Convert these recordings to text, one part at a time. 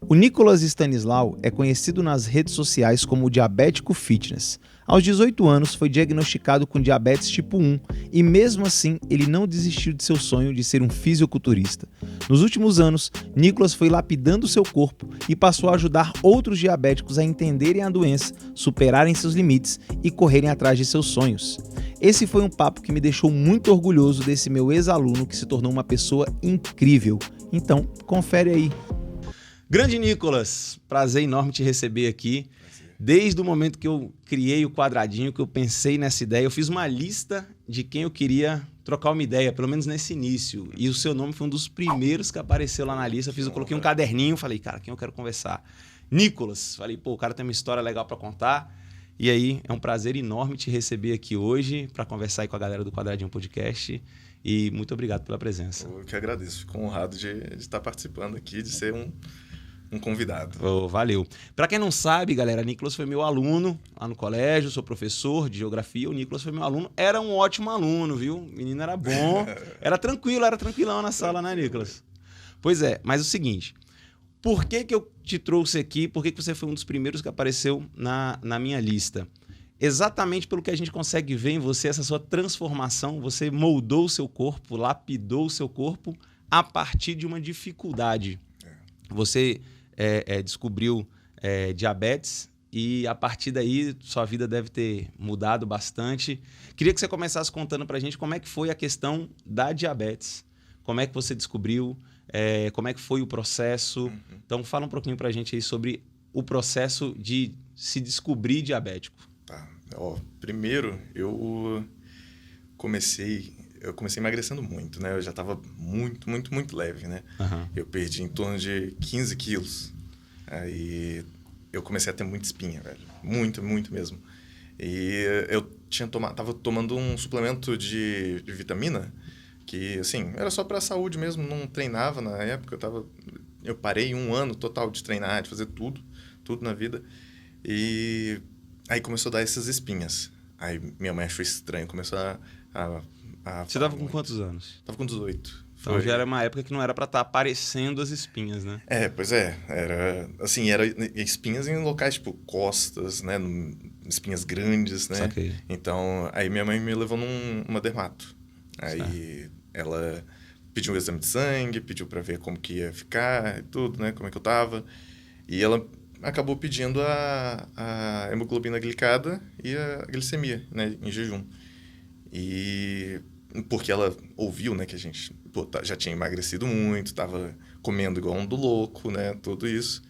O Nicolas Stanislau é conhecido nas redes sociais como o diabético fitness. Aos 18 anos foi diagnosticado com diabetes tipo 1 e mesmo assim ele não desistiu de seu sonho de ser um fisiculturista. Nos últimos anos, Nicolas foi lapidando seu corpo e passou a ajudar outros diabéticos a entenderem a doença, superarem seus limites e correrem atrás de seus sonhos. Esse foi um papo que me deixou muito orgulhoso desse meu ex-aluno que se tornou uma pessoa incrível. Então, confere aí. Grande Nicolas, prazer enorme te receber aqui. Desde o momento que eu criei o quadradinho, que eu pensei nessa ideia, eu fiz uma lista de quem eu queria trocar uma ideia, pelo menos nesse início. E o seu nome foi um dos primeiros que apareceu lá na lista. Eu coloquei um caderninho, falei, cara, quem eu quero conversar? Nicolas. Falei, pô, o cara tem uma história legal para contar. E aí, é um prazer enorme te receber aqui hoje para conversar aí com a galera do Quadradinho Podcast. E muito obrigado pela presença. Eu que agradeço, fico honrado de estar participando aqui, de ser um convidado. Oh, valeu. Para quem não sabe, galera, Nicolas foi meu aluno lá no colégio, sou professor de geografia, o Nicolas foi meu aluno, era um ótimo aluno, viu? O menino era bom, era tranquilão na sala, né, Nicolas? Pois é, mas é o seguinte, por que eu te trouxe aqui, por que você foi um dos primeiros que apareceu na minha lista? Exatamente pelo que a gente consegue ver em você, essa sua transformação, você moldou o seu corpo, lapidou o seu corpo a partir de uma dificuldade. Você descobriu diabetes e a partir daí sua vida deve ter mudado bastante. Queria que você começasse contando pra gente como é que foi a questão da diabetes, como é que você descobriu, como é que foi o processo. Então fala um pouquinho pra gente aí sobre o processo de se descobrir diabético. Tá. Primeiro eu comecei emagrecendo muito, né? Eu já estava muito leve, né? Uhum. Eu perdi em torno de 15 quilos. Aí eu comecei a ter muita espinha, velho. Muito mesmo. E eu tava tomando um suplemento de vitamina que, assim, era só pra saúde mesmo, não treinava na época. Eu parei 1 ano total de treinar, de fazer tudo na vida. E aí começou a dar essas espinhas. Aí minha mãe achou estranho, começou a Você estava com quantos anos? Tava com 18. Então já era uma época que não era para estar aparecendo as espinhas, né? Pois é. Era espinhas em locais tipo costas, né? Espinhas grandes, né? Saquei. Então, aí minha mãe me levou numa dermato. Aí ela pediu um exame de sangue, pediu para ver como que ia ficar e tudo, né? Como é que eu tava. E ela acabou pedindo a hemoglobina glicada e a glicemia, né? Em jejum. E porque ela ouviu, né, que a gente já tinha emagrecido muito, tava comendo igual um do louco, né, tudo isso.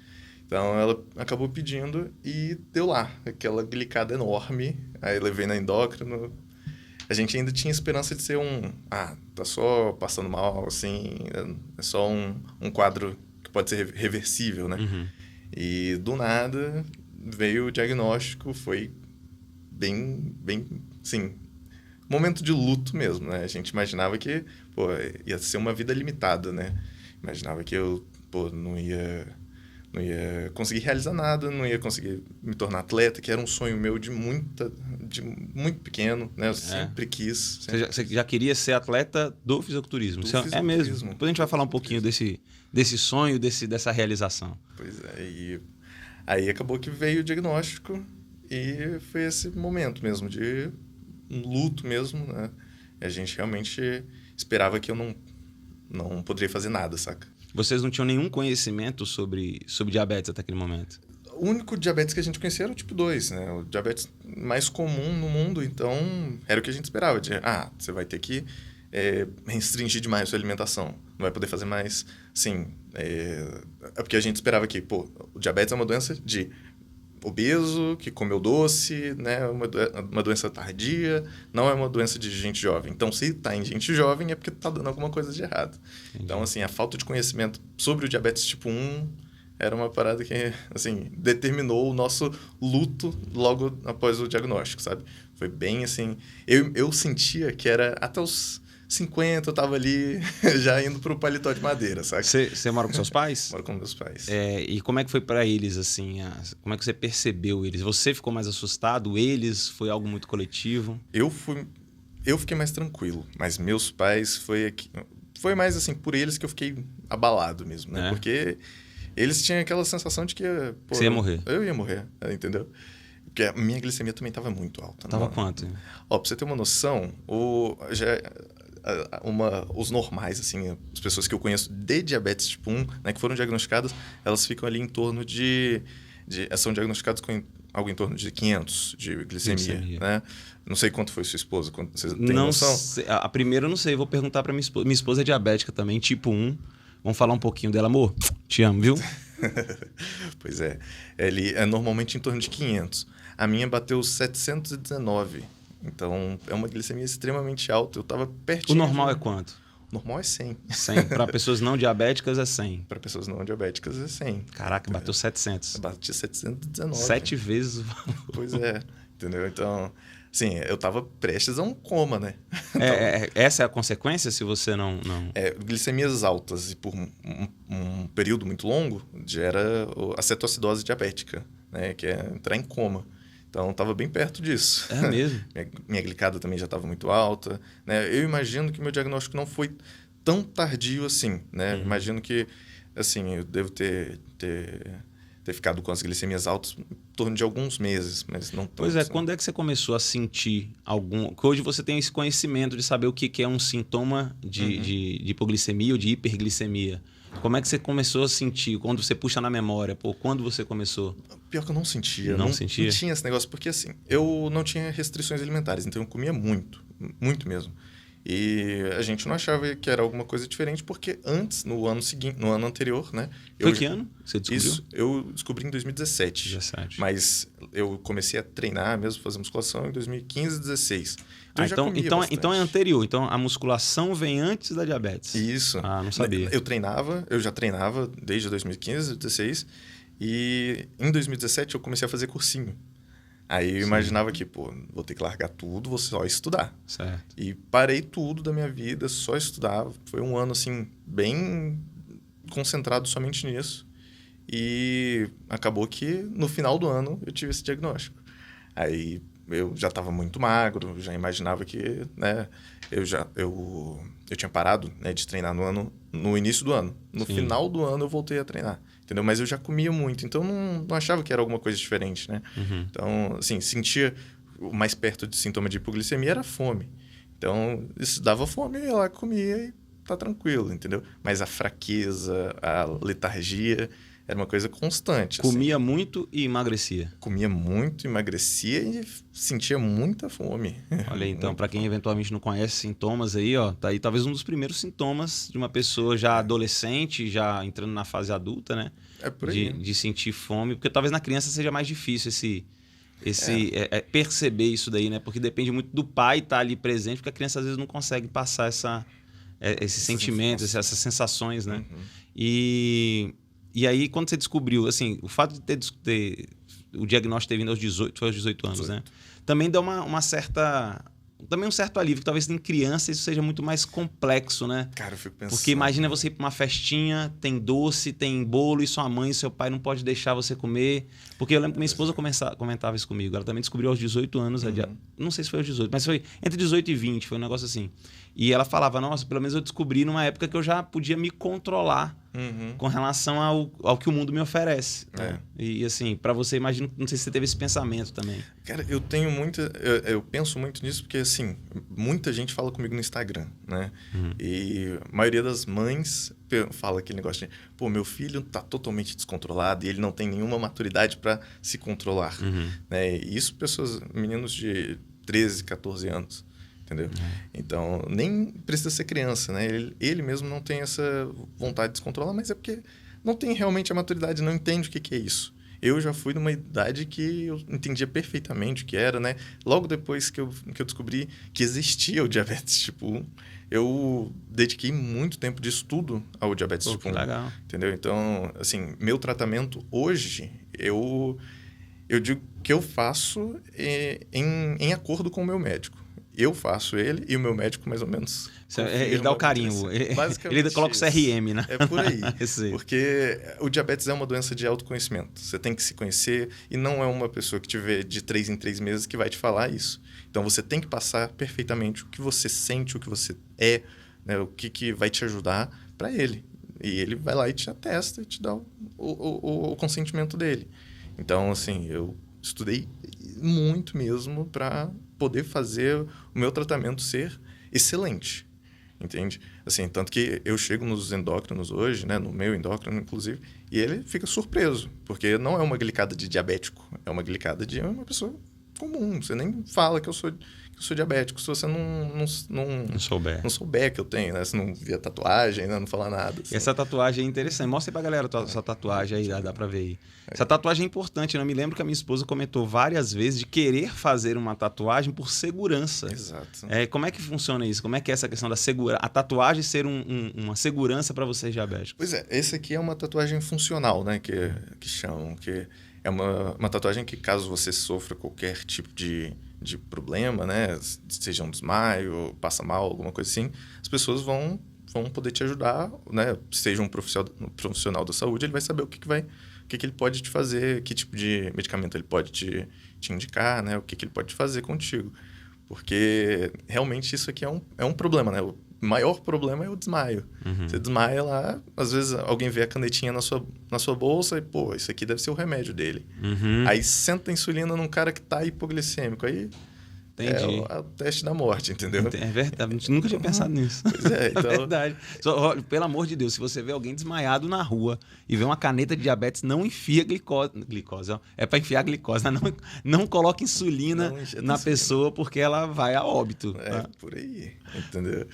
Então ela acabou pedindo e deu lá aquela glicada enorme. Aí levei na endócrino. A gente ainda tinha esperança de ser tá só passando mal, assim, é só um quadro que pode ser reversível, né? Uhum. E do nada veio o diagnóstico, foi bem, sim, momento de luto mesmo, né? A gente imaginava que, ia ser uma vida limitada, né? Imaginava que eu, não ia conseguir realizar nada, não ia conseguir me tornar atleta, que era um sonho meu de muito pequeno, né? Eu sempre quis. Você já queria ser atleta do fisiculturismo? É mesmo? Depois a gente vai falar um pouquinho desse sonho, dessa realização. Pois é, e aí acabou que veio o diagnóstico e foi esse momento mesmo de um luto mesmo, né? E a gente realmente esperava que eu não poderia fazer nada, saca? Vocês não tinham nenhum conhecimento sobre diabetes até aquele momento? O único diabetes que a gente conhecia era o tipo 2, né? O diabetes mais comum no mundo, então era o que a gente esperava. Você vai ter que restringir demais a sua alimentação. Não vai poder fazer mais, assim... É porque a gente esperava que, o diabetes é uma doença de obeso, que comeu doce, né? Uma doença tardia, não é uma doença de gente jovem. Então, se está em gente jovem, é porque está dando alguma coisa de errado. Entendi. Então, assim, a falta de conhecimento sobre o diabetes tipo 1 era uma parada que, assim, determinou o nosso luto logo após o diagnóstico, sabe? Foi bem, assim... Eu sentia que era até os 50, eu tava ali já indo pro paletó de madeira, sabe? Você mora com seus pais? Moro com meus pais. E como é que foi para eles, assim? Como é que você percebeu eles? Você ficou mais assustado? Eles? Foi algo muito coletivo? Eu fiquei mais tranquilo, mas meus pais foi mais, assim, por eles que eu fiquei abalado mesmo, né? Porque Eles tinham aquela sensação de que, pô, Você ia morrer. Eu ia morrer, entendeu? Porque a minha glicemia também estava muito alta. Tava quanto? Ó, pra você ter uma noção, os normais, assim, as pessoas que eu conheço de diabetes tipo 1, né, que foram diagnosticadas, elas ficam ali em torno são diagnosticadas com algo em torno de 500 de glicemia, né? Não sei quanto foi sua esposa, você tem noção? Sei, a primeira eu não sei, vou perguntar pra minha esposa. Minha esposa é diabética também, tipo 1. Vamos falar um pouquinho dela, amor? Te amo, viu? Pois é. Ele é normalmente em torno de 500. A minha bateu 719. Então, é uma glicemia extremamente alta. Eu tava pertinho. O normal é quanto? O normal é 100. 100. Para pessoas não diabéticas é 100. Para pessoas não diabéticas é 100. Caraca, bateu 700. Eu bati 719. 7 vezes. Pois é. Entendeu? Então, assim, eu tava prestes a um coma, né? Então, essa é a consequência se você não... Glicemias altas e por um período muito longo gera a cetoacidose diabética, né? Que é entrar em coma. Então, estava bem perto disso. É mesmo? Minha glicada também já estava muito alta, né? Eu imagino que meu diagnóstico não foi tão tardio assim, né? Imagino que, assim, eu devo ter ficado com as glicemias altas em torno de alguns meses, mas não tanto. Pois é, quando é que você começou a sentir algum... Porque hoje você tem esse conhecimento de saber o que é um sintoma de hipoglicemia ou de hiperglicemia. Como é que você começou a sentir? Quando você puxa na memória, quando você começou? Pior que eu não sentia. Não sentia? Não tinha esse negócio, porque assim, eu não tinha restrições alimentares, então eu comia muito, muito mesmo. E a gente não achava que era alguma coisa diferente, porque antes, no ano seguinte, no ano anterior, né? Foi que ano que você descobriu? Isso, eu descobri em 2017. 17. Mas eu comecei a treinar mesmo, fazer musculação em 2015, 2016. Então é anterior. Então a musculação vem antes da diabetes. Isso. Ah, não sabia. Eu já treinava desde 2015, 2016. E em 2017 eu comecei a fazer cursinho. Aí eu imaginava que, vou ter que largar tudo, vou só estudar. Certo. E parei tudo da minha vida, só estudar. Foi um ano, assim, bem concentrado somente nisso. E acabou que no final do ano eu tive esse diagnóstico. Aí eu já estava muito magro, já imaginava que, né, eu tinha parado, né, de treinar no início do ano. No final do ano eu voltei a treinar, entendeu? Mas eu já comia muito, então não achava que era alguma coisa diferente, né? Então, assim, sentia o mais perto de sintoma de hipoglicemia era fome. Então, isso dava fome, eu ia lá, comia e tá tranquilo, entendeu? Mas a fraqueza, a letargia era uma coisa constante. Comia muito e emagrecia. Comia muito, emagrecia e sentia muita fome. Olha aí, então, para quem eventualmente não conhece sintomas aí, ó, tá aí talvez um dos primeiros sintomas de uma pessoa já adolescente, já entrando na fase adulta, né? É por aí. De sentir fome, porque talvez na criança seja mais difícil perceber isso daí, né? Porque depende muito do pai estar ali presente, porque a criança às vezes não consegue passar esses sentimentos, essas sensações, né? E aí, quando você descobriu, assim, o fato de o diagnóstico ter vindo aos 18 anos, 18. Né? Também dá uma certa... Também um certo alívio, que talvez em criança isso seja muito mais complexo, né? Cara, eu fico pensando... Porque imagina você ir para uma festinha, tem doce, tem bolo, e sua mãe e seu pai não pode deixar você comer. Porque eu lembro que minha esposa comentava isso comigo. Ela também descobriu aos 18 anos. Não sei se foi aos 18, mas foi entre 18 e 20, foi um negócio assim. E ela falava, nossa, pelo menos eu descobri numa época que eu já podia me controlar com relação ao que o mundo me oferece. Né? E assim, para você, imagino, não sei se você teve esse pensamento também. Cara, eu tenho eu penso muito nisso porque, assim, muita gente fala comigo no Instagram, né? E a maioria das mães fala aquele negócio de, meu filho tá totalmente descontrolado e ele não tem nenhuma maturidade para se controlar, né? E isso meninos de 13, 14 anos. Entendeu? Então, nem precisa ser criança, né? Ele mesmo não tem essa vontade de descontrolar, mas é porque não tem realmente a maturidade, não entende o que é isso. Eu já fui numa idade que eu entendia perfeitamente o que era, né? Logo depois que eu descobri que existia o diabetes tipo 1, eu dediquei muito tempo de estudo ao diabetes tipo 1. Legal. Entendeu? Então, assim, meu tratamento hoje, eu digo que eu faço em acordo com o meu médico. Eu faço ele e o meu médico mais ou menos... Ele dá o carimbo. Ele coloca o CRM, né? É por aí. Porque o diabetes é uma doença de autoconhecimento. Você tem que se conhecer e não é uma pessoa que te vê de 3 em 3 meses que vai te falar isso. Então, você tem que passar perfeitamente o que você sente, o que você é, né? O que vai te ajudar para ele. E ele vai lá e te atesta e te dá o consentimento dele. Então, assim, eu estudei muito mesmo para poder fazer o meu tratamento ser excelente, entende? Assim, tanto que eu chego nos endócrinos hoje, né, no meu endócrino, inclusive, e ele fica surpreso, porque não é uma glicada de diabético, é uma glicada de uma pessoa comum. Você nem fala que eu sou diabético se você não souber que eu tenho, né? Se não via tatuagem, né? Não falar nada. Assim. E essa tatuagem é interessante. Mostra aí pra galera essa tatuagem aí, dá pra ver aí. Essa tatuagem é importante, né? Eu me lembro que a minha esposa comentou várias vezes de querer fazer uma tatuagem por segurança. Exato. Como é que funciona isso? Como é que é essa questão da segurança? A tatuagem ser uma segurança para vocês diabéticos? Pois é, esse aqui é uma tatuagem funcional, né? Que chamam, que é uma tatuagem que caso você sofra qualquer tipo de problema, né? Seja um desmaio, passa mal, alguma coisa assim, as pessoas vão poder te ajudar, né? Seja um profissional da saúde, ele vai saber o que ele pode te fazer, que tipo de medicamento ele pode te indicar, né? O que ele pode fazer contigo. Porque realmente isso aqui é um problema, né? O maior problema é o desmaio. Uhum. Você desmaia lá, às vezes alguém vê a canetinha na sua bolsa e, pô, isso aqui deve ser o remédio dele. Uhum. Aí senta a insulina num cara que tá hipoglicêmico. Aí entendi. É o teste da morte, entendeu? É verdade. Nunca tinha pensado nisso. Pois é, então... É verdade. Só, pelo amor de Deus, se você vê alguém desmaiado na rua e vê uma caneta de diabetes, não enfia glicose. Ó. É para enfiar glicose. Não coloque insulina na pessoa porque ela vai a óbito. É, tá? Por aí, entendeu?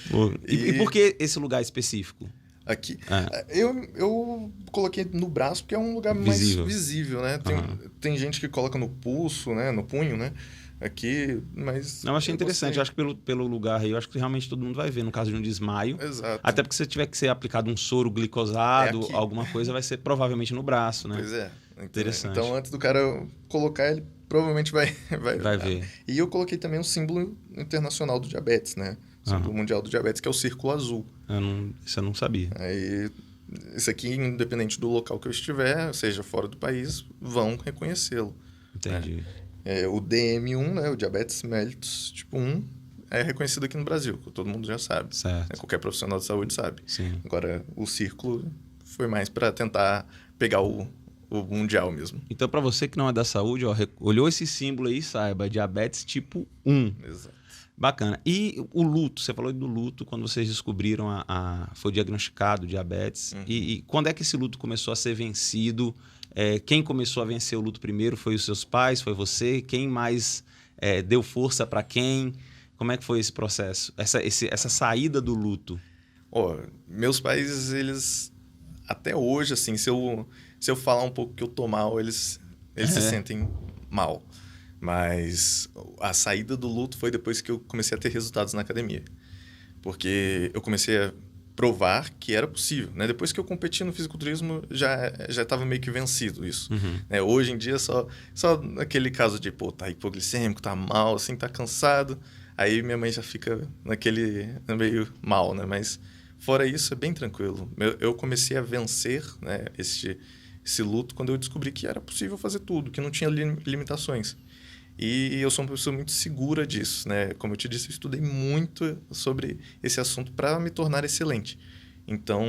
E por que esse lugar específico? Aqui. Eu coloquei no braço porque é um lugar mais visível, né? Tem gente que coloca no pulso, né? No punho, né? Aqui, mas... Não, eu achei interessante. Eu acho que pelo lugar aí, eu acho que realmente todo mundo vai ver no caso de um desmaio. Exato. Até porque se tiver que ser aplicado um soro glicosado, alguma coisa, vai ser provavelmente no braço, né? Pois é. Interessante. Então, antes do cara colocar, ele provavelmente vai ver. E eu coloquei também um símbolo internacional do diabetes, né? O símbolo mundial do diabetes, que é o círculo azul. Isso eu não sabia. Aí, isso aqui, independente do local que eu estiver, seja fora do país, vão reconhecê-lo. Entendi. Né? O DM1, né, o diabetes mellitus tipo 1, é reconhecido aqui no Brasil, que todo mundo já sabe. Certo. Qualquer profissional de saúde sabe. Sim. Agora, o círculo foi mais para tentar pegar o mundial mesmo. Então, para você que não é da saúde, olhou esse símbolo aí, saiba, diabetes tipo 1. Exato. Bacana. E o luto, você falou do luto, quando vocês descobriram, foi diagnosticado diabetes. Uhum. E quando é que esse luto começou a ser vencido? Quem começou a vencer o luto primeiro? Foi os seus pais? Foi você? Quem mais deu força para quem? Como é que foi esse processo? Essa saída do luto? Meus pais, eles... Até hoje, assim, se eu falar um pouco que eu tô mal, eles se sentem mal. Mas a saída do luto foi depois que eu comecei a ter resultados na academia. Porque eu comecei a provar que era possível, né? Depois que eu competi no fisiculturismo, já estava meio que vencido isso. Uhum. Né? Hoje em dia, só aquele caso de, tá hipoglicêmico, tá mal, assim, tá cansado. Aí minha mãe já fica meio mal, né? Mas fora isso, é bem tranquilo. Eu comecei a vencer, né, esse luto quando eu descobri que era possível fazer tudo, que não tinha limitações. E eu sou uma pessoa muito segura disso, né? Como eu te disse, eu estudei muito sobre esse assunto para me tornar excelente. Então,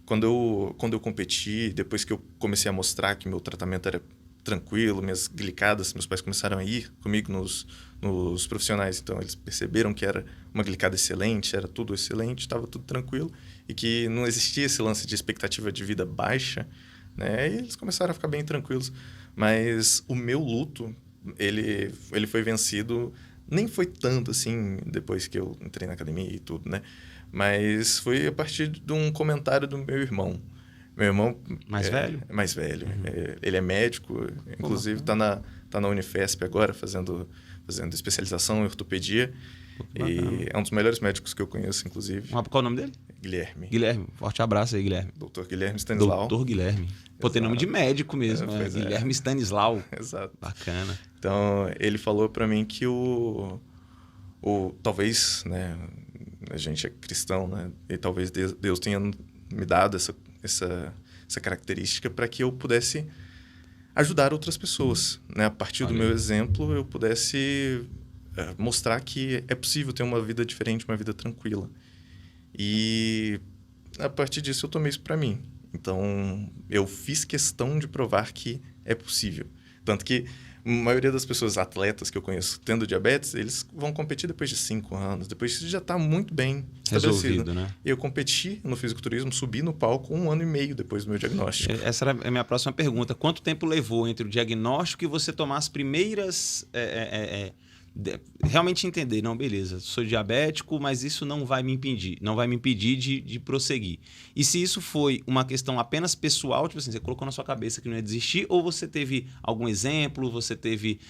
quando eu competi, depois que eu comecei a mostrar que meu tratamento era tranquilo, minhas glicadas, meus pais começaram a ir comigo nos profissionais. Então, eles perceberam que era uma glicada excelente, era tudo excelente, estava tudo tranquilo. E que não existia esse lance de expectativa de vida baixa, né? E eles começaram a ficar bem tranquilos. Mas o meu luto... Ele foi vencido, nem foi tanto assim depois que eu entrei na academia e tudo, né? Mas foi a partir de um comentário do meu irmão. Meu irmão... Mais velho? É mais velho. Uhum. Ele é médico, inclusive tá na Unifesp agora, fazendo especialização em ortopedia. E é um dos melhores médicos que eu conheço, inclusive. Qual é o nome dele? Guilherme. Forte abraço aí, Guilherme. Dr. Guilherme Stanislau. Dr. Guilherme. Pô, tem nome de médico mesmo, Guilherme Stanislau. Exato. Bacana. Então, ele falou para mim que talvez, né, a gente é cristão, né, e talvez Deus tenha me dado essa característica para que eu pudesse ajudar outras pessoas, né? A partir do meu exemplo, eu pudesse mostrar que é possível ter uma vida diferente, uma vida tranquila. E a partir disso, eu tomei isso para mim. Então, eu fiz questão de provar que é possível. Tanto que a maioria das pessoas, atletas que eu conheço, tendo diabetes, eles vão competir depois de 5 anos. Depois isso já está muito bem estabelecido. Resolvido, né? Eu competi no fisiculturismo, subi no palco 1 ano e meio depois do meu diagnóstico. Essa era a minha próxima pergunta. Quanto tempo levou entre o diagnóstico e você tomar as primeiras... realmente entender, não, beleza, sou diabético, mas isso não vai me impedir de prosseguir. E se isso foi uma questão apenas pessoal, tipo assim, você colocou na sua cabeça que não ia desistir, ou você teve algum exemplo, você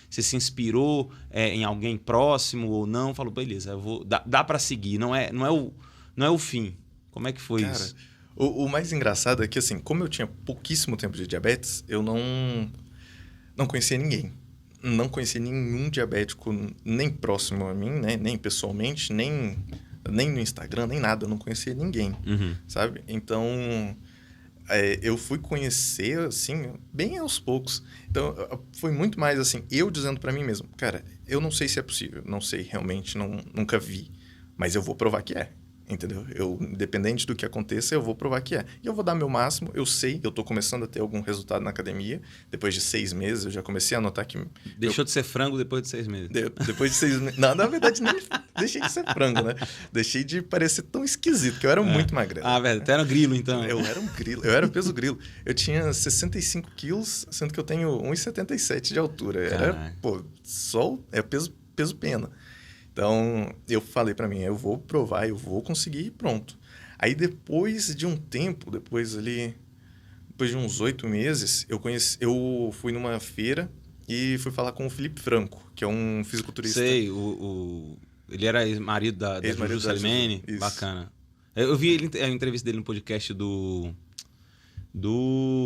se inspirou em alguém próximo ou não, falou, beleza, dá para seguir, não é o fim. Como é que foi isso? O mais engraçado é que, assim, como eu tinha pouquíssimo tempo de diabetes, eu não conhecia ninguém. Não conheci nenhum diabético, nem próximo a mim, né? Nem pessoalmente, nem no Instagram, nem nada. Eu não conhecia ninguém, sabe? Então, eu fui conhecer, assim, bem aos poucos. Então, foi muito mais, assim, eu dizendo para mim mesmo, cara, eu não sei se é possível, não sei, realmente, nunca vi, mas eu vou provar que é. Entendeu? Independente do que aconteça, eu vou provar que é. E eu vou dar meu máximo, eu sei, eu estou começando a ter algum resultado na academia. Depois de 6 meses, eu já comecei a notar que... Deixou de ser frango depois de 6 meses. Depois de 6 meses... Não, na verdade, nem deixei de ser frango, né? Deixei de parecer tão esquisito, que eu era muito magrelo. Ah, velho, até era grilo, então. Eu era um grilo, eu era peso grilo. Eu tinha 65 quilos, sendo que eu tenho 1,77 de altura. Era, peso pena. Então, eu falei para mim, eu vou provar, eu vou conseguir e pronto. Aí, depois de um tempo, depois de uns 8 meses, eu fui numa feira e fui falar com o Felipe Franco, que é um fisiculturista. Sei, ele era ex-marido da Juju Salimene, bacana. Eu vi a entrevista dele no podcast do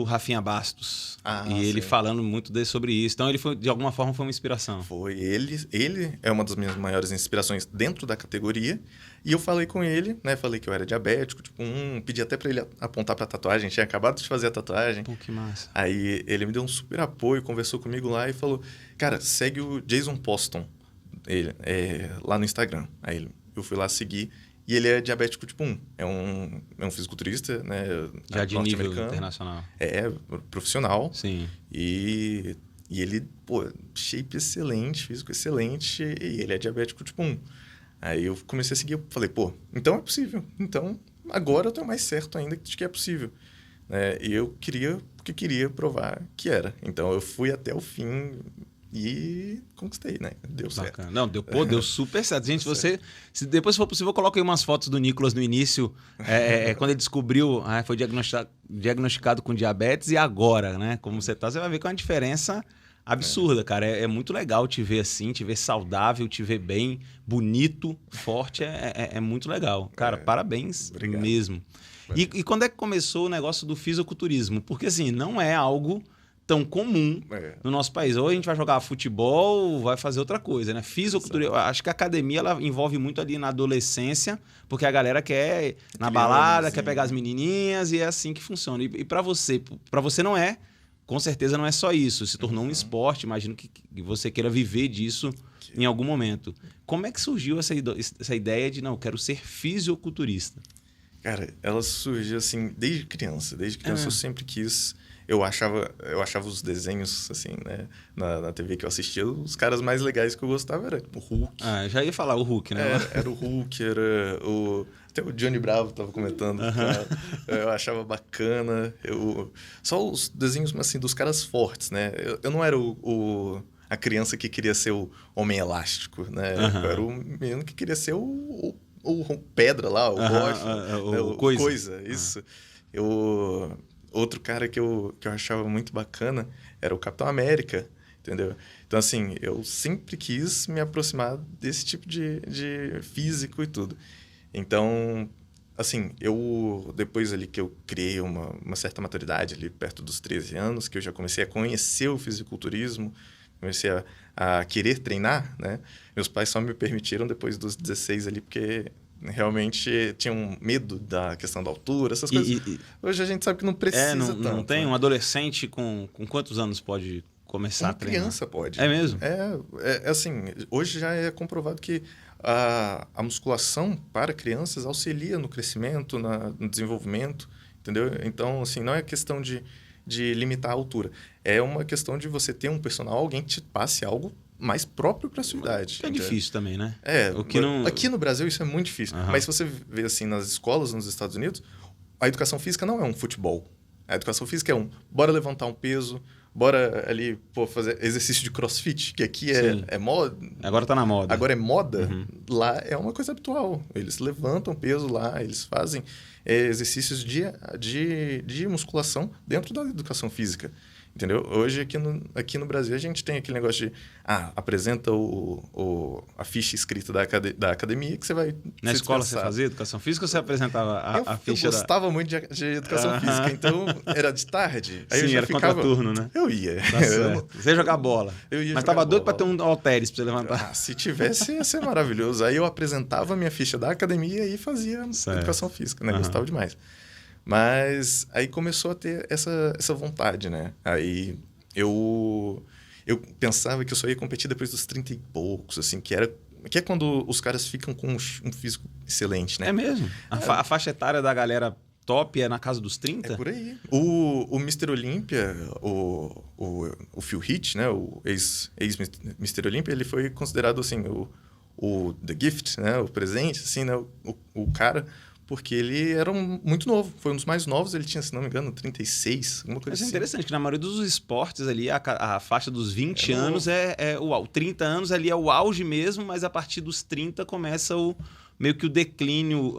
Rafinha Bastos. E ele falando muito sobre isso. Então, ele foi, de alguma forma, foi uma inspiração. Foi. Ele é uma das minhas maiores inspirações dentro da categoria. E eu falei com ele, né? Falei que eu era diabético, pedi até para ele apontar para tatuagem. Tinha acabado de fazer a tatuagem. Pô, que massa. Aí ele me deu um super apoio, conversou comigo lá e falou, cara, segue o Jason Poston, lá no Instagram. Aí eu fui lá seguir. E ele é diabético tipo 1. É um fisiculturista, né? Já de nível internacional. Profissional. Sim. E ele, shape excelente, físico excelente. E ele é diabético tipo 1. Aí eu comecei a seguir, eu falei, então é possível. Então, agora eu tenho mais certo ainda de que é possível. E eu queria provar que era. Então, eu fui até o fim... E conquistei, né? Deu certo. Não, deu super certo. Gente, se depois for possível, eu coloco aí umas fotos do Nicolas no início, quando ele descobriu, foi diagnosticado com diabetes e agora, né? Como você tá, você vai ver que é uma diferença absurda, cara. É muito legal te ver assim, te ver saudável, te ver bem, bonito, forte, é muito legal. Cara, parabéns. Obrigado. Mesmo. E quando é que começou o negócio do fisiculturismo? Porque assim, não é algo... tão comum no nosso país. Ou a gente vai jogar futebol ou vai fazer outra coisa, né? Fisiculturismo, acho que a academia ela envolve muito ali na adolescência, porque a galera quer ir na balada, quer pegar as menininhas e é assim que funciona. E para você não é, com certeza não é só isso. Se tornou um esporte, imagino que você queira viver disso em algum momento. Como é que surgiu essa ideia de, não, eu quero ser fisiculturista? Cara, ela surgiu assim desde criança. Desde criança eu sempre quis... Eu achava os desenhos, assim, né? Na TV que eu assistia, os caras mais legais que eu gostava era o Hulk. Já ia falar o Hulk, né? Era o Hulk, até o Johnny Bravo tava comentando. Eu achava bacana. Só os desenhos, assim, dos caras fortes, né? Eu não era a criança que queria ser o Homem Elástico, né? Eu era o menino que queria ser o Pedra lá, o Rocha. O Coisa, isso. Outro cara que eu achava muito bacana era o Capitão América, entendeu? Então, assim, eu sempre quis me aproximar desse tipo de físico e tudo. Então, assim, depois ali que eu criei uma certa maturidade ali perto dos 13 anos, que eu já comecei a conhecer o fisiculturismo, comecei a querer treinar, né? Meus pais só me permitiram depois dos 16 ali, porque... realmente tinham medo da questão da altura, essas coisas. Hoje a gente sabe que não precisa tanto. Não tem? Né? Um adolescente com quantos anos pode começar a treinar? Uma criança pode. É mesmo? Assim, hoje já é comprovado que a musculação para crianças auxilia no crescimento, no desenvolvimento, entendeu? Então, assim, não é questão de limitar a altura. É uma questão de você ter um personal, alguém que te passe algo mais próprio para a sua idade. É difícil também, né? Aqui no Brasil isso é muito difícil. Mas se você vê assim nas escolas nos Estados Unidos, a educação física não é um futebol. A educação física é bora levantar um peso, bora ali fazer exercício de crossfit, que aqui é moda. Agora tá na moda. Agora é moda. Lá é uma coisa habitual. Eles levantam peso lá, eles fazem exercícios de musculação dentro da educação física. Entendeu? Hoje, aqui no Brasil, a gente tem aquele negócio de... apresenta a ficha escrita da academia que você vai... Na escola você fazia educação física ou você apresentava a ficha? Eu gostava muito de educação física, então era de tarde. Aí sim, eu já era ficava... contraturno, né? Eu ia. Tá certo. Você ia jogar bola. Mas tava doido para ter um halteres para você levantar. Se tivesse, ia ser maravilhoso. Aí eu apresentava a minha ficha da academia e fazia educação física, né? Gostava demais. Mas aí começou a ter essa vontade, né? Aí eu pensava que eu só ia competir depois dos 30 e poucos, assim, que é quando os caras ficam com um físico excelente, né? É mesmo? A faixa etária da galera top é na casa dos 30? É por aí. O Mr. Olympia, o Phil Heath, né? O ex-Mr. Olympia, ele foi considerado, assim, o The Gift, né? O presente, assim, né? O cara... Porque ele era muito novo. Foi um dos mais novos. Ele tinha, se não me engano, 36, alguma coisa assim. É interessante que na maioria dos esportes ali, a faixa dos 20 anos é o 30 anos ali é o auge mesmo, mas a partir dos 30 começa meio que o declínio...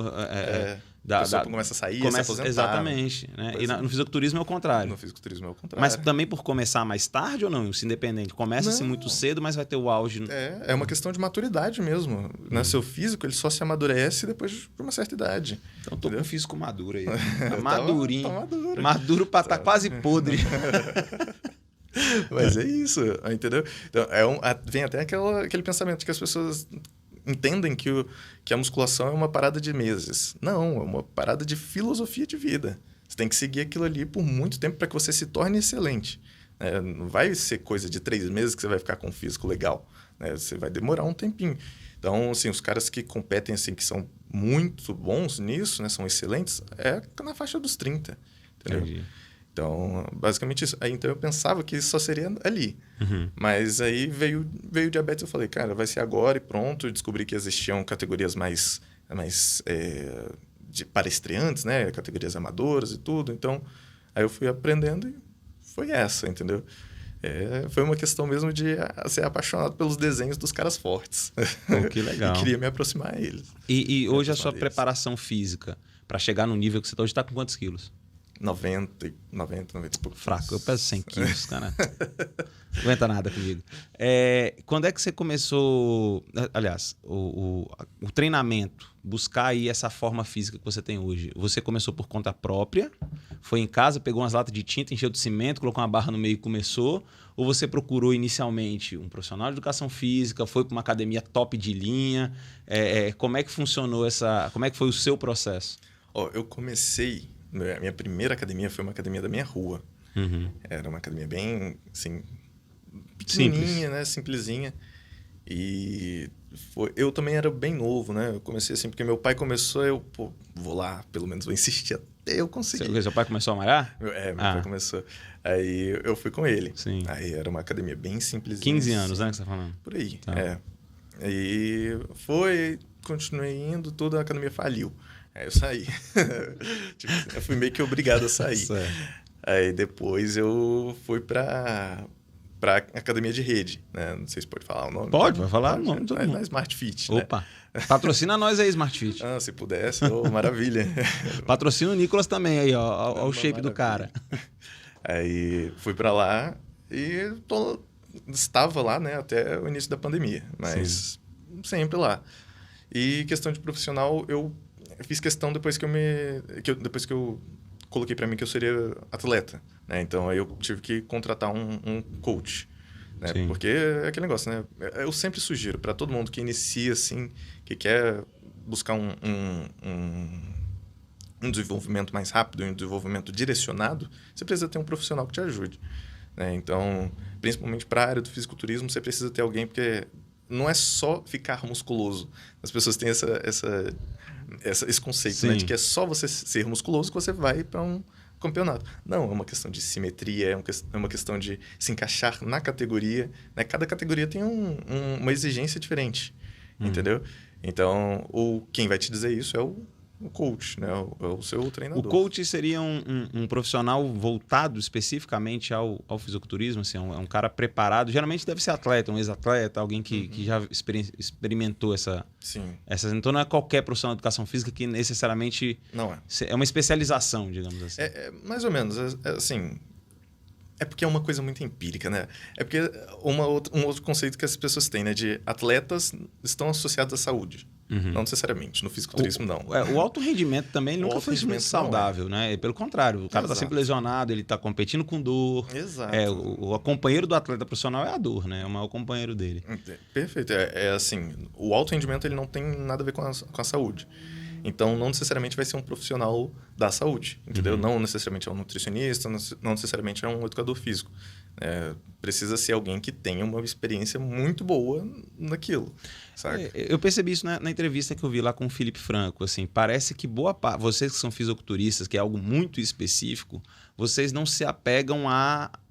A pessoa começa a sair, se aposentar. Exatamente. Né? E no fisiculturismo é o contrário. No fisiculturismo é o contrário. Mas também por começar mais tarde ou não? Isso independente. Começa-se muito cedo, mas vai ter o auge. É uma questão de maturidade mesmo. Né? Seu físico, ele só se amadurece depois de uma certa idade. Então, tô com um físico maduro aí. Tá Madurinho. tá maduro. Maduro pra estar quase podre. Mas é isso, entendeu? Então, vem até aquele pensamento que as pessoas... entendem que a musculação é uma parada de meses. Não, é uma parada de filosofia de vida. Você tem que seguir aquilo ali por muito tempo para que você se torne excelente. Não vai ser coisa de 3 meses que você vai ficar com um físico legal. Você vai demorar um tempinho. Então, assim, os caras que competem, assim, que são muito bons nisso, né, são excelentes, é na faixa dos 30. Entendeu? Entendi. Então, basicamente isso. Aí, então, eu pensava que isso só seria ali. Mas aí veio o diabetes, eu falei, cara, vai ser agora e pronto. Eu descobri que existiam categorias mais para estreantes, né? Categorias amadoras e tudo. Então, aí eu fui aprendendo e foi essa, entendeu? Foi uma questão mesmo de ser apaixonado pelos desenhos dos caras fortes. Que legal. E queria me aproximar a eles. E hoje a sua preparação física, para chegar no nível que você está hoje, está com quantos quilos? 90 e pouco. Fraco, eu peso 100 quilos, cara. Não aguenta nada comigo. Quando é que você começou, aliás, o treinamento, buscar aí essa forma física que você tem hoje? Você começou por conta própria, foi em casa, pegou umas latas de tinta, encheu de cimento, colocou uma barra no meio e começou? Ou você procurou inicialmente um profissional de educação física, foi para uma academia top de linha? Como é que funcionou como é que foi o seu processo? Eu comecei... A minha primeira academia foi uma academia da minha rua. Era uma academia bem, assim, pequenininha, né? Simplesinha. E eu também era bem novo, né? Eu comecei assim, porque meu pai começou, vou lá, pelo menos vou insistir até eu conseguir. Seu pai começou a malhar? Meu pai começou. Aí eu fui com ele. Sim. Aí era uma academia bem simplesinha. 15 anos, né, que você tá falando? Por aí, Tá. E continuei indo, toda a academia faliu. Aí eu saí. Eu fui meio que obrigado a sair. Certo. Aí depois eu fui pra academia de rede, né? Não sei se pode falar o nome. Pode, vai falar o nome de todo mundo. Na Smart Fit, Opa, patrocina nós aí, Smart Fit. Se pudesse, maravilha. Patrocina o Nicolas também aí, ó, o shape do cara. Aí fui pra lá e estava lá, né, até o início da pandemia, mas sempre lá. E questão de profissional, eu fiz questão depois que eu coloquei para mim que eu seria atleta, né? Então aí eu tive que contratar um coach, né? Porque é aquele negócio, né? Eu sempre sugiro para todo mundo que inicia assim, que quer buscar um desenvolvimento mais rápido, um desenvolvimento direcionado, você precisa ter um profissional que te ajude, né? Então, principalmente para a área do fisiculturismo, você precisa ter alguém, porque não é só ficar musculoso. As pessoas têm esse conceito, né, de que é só você ser musculoso que você vai para um campeonato. Não, é uma questão de simetria, é uma questão de se encaixar na categoria. Né? Cada categoria tem uma exigência diferente, entendeu? Então, quem vai te dizer isso é o coach, né? O seu treinador. O coach seria um profissional voltado especificamente ao fisiculturismo? Assim, é um cara preparado. Geralmente deve ser atleta, um ex-atleta, alguém que já experimentou essas... Então não é qualquer profissional de educação física que necessariamente... Não é. É uma especialização, digamos assim. Mais ou menos. Assim... É porque é uma coisa muito empírica, né? É porque um outro conceito que as pessoas têm, né? De atletas estão associados à saúde. Não necessariamente. No fisiculturismo, não. O alto rendimento também nunca foi muito saudável, né? Pelo contrário, o cara está sempre lesionado, ele está competindo com dor. Exato. O companheiro do atleta profissional é a dor, né? É o maior companheiro dele. Perfeito. Assim, o alto rendimento ele não tem nada a ver com a saúde. Então, não necessariamente vai ser um profissional da saúde, entendeu? Não necessariamente é um nutricionista, não necessariamente é um educador físico. Precisa ser alguém que tenha uma experiência muito boa naquilo, sabe? Eu percebi isso na entrevista que eu vi lá com o Felipe Franco. Assim, parece que boa parte, vocês que são fisiculturistas, que é algo muito específico, vocês não se apegam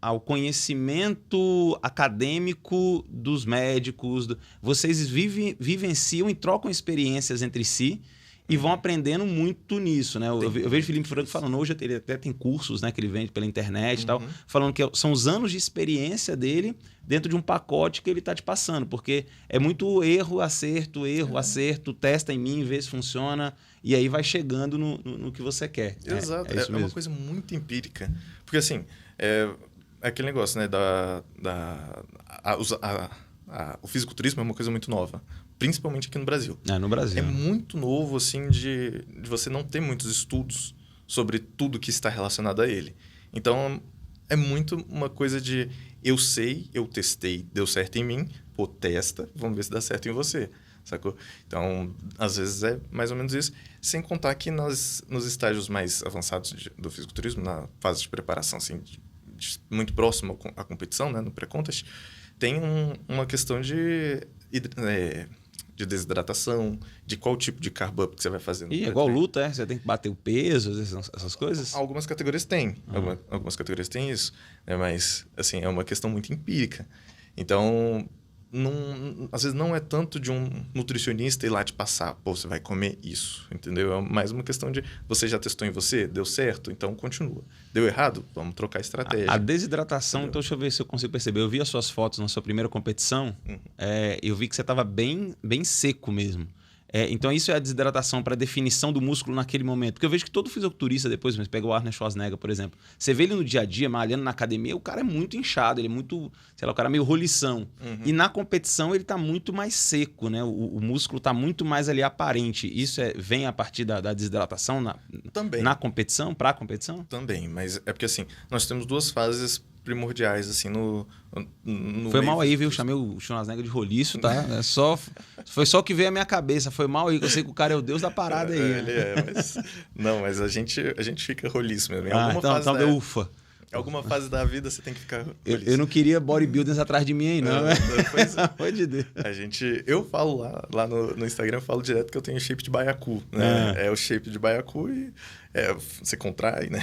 ao conhecimento acadêmico dos médicos. Vocês vivenciam e trocam experiências entre si e vão aprendendo muito nisso, né? Eu vejo o Felipe Franco falando, hoje ele até tem cursos, né, que ele vende pela internet e tal, falando que são os anos de experiência dele dentro de um pacote que ele está te passando, porque é muito erro, acerto, testa em mim, vê se funciona, e aí vai chegando no que você quer. Exato, é uma coisa muito empírica. Porque assim, é aquele negócio, né, o fisiculturismo é uma coisa muito nova. Principalmente aqui no Brasil. No Brasil. É muito novo, assim, de você não ter muitos estudos sobre tudo que está relacionado a ele. Então, é muito uma coisa de eu sei, eu testei, deu certo em mim, pô, testa, vamos ver se dá certo em você, sacou? Então, às vezes é mais ou menos isso. Sem contar que nos estágios mais avançados do fisiculturismo, na fase de preparação, assim, muito próximo à competição, né, no pré-contest, tem uma questão de desidratação, de qual tipo de carb up que você vai fazer. E igual luta, você tem que bater o peso, essas coisas? Algumas categorias têm. Algumas categorias têm isso. Né? Mas, assim, é uma questão muito empírica. Então, às vezes não é tanto de um nutricionista ir lá te passar, pô, você vai comer isso, entendeu? É mais uma questão de você já testou em você, deu certo, então continua. Deu errado? Vamos trocar estratégia. A desidratação, entendeu? Então deixa eu ver se eu consigo perceber. Eu vi as suas fotos na sua primeira competição, eu vi que você estava bem seco mesmo. Então isso é a desidratação para definição do músculo naquele momento. Porque eu vejo que todo fisiculturista depois, mas pega o Arnold Schwarzenegger, por exemplo, você vê ele no dia a dia, malhando na academia, o cara é muito inchado, ele é muito, sei lá, o cara é meio rolição. E na competição ele está muito mais seco, né? O músculo está muito mais ali aparente. Isso vem a partir da desidratação na competição, para a competição? Também, mas é porque assim, nós temos duas fases primordiais, assim, no foi mal aí, viu? Chamei o Schwarzenegger de roliço, tá? Foi só o que veio à minha cabeça. Foi mal aí, que eu sei que o cara é o deus da parada aí. Mas a gente fica roliço mesmo. Em Ufa. Em alguma fase da vida você tem que ficar roliço. Eu não queria bodybuilders atrás de mim aí, não. Pode de Deus. Eu falo lá no Instagram, eu falo direto que eu tenho shape de baiacu, né? É o shape de baiacu e você contrai, né?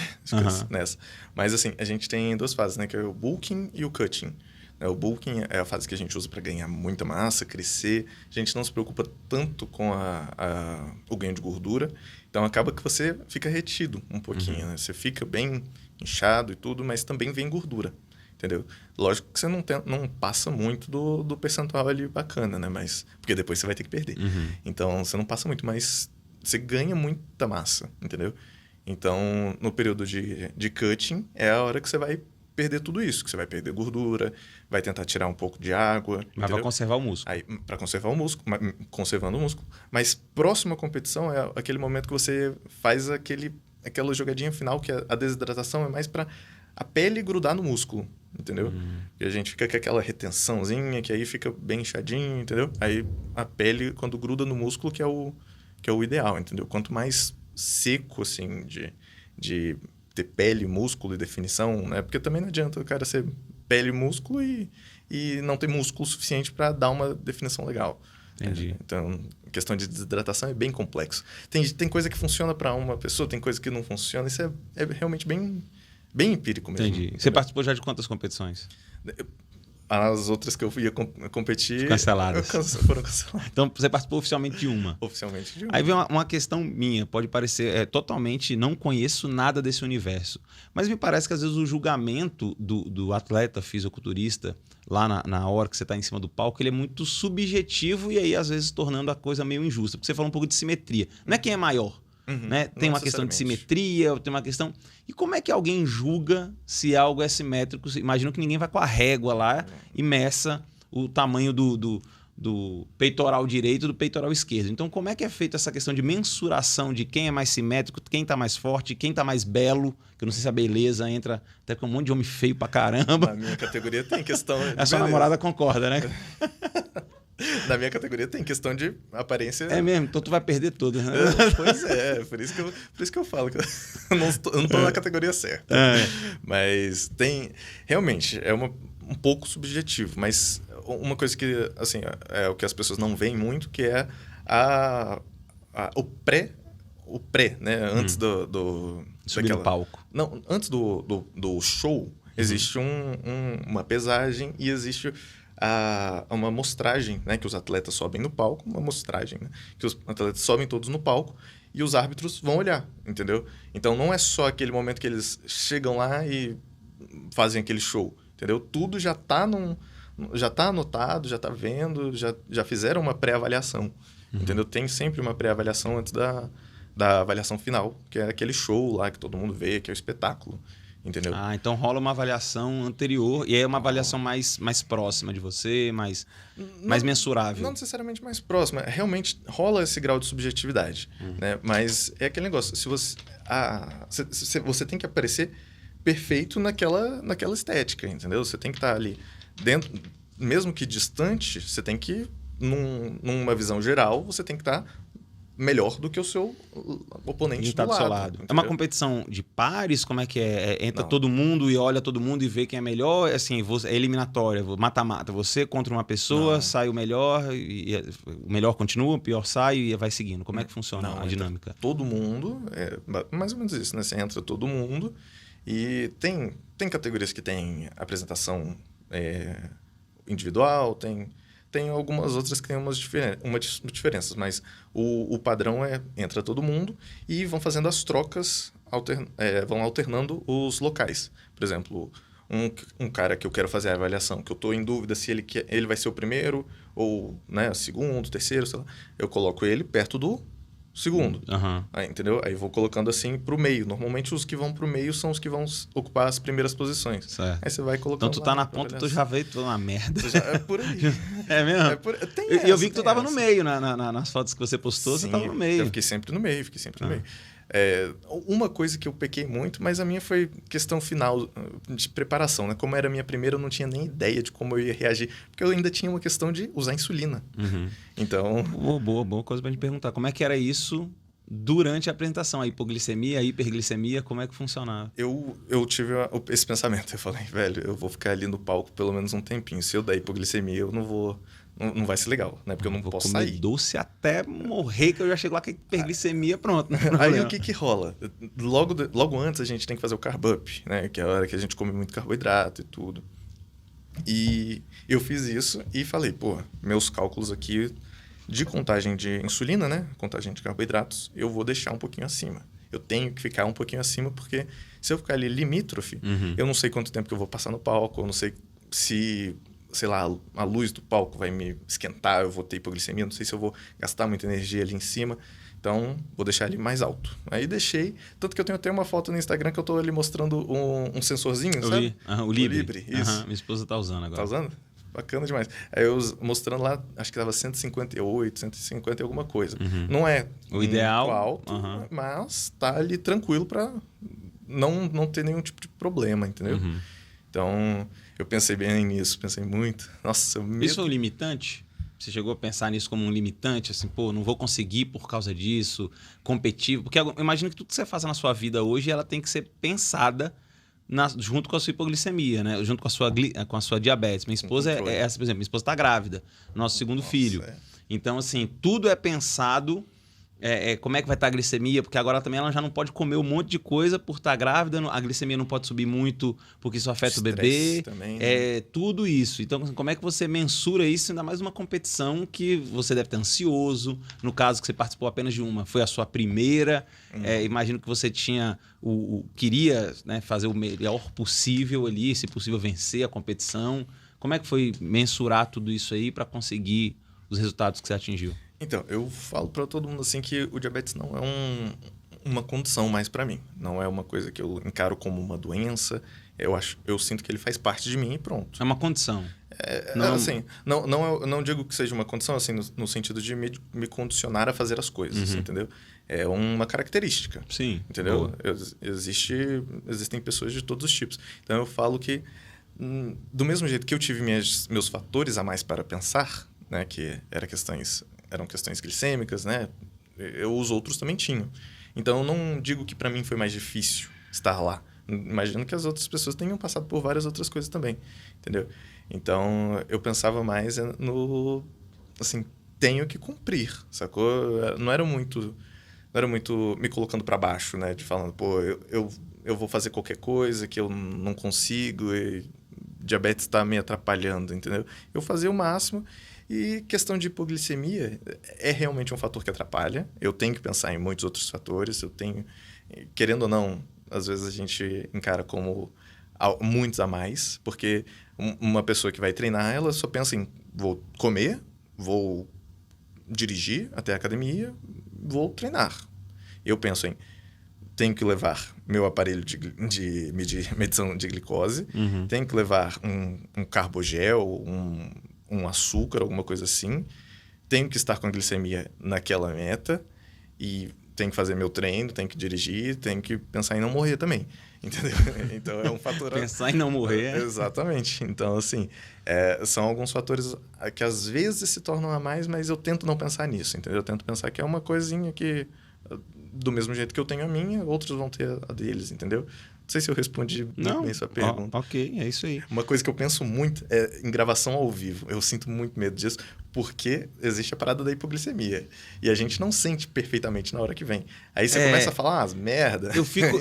Nessa. Mas assim, a gente tem duas fases, né? Que é o bulking e o cutting. O bulking é a fase que a gente usa para ganhar muita massa, crescer. A gente não se preocupa tanto com o ganho de gordura. Então, acaba que você fica retido um pouquinho. Né? Você fica bem inchado e tudo, mas também vem gordura. Entendeu? Lógico que você não passa muito do percentual ali bacana, né? Mas, porque depois você vai ter que perder. Então, você não passa muito, mas você ganha muita massa, entendeu? Então, no período de cutting, é a hora que você vai perder tudo isso, que você vai perder gordura, vai tentar tirar um pouco de água. Mas vai conservar o músculo. Para conservar o músculo, conservando o músculo. Mas próximo à competição é aquele momento que você faz aquela jogadinha final, que a desidratação é mais para a pele grudar no músculo, entendeu? E a gente fica com aquela retençãozinha, que aí fica bem inchadinho, entendeu? Aí a pele, quando gruda no músculo, que é o ideal, entendeu? Quanto mais seco, assim, de ter pele, músculo e definição, né? Porque também não adianta o cara ser pele e músculo e não tem músculo suficiente para dar uma definição legal. Entendi. Então, a questão de desidratação é bem complexo. Tem coisa que funciona para uma pessoa, tem coisa que não funciona. Isso é realmente bem empírico mesmo. Entendi. Você participou já de quantas competições? As outras que eu ia competir... Canceladas. Foram canceladas. Então, você participou oficialmente de uma. Oficialmente de uma. Aí vem uma questão minha, pode parecer totalmente, não conheço nada desse universo, mas me parece que às vezes o julgamento do atleta fisiculturista, lá na hora que você está em cima do palco, ele é muito subjetivo e aí às vezes tornando a coisa meio injusta, porque você fala um pouco de simetria. Não é quem é maior, né? Tem uma questão de simetria, tem uma questão... E como é que alguém julga se algo é simétrico? Imagino que ninguém vai com a régua lá e meça o tamanho do peitoral direito e do peitoral esquerdo. Então, como é que é feita essa questão de mensuração de quem é mais simétrico, quem está mais forte, quem está mais belo? Que eu não sei se a beleza entra até com um monte de homem feio pra caramba. Na minha categoria tem questão... A sua namorada concorda, né? Na minha categoria tem questão de aparência... É mesmo? Então tu vai perder tudo. Né? Pois é, por isso que eu falo que eu não estou na categoria certa. Mas tem... Realmente, é um pouco subjetivo, mas uma coisa que, assim, é o que as pessoas não veem muito, que é o pré, né? Antes subir no palco. Não, antes do show, existe uma pesagem e existe uma amostragem, né? Que os atletas sobem no palco, uma amostragem, né? Que os atletas sobem todos no palco e os árbitros vão olhar, entendeu? Então, não é só aquele momento que eles chegam lá e fazem aquele show, entendeu? Tudo já está anotado, já está vendo, já fizeram uma pré-avaliação, entendeu? Tem sempre uma pré-avaliação antes da avaliação final, que é aquele show lá que todo mundo vê, que é o espetáculo, entendeu? Então rola uma avaliação anterior e é uma avaliação mais próxima de você, mais mensurável. Não necessariamente mais próxima, realmente rola esse grau de subjetividade, né? Mas é aquele negócio, se você tem que aparecer perfeito naquela estética, entendeu? Você tem que estar ali dentro, mesmo que distante, você tem que, numa visão geral, você tem que estar melhor do que o seu oponente do lado. É uma competição de pares? Como é que é? Entra todo mundo e olha todo mundo e vê quem é melhor? Assim, é eliminatória, mata-mata. Você contra uma pessoa, sai o melhor, e o melhor continua, o pior sai e vai seguindo. Como é que funciona a dinâmica? Todo mundo, mais ou menos isso, né? Você entra todo mundo e tem categorias que tem apresentação individual, tem algumas outras que tem umas diferenças, mas o padrão entra todo mundo e vão fazendo as trocas, vão alternando os locais. Por exemplo, um cara que eu quero fazer a avaliação, que eu estou em dúvida se ele vai ser o primeiro ou, né, segundo, terceiro, sei lá, eu coloco ele perto do segundo. Aí, entendeu? Aí vou colocando assim pro meio. Normalmente os que vão pro meio são os que vão ocupar as primeiras posições. Certo. Aí você vai colocando. Então tu tá na ponta, tu já veio toda na merda. É por aí. É mesmo? Eu vi que tu tava no meio nas fotos que você postou. Sim, você tava no meio. Eu fiquei sempre no meio, uma coisa que eu pequei muito, mas a minha foi questão final de preparação, né? Como era a minha primeira, eu não tinha nem ideia de como eu ia reagir, porque eu ainda tinha uma questão de usar insulina. Então... Boa coisa pra gente perguntar. Como é que era isso durante a apresentação? A hipoglicemia, a hiperglicemia, como é que funcionava? Eu tive esse pensamento. Eu falei, velho, eu vou ficar ali no palco pelo menos um tempinho. Se eu der hipoglicemia, eu não vou... Não vai ser legal, né? Porque eu não posso sair. Doce até morrer, que eu já chego lá com hiperglicemia, pronto. Aí o que rola? Logo antes a gente tem que fazer o carb up, né? Que é a hora que a gente come muito carboidrato e tudo. E eu fiz isso e falei, meus cálculos aqui de contagem de insulina, né? Contagem de carboidratos, eu vou deixar um pouquinho acima. Eu tenho que ficar um pouquinho acima, porque se eu ficar ali limítrofe, eu não sei quanto tempo que eu vou passar no palco, eu não sei se... sei lá, a luz do palco vai me esquentar, eu vou ter hipoglicemia, não sei se eu vou gastar muita energia ali em cima. Então, vou deixar ele mais alto. Aí deixei, tanto que eu tenho até uma foto no Instagram que eu tô ali mostrando um sensorzinho, sabe? O Libre. Isso. Minha esposa tá usando agora. Tá usando? Bacana demais. Aí eu mostrando lá, acho que tava 158, 150 e alguma coisa. Não é o ideal alto, mas tá ali tranquilo para não ter nenhum tipo de problema, entendeu? Então... eu pensei bem nisso, pensei muito. Nossa, Isso é um limitante? Você chegou a pensar nisso como um limitante? Assim, não vou conseguir por causa disso, competir? Porque eu imagino que tudo que você faz na sua vida hoje, ela tem que ser pensada junto com a sua hipoglicemia, né? Junto com a sua diabetes. Minha esposa é essa, por exemplo, minha esposa está grávida, nosso segundo filho. Então, assim, tudo é pensado. Como é que vai estar a glicemia, porque agora também ela já não pode comer um monte de coisa por estar grávida, a glicemia não pode subir muito porque isso afeta o bebê, também, né? Tudo isso. Então, como é que você mensura isso, ainda mais uma competição que você deve estar ansioso, no caso que você participou apenas de uma, foi a sua primeira, imagino que você queria, né, fazer o melhor possível ali, se possível vencer a competição. Como é que foi mensurar tudo isso aí para conseguir os resultados que você atingiu? Então, eu falo para todo mundo assim que o diabetes não é uma condição mais para mim. Não é uma coisa que eu encaro como uma doença. Eu sinto que ele faz parte de mim e pronto. É uma condição. Assim, não digo que seja uma condição assim no sentido de me condicionar a fazer as coisas, entendeu? É uma característica. Sim. Entendeu? Existem pessoas de todos os tipos. Então, eu falo que do mesmo jeito que eu tive meus fatores a mais para pensar, né, que eram questões glicêmicas, né? Os outros também tinham. Então, eu não digo que para mim foi mais difícil estar lá. Imagino que as outras pessoas tenham passado por várias outras coisas também, entendeu? Então, eu pensava mais no... Assim, tenho que cumprir, sacou? Não era muito me colocando para baixo, né? De falando, pô, eu vou fazer qualquer coisa que eu não consigo e diabetes está me atrapalhando, entendeu? Eu fazia o máximo. E questão de hipoglicemia é realmente um fator que atrapalha. Eu tenho que pensar em muitos outros fatores. Querendo ou não, às vezes a gente encara como muitos a mais, porque uma pessoa que vai treinar, ela só pensa em vou comer, vou dirigir até a academia, vou treinar. Eu penso em tenho que levar meu aparelho de medição de glicose, tenho que levar um carbogel, um açúcar, alguma coisa assim. Tenho que estar com a glicemia naquela meta e tenho que fazer meu treino, tenho que dirigir, tenho que pensar em não morrer também, entendeu? Então, é um fator... Pensar em não morrer. Exatamente. Então, assim, são alguns fatores que às vezes se tornam a mais, mas eu tento não pensar nisso, entendeu? Eu tento pensar que é uma coisinha que, do mesmo jeito que eu tenho a minha, outros vão ter a deles, entendeu? Não sei se eu respondi muito bem sua pergunta. Ok, é isso aí. Uma coisa que eu penso muito é em gravação ao vivo. Eu sinto muito medo disso, porque existe a parada da hipoglicemia. E a gente não sente perfeitamente na hora que vem. Aí você começa a falar umas merda. Eu fico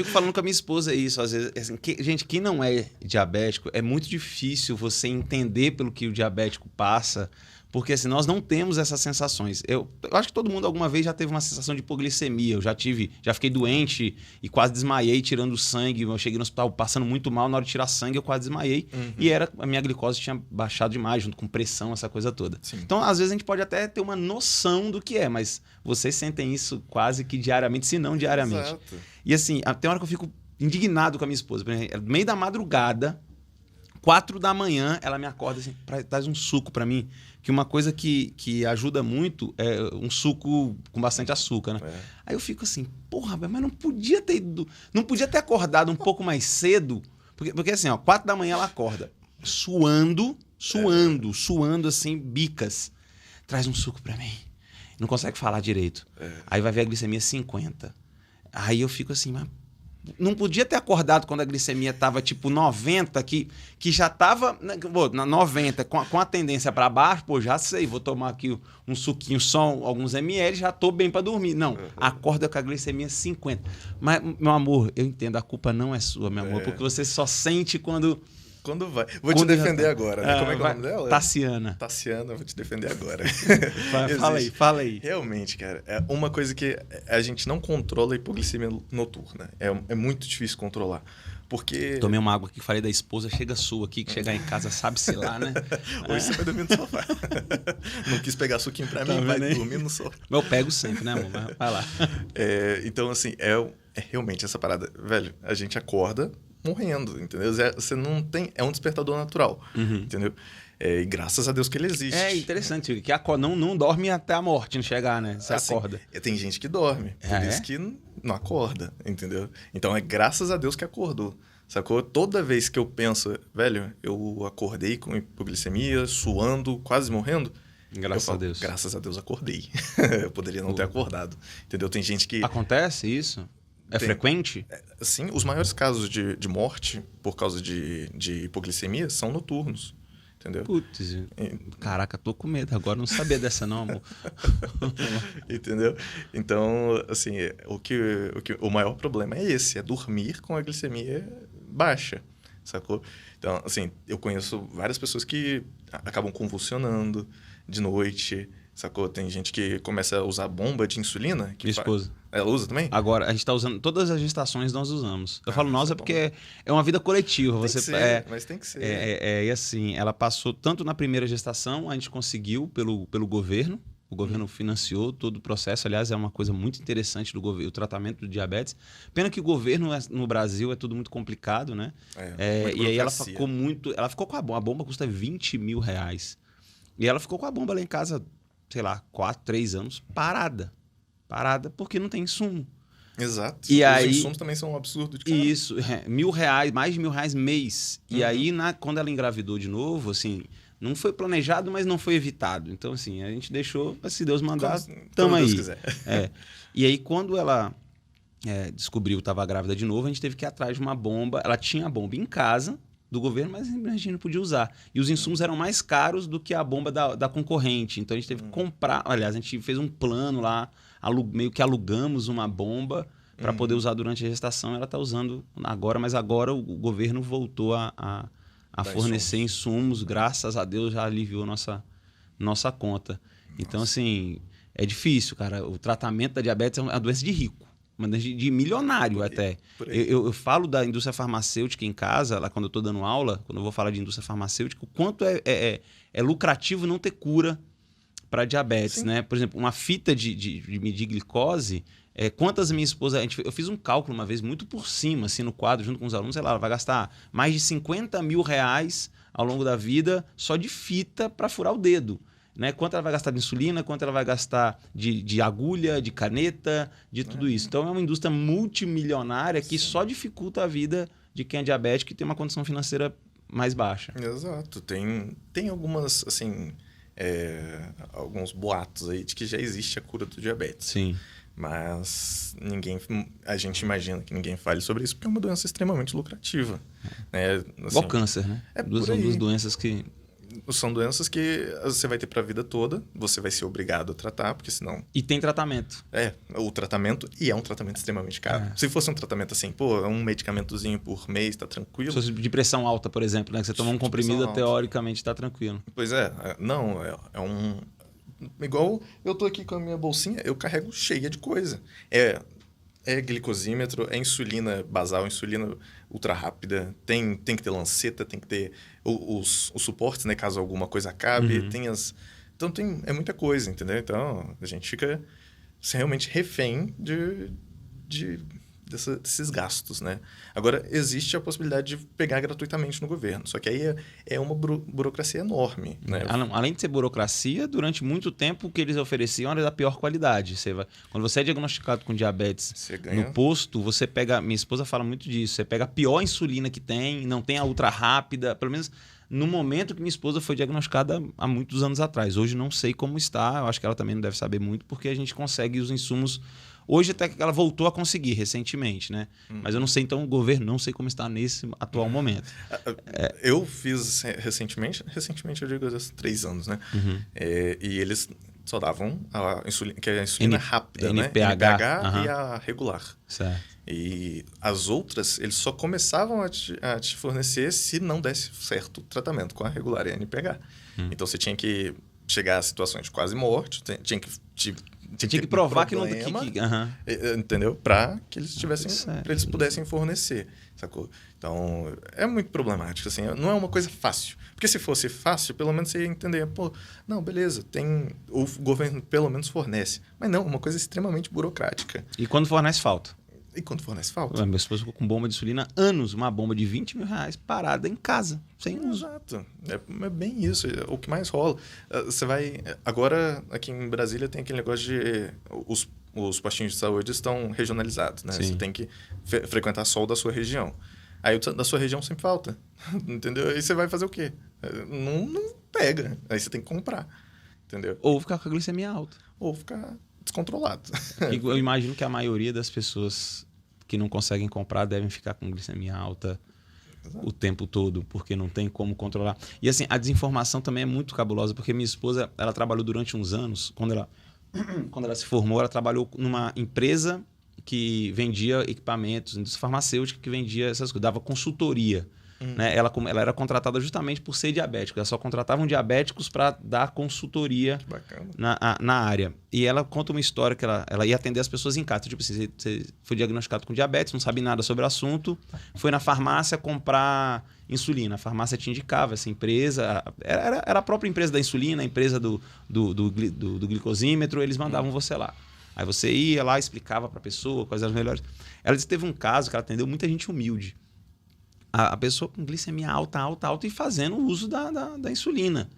falando com a minha esposa isso, às vezes. Assim, gente, quem não é diabético, é muito difícil você entender pelo que o diabético passa. Porque assim, nós não temos essas sensações. Eu acho que todo mundo alguma vez já teve uma sensação de hipoglicemia. Eu já fiquei doente e quase desmaiei tirando sangue. Eu cheguei no hospital passando muito mal, na hora de tirar sangue eu quase desmaiei. E a minha glicose tinha baixado demais, junto com pressão, essa coisa toda. Sim. Então, às vezes a gente pode até ter uma noção do que é, mas vocês sentem isso quase que diariamente, se não diariamente. Exato. E assim, tem hora que eu fico indignado com a minha esposa. Por exemplo, no meio da madrugada, 4 da manhã, ela me acorda assim, traz um suco pra mim. Que uma coisa que ajuda muito é um suco com bastante açúcar, né? Aí eu fico assim, porra, mas não podia ter acordado um pouco mais cedo. Porque assim, ó, 4 da manhã ela acorda, suando assim, bicas. Traz um suco pra mim. Não consegue falar direito. Aí vai ver a glicemia 50. Aí eu fico assim, mas não podia ter acordado quando a glicemia estava tipo 90, que já estava na 90, com a tendência para baixo, pô, já sei, vou tomar aqui um suquinho, só alguns ml, já estou bem para dormir. Não, acorda com a glicemia 50. Mas, meu amor, eu entendo, a culpa não é sua, meu amor, porque você só sente quando vai. Vou te defender agora, né? Como é que é o nome dela? Tassiana. Tassiana, vou te defender agora. Fala aí. Realmente, cara, é uma coisa que a gente não controla a hipoglicemia noturna. É muito difícil controlar. Porque... Tomei uma água aqui, falei da esposa, chega sua aqui, que chegar em casa sabe-se lá, né? Hoje você vai dormir no sofá. Não quis pegar suquinho pra mim, vai dormir no sofá. Eu pego sempre, né, amor? Vai lá. Então, assim, é realmente essa parada. Velho, a gente acorda morrendo, entendeu? Você não tem... É um despertador natural, entendeu? E graças a Deus que ele existe. É interessante, que não dorme até a morte não chegar, né? Você assim, acorda. Tem gente que dorme, por isso que não acorda, entendeu? Então é graças a Deus que acordou, sacou? Toda vez que eu penso, velho, eu acordei com hipoglicemia, suando, quase morrendo, graças a Deus. Graças a Deus acordei. Eu poderia não ter acordado, entendeu? Tem gente que... Acontece isso? É frequente? Sim, os maiores casos de morte por causa de hipoglicemia são noturnos, entendeu? Putz, caraca, tô com medo. Agora não sabia dessa não, amor. Entendeu? Então, assim, o maior problema é esse, é dormir com a glicemia baixa, sacou? Então, assim, eu conheço várias pessoas que acabam convulsionando de noite, sacou? Tem gente que começa a usar bomba de insulina. Minha esposa. Ela usa também? Agora, a gente tá usando... Todas as gestações nós usamos. Eu falo nós isso é porque é uma vida coletiva. Tem Você, que ser, mas tem que ser. e assim, ela passou tanto na primeira gestação, a gente conseguiu pelo governo. O governo financiou todo o processo. Aliás, é uma coisa muito interessante do governo, o tratamento do diabetes. Pena que o governo no Brasil é tudo muito complicado, né? E aí ela ficou com a bomba. A bomba custa 20 mil reais. E ela ficou com a bomba lá em casa, sei lá, 4, 3 anos, parada. Parada porque não tem insumo. Exato. E os aí, insumos também são um absurdo de caro. Isso, R$1.000, mais de R$1.000 mês. E aí, quando ela engravidou de novo, assim, não foi planejado, mas não foi evitado. Então, assim, a gente deixou, se Deus mandar, tamo aí. Deus quiser. E aí, quando ela descobriu que estava grávida de novo, a gente teve que ir atrás de uma bomba. Ela tinha a bomba em casa do governo, mas a gente não podia usar. E os insumos eram mais caros do que a bomba da concorrente. Então, a gente teve que comprar. Aliás, a gente fez um plano lá, meio que alugamos uma bomba para poder usar durante a gestação. Ela está usando agora, mas agora o governo voltou a fornecer insumos. Graças a Deus já aliviou nossa conta. Então, assim, é difícil, cara. O tratamento da diabetes é uma doença de rico. Uma doença de milionário até. Eu falo da indústria farmacêutica em casa, lá quando eu estou dando aula, quando eu vou falar de indústria farmacêutica, o quanto é lucrativo não ter cura para diabetes, né? Por exemplo, uma fita de medir glicose, quantas minha esposa... Eu fiz um cálculo uma vez muito por cima, assim, no quadro, junto com os alunos, sei lá, ela vai gastar mais de R$50 mil ao longo da vida só de fita para furar o dedo. Né? Quanto ela vai gastar de insulina, quanto ela vai gastar de agulha, de caneta, de tudo isso. Então, é uma indústria multimilionária que só dificulta a vida de quem é diabético e tem uma condição financeira mais baixa. Exato. Tem algumas, assim, alguns boatos aí de que já existe a cura do diabetes. Sim. Mas a gente imagina que ninguém fale sobre isso porque é uma doença extremamente lucrativa. Né? Assim, igual câncer, né? São duas doenças que... São doenças que você vai ter para a vida toda, você vai ser obrigado a tratar, porque senão... E tem tratamento. O tratamento, e é um tratamento extremamente caro. Se fosse um tratamento assim, um medicamentozinho por mês, tá tranquilo. Se fosse de pressão alta, por exemplo, né? Que você toma um comprimido, teoricamente tá tranquilo. Pois não, igual eu tô aqui com a minha bolsinha, eu carrego cheia de coisa. É glicosímetro, é insulina basal, insulina ultra rápida, tem que ter lanceta, tem que ter os suportes, né, caso alguma coisa acabe, então é muita coisa, entendeu? Então a gente fica realmente refém desses gastos, né? Agora, existe a possibilidade de pegar gratuitamente no governo, só que aí é uma burocracia enorme, né? Além de ser burocracia, durante muito tempo o que eles ofereciam era da pior qualidade. Quando você é diagnosticado com diabetes no posto, você pega... Minha esposa fala muito disso. Você pega a pior insulina que tem, não tem a ultra rápida, pelo menos no momento que minha esposa foi diagnosticada há muitos anos atrás. Hoje não sei como está, eu acho que ela também não deve saber muito, porque a gente consegue os insumos... Hoje até que ela voltou a conseguir recentemente, né? Mas eu não sei, então, o governo não sei como está nesse atual momento. Eu fiz recentemente eu digo há 3 anos, né? E eles só davam a insulina, que é a insulina rápida, né? NPH e a regular. Certo. E as outras, eles só começavam a te fornecer se não desse certo o tratamento com a regular e a NPH. Então, você tinha que chegar a situações de quase morte, tinha que provar que não... Entendeu? Para que eles eles pudessem fornecer, sacou? Então, é muito problemático, assim. Não é uma coisa fácil. Porque se fosse fácil, pelo menos você ia entender. Não, beleza, o governo pelo menos fornece. Mas não, é uma coisa extremamente burocrática. E quando fornece, falta. Minha esposa ficou com bomba de insulina anos, uma bomba de R$20 mil parada em casa, sem uso. Exato. É bem isso. É o que mais rola. Você vai... Agora, aqui em Brasília, tem aquele negócio de... Os postinhos de saúde estão regionalizados, né? Sim. Você tem que frequentar só o da sua região. Aí o da sua região sempre falta. Entendeu? Aí você vai fazer o quê? Não pega. Aí você tem que comprar. Entendeu? Ou ficar com a glicemia alta. Ou ficar descontrolado. Eu imagino que a maioria das pessoas que não conseguem comprar devem ficar com glicemia alta o tempo todo, porque não tem como controlar. E assim, a desinformação também é muito cabulosa, porque minha esposa, ela trabalhou durante uns anos, quando ela se formou, ela trabalhou numa empresa que vendia equipamentos, indústria farmacêutica que vendia essas coisas, dava consultoria. Né? Ela era contratada justamente por ser diabética. Ela só contratavam diabéticos para dar consultoria na área. E ela conta uma história que ela ia atender as pessoas em casa. Tipo assim, você foi diagnosticado com diabetes, não sabe nada sobre o assunto, foi na farmácia comprar insulina. A farmácia te indicava essa empresa. Era a própria empresa da insulina, a empresa do glicosímetro, eles mandavam você lá. Aí você ia lá, explicava para a pessoa quais eram as melhores. Ela disse que teve um caso que ela atendeu muita gente humilde. A pessoa com glicemia alta e fazendo o uso da insulina.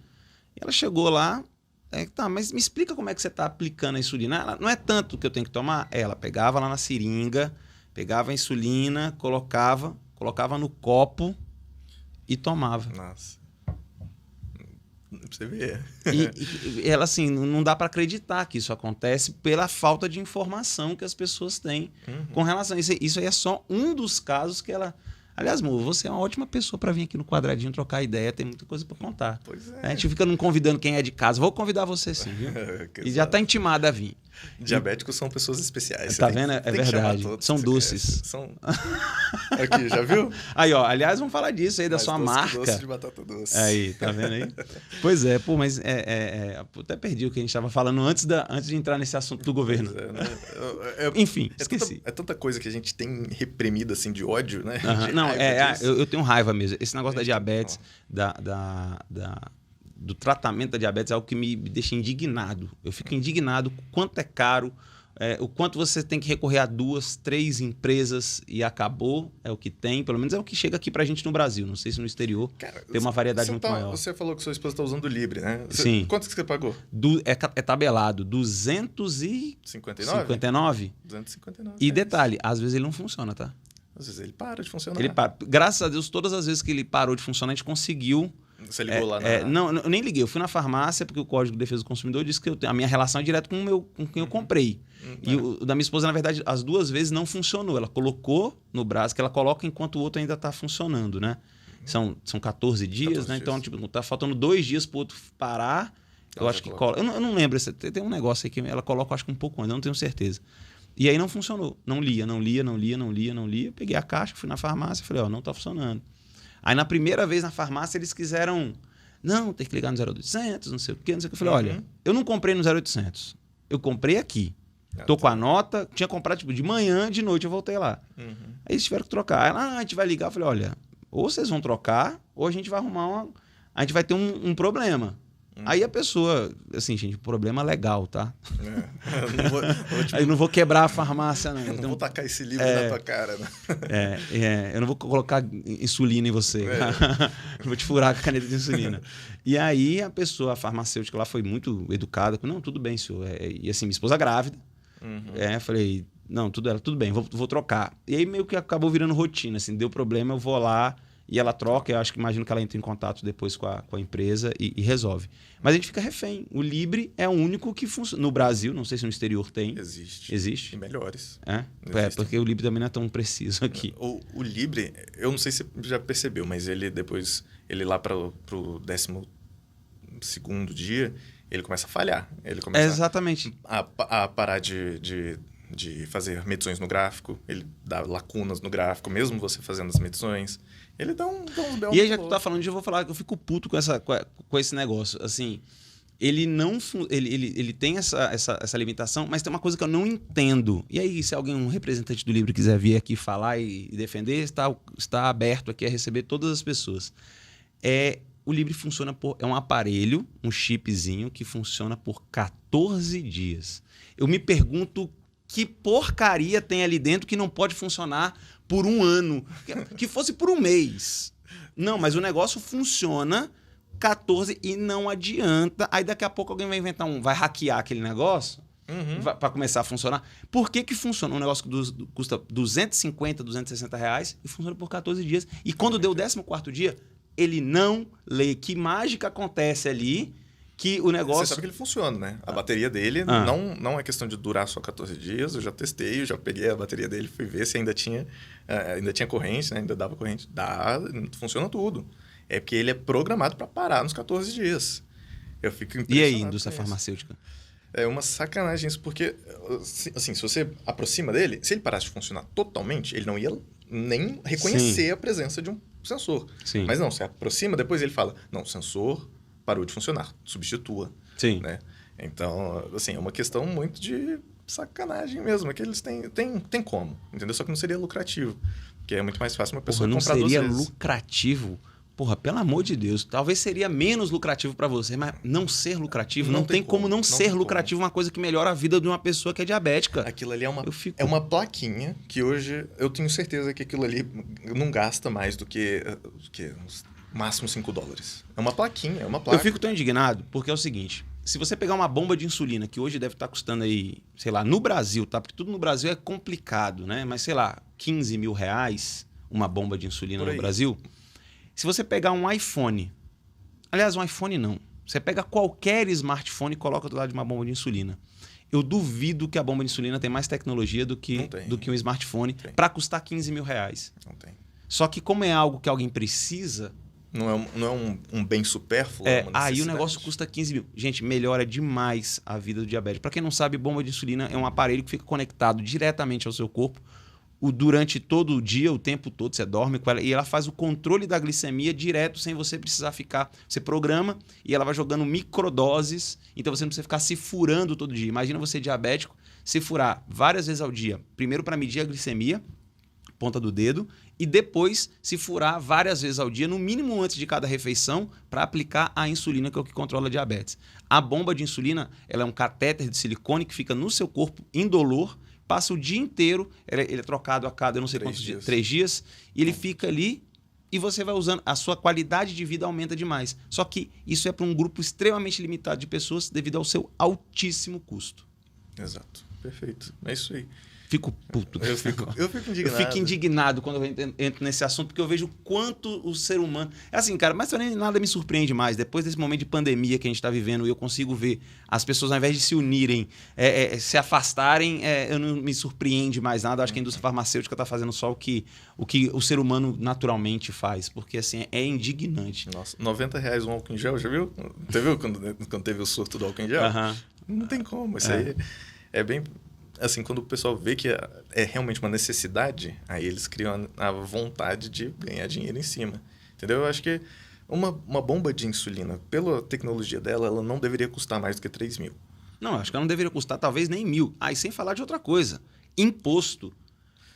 E ela chegou lá, tá, mas me explica como é que você está aplicando a insulina. Ela, não é tanto que eu tenho que tomar. Ela pegava lá na seringa, pegava a insulina, colocava no copo e tomava. Nossa. Pra você ver. E ela, assim, não dá para acreditar que isso acontece pela falta de informação que as pessoas têm com relação a isso. Isso aí é só um dos casos que ela... Aliás, amor, você é uma ótima pessoa para vir aqui no quadradinho trocar ideia, tem muita coisa para contar. Pois é. A gente fica não convidando quem é de casa. Vou convidar você sim, viu? E já está intimada a vir. Diabéticos são pessoas especiais. Tá vendo? É verdade. São doces. São... Aqui, já viu? Aí, ó. Aliás, vamos falar disso aí, da sua marca. Doce de batata doce. Aí, tá vendo aí? Pois é, pô, mas até perdi o que a gente estava falando antes de entrar nesse assunto do governo. Né? Enfim, esqueci. É tanta coisa que a gente tem reprimido, assim, de ódio, né? Não, eu tenho raiva mesmo. Esse negócio da diabetes, do tratamento da diabetes é algo que me deixa indignado. Eu fico indignado com quanto é caro, o quanto você tem que recorrer a 2, 3 empresas e acabou, é o que tem. Pelo menos é o que chega aqui pra gente no Brasil. Não sei se no exterior tem uma variedade muito maior. Você falou que sua esposa está usando o Libre, né? Sim. Quanto que você pagou? É tabelado, 259. 259. E detalhe, às vezes ele não funciona, tá? Às vezes ele para de funcionar. Graças a Deus, todas as vezes que ele parou de funcionar, a gente conseguiu. Você ligou lá Não, eu nem liguei. Eu fui na farmácia, porque o Código de Defesa do Consumidor disse que a minha relação é direto com quem eu comprei. E o da minha esposa, na verdade, as 2 vezes não funcionou. Ela colocou no braço, que ela coloca enquanto o outro ainda está funcionando, né? São 14 dias, né? Então, tipo, tá faltando 2 dias para o outro parar. Eu acho que cola. Eu não lembro. Tem um negócio aí que ela coloca, acho que um pouco antes, eu não tenho certeza. E aí não funcionou. Não lia. Peguei a caixa, fui na farmácia e falei, não tá funcionando. Aí na primeira vez na farmácia eles quiseram, não, tem que ligar no 0800, não sei o quê. Eu falei, olha, eu não comprei no 0800. Eu comprei aqui. Tô com a nota, tinha comprado tipo de manhã, de noite eu voltei lá. Aí eles tiveram que trocar. Aí a gente vai ligar. Eu falei, olha, ou vocês vão trocar, ou a gente vai arrumar a gente vai ter um problema. Aí a pessoa, assim, gente, problema legal, tá? Aí eu não vou quebrar a farmácia, não. Eu não vou tacar esse livro na tua cara, né? Eu não vou colocar insulina em você. Eu vou te furar com a caneta de insulina. E aí a farmacêutica lá foi muito educada. Não, tudo bem, senhor. E assim, minha esposa grávida. Falei, não, tudo bem, vou trocar. E aí meio que acabou virando rotina, assim, deu problema, eu vou lá. E ela troca, imagino que ela entra em contato depois com a empresa e resolve. Mas a gente fica refém. O Libre é o único que funciona. No Brasil, não sei se no exterior tem. Existe? E melhores. Porque o Libre também não é tão preciso aqui. O Libre, eu não sei se você já percebeu, mas ele depois, lá para o 12º dia, ele começa a falhar. Ele começa exatamente. a parar de fazer medições no gráfico, ele dá lacunas no gráfico, mesmo você fazendo as medições. Ele dá uns belos. E aí, já que tu tá falando, eu vou falar que eu fico puto com esse negócio. Assim, ele tem essa limitação, mas tem uma coisa que eu não entendo. E aí, se um representante do Libre quiser vir aqui falar e defender, está aberto aqui a receber todas as pessoas. O Libre funciona é um aparelho, um chipzinho que funciona por 14 dias. Eu me pergunto que porcaria tem ali dentro que não pode funcionar por 1 ano. Que fosse por 1 mês. Não, mas o negócio funciona 14 e não adianta. Aí daqui a pouco alguém vai inventar vai hackear aquele negócio para começar a funcionar. Por que funciona? Um negócio que custa 250, 260 reais e funciona por 14 dias. E quando deu o 14º dia, ele não lê. Que mágica acontece ali que o Você negócio... sabe que ele funciona, né? A bateria dele não é questão de durar só 14 dias. Eu já testei, eu já peguei a bateria dele, fui ver se ainda tinha corrente, né? Ainda dava corrente. Funciona tudo. É porque ele é programado para parar nos 14 dias. Eu fico impressionado. E aí, indústria farmacêutica? É uma sacanagem isso, porque, assim, se você aproxima dele, se ele parasse de funcionar totalmente, ele não ia nem reconhecer a presença de um sensor. Sim. Mas não, você aproxima, depois ele fala, não, o sensor parou de funcionar, substitua. Sim. Né? Então, assim, é uma questão muito de sacanagem mesmo, é que eles têm como, entendeu? Só que não seria lucrativo, porque é muito mais fácil uma pessoa comprar duas vezes. Não seria lucrativo? Porra, pelo amor de Deus. Talvez seria menos lucrativo para você, mas não ser lucrativo, não tem como não ser lucrativo uma coisa que melhora a vida de uma pessoa que é diabética. Aquilo ali é uma plaquinha que hoje eu tenho certeza que aquilo ali não gasta mais do que máximo $5. É uma plaquinha, é uma placa. Eu fico tão indignado porque é o seguinte, se você pegar uma bomba de insulina, que hoje deve estar custando aí, sei lá, no Brasil, tá? Porque tudo no Brasil é complicado, né? Mas sei lá, R$15 mil uma bomba de insulina no Brasil. Se você pegar um iPhone, aliás, um iPhone não, você pega qualquer smartphone e coloca do lado de uma bomba de insulina. Eu duvido que a bomba de insulina tem mais tecnologia do que um smartphone para custar R$15 mil. Não tem. Só que como é algo que alguém precisa... Não é um bem supérfluo? Aí o negócio custa 15 mil. Gente, melhora demais a vida do diabético. Para quem não sabe, bomba de insulina é um aparelho que fica conectado diretamente ao seu corpo durante todo o dia, o tempo todo, você dorme com ela, e ela faz o controle da glicemia direto, sem você precisar ficar... Você programa e ela vai jogando microdoses, então você não precisa ficar se furando todo dia. Imagina você diabético, se furar várias vezes ao dia. Primeiro para medir a glicemia, ponta do dedo, e depois se furar várias vezes ao dia, no mínimo antes de cada refeição, para aplicar a insulina, que é o que controla a diabetes. A bomba de insulina, ela é um catéter de silicone que fica no seu corpo indolor, passa o dia inteiro, ele é trocado a cada, eu não sei quantos dias, 3 dias, e ele fica ali e você vai usando, a sua qualidade de vida aumenta demais. Só que isso é para um grupo extremamente limitado de pessoas devido ao seu altíssimo custo. Exato, perfeito. É isso aí. Fico puto. Eu fico indignado. Eu fico indignado quando eu entro nesse assunto, porque eu vejo quanto o ser humano... É assim, cara, mas também nada me surpreende mais. Depois desse momento de pandemia que a gente está vivendo, eu consigo ver as pessoas, ao invés de se unirem, se afastarem, eu não me surpreende mais nada. Eu acho que a indústria farmacêutica está fazendo só o que o ser humano naturalmente faz, porque assim, é indignante. Nossa, R$90 um álcool em gel, já viu? Você viu quando teve o surto do álcool em gel? Não tem como. Isso aí é bem... Assim, quando o pessoal vê que é realmente uma necessidade, aí eles criam a vontade de ganhar dinheiro em cima. Entendeu? Eu acho que uma bomba de insulina, pela tecnologia dela, ela não deveria custar mais do que 3 mil. Não, acho que ela não deveria custar talvez nem 1.000. E sem falar de outra coisa. Imposto.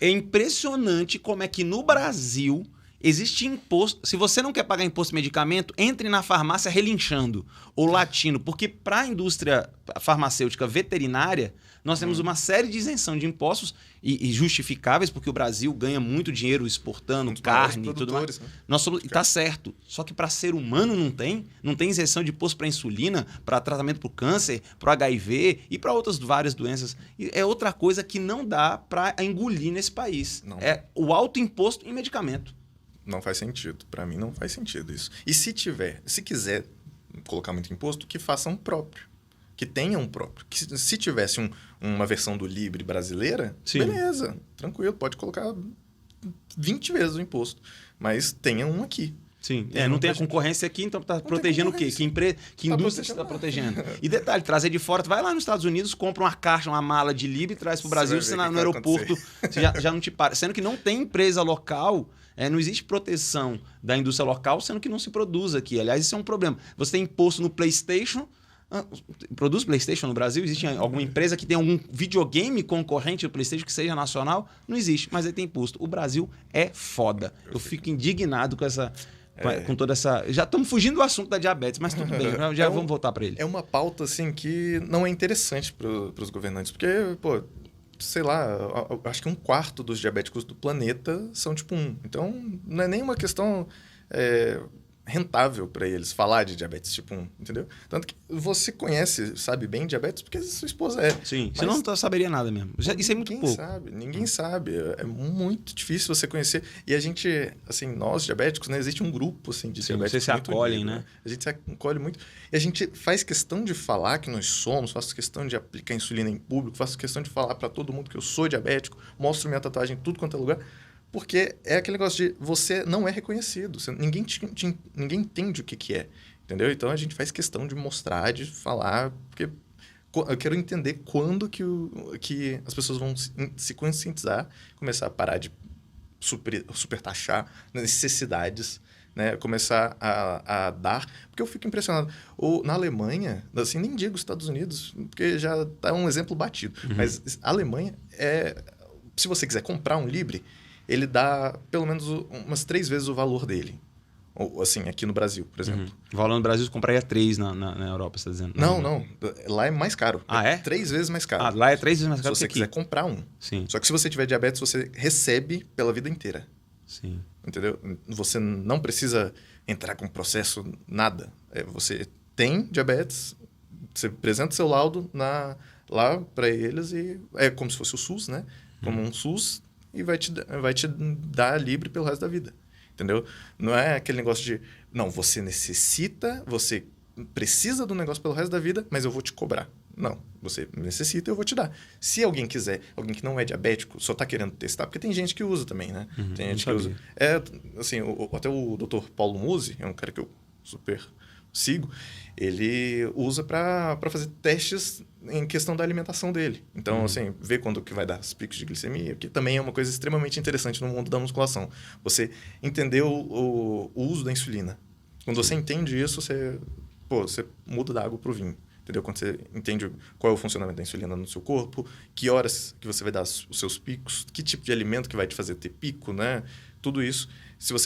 É impressionante como é que no Brasil existe imposto. Se você não quer pagar imposto de medicamento, entre na farmácia relinchando ou latindo. Porque para a indústria farmacêutica veterinária, nós temos uma série de isenção de impostos e justificáveis, porque o Brasil ganha muito dinheiro exportando carne e tudo mais. Né? Nós somos, e tá certo. Só que para ser humano não tem isenção de imposto para insulina, para tratamento para o câncer, para o HIV e para outras várias doenças. E é outra coisa que não dá para engolir nesse país. Não. É o alto imposto em medicamento. Não faz sentido. Para mim não faz sentido isso. E se quiser colocar muito imposto, que faça um próprio. Que tenha um próprio. Que se tivesse uma versão do Libre brasileira, beleza, tranquilo, pode colocar 20 vezes o imposto. Mas tenha um aqui. Sim, não tem a concorrência aqui, então está protegendo o quê? Que indústria está protegendo? E detalhe, trazer de fora, tu vai lá nos Estados Unidos, compra uma caixa, uma mala de Libre e traz para o Brasil, você no aeroporto já não te para. Sendo que não tem empresa local... não existe proteção da indústria local, sendo que não se produz aqui. Aliás, isso é um problema. Você tem imposto no PlayStation. Produz PlayStation no Brasil? Existe alguma empresa que tem algum videogame concorrente do PlayStation que seja nacional? Não existe, mas aí tem imposto. O Brasil é foda. Eu fico indignado com essa... Com toda essa... Já estamos fugindo do assunto da diabetes, mas tudo bem. Já vamos voltar para ele. É uma pauta assim, que não é interessante para os governantes. Porque, sei lá, acho que 1/4 dos diabéticos do planeta são tipo 1. Então, não é nem uma questão rentável para eles falar de diabetes tipo 1, entendeu? Tanto que você conhece, sabe bem diabetes porque sua esposa é. Sim, mas senão não saberia nada mesmo. Isso é muito pouco. Ninguém sabe. É muito difícil você conhecer. E a gente, assim, nós diabéticos, né? Existe um grupo, assim, de diabéticos. Vocês se acolhem, unido, né? A gente se acolhe muito. E a gente faz questão de falar que nós somos, faço questão de aplicar insulina em público, faço questão de falar para todo mundo que eu sou diabético, mostro minha tatuagem em tudo quanto é lugar. Porque é aquele negócio de você não é reconhecido. Ninguém entende o que é. Entendeu? Então a gente faz questão de mostrar, de falar, porque eu quero entender quando que as pessoas vão se conscientizar, começar a parar de supertaxar necessidades, né? Começar a dar. Porque eu fico impressionado. Na Alemanha, assim, nem digo Estados Unidos, porque já está um exemplo batido. Mas a Alemanha se você quiser comprar um Libre, ele dá pelo menos umas 3 vezes o valor dele. Ou, assim, aqui no Brasil, por exemplo. O valor no Brasil você compraria 3 na Europa, você está dizendo? Não. Lá é mais caro. Ah, é? 3 vezes mais caro. Ah, lá é 3 vezes mais caro se você quiser comprar um. Sim. Só que se você tiver diabetes, você recebe pela vida inteira. Sim. Entendeu? Você não precisa entrar com processo, nada. Você tem diabetes, você apresenta seu laudo lá para eles e é como se fosse o SUS, né? Como um SUS e vai te dar Libre pelo resto da vida. Entendeu? Não é aquele negócio de, não, você necessita, você precisa do negócio pelo resto da vida, mas eu vou te cobrar. Não, você necessita e eu vou te dar. Se alguém quiser, alguém que não é diabético, só está querendo testar, porque tem gente que usa também, né? Tem gente que usa. Assim, até o Dr. Paulo Musi, é um cara que eu super sigo, ele usa para fazer testes em questão da alimentação dele. Então, assim, ver quando que vai dar os picos de glicemia, que também é uma coisa extremamente interessante no mundo da musculação. Você entender o uso da insulina. Quando você entende isso, você muda da água para o vinho. Entendeu? Quando você entende qual é o funcionamento da insulina no seu corpo, que horas que você vai dar os seus picos, que tipo de alimento que vai te fazer ter pico, né? Tudo isso, se você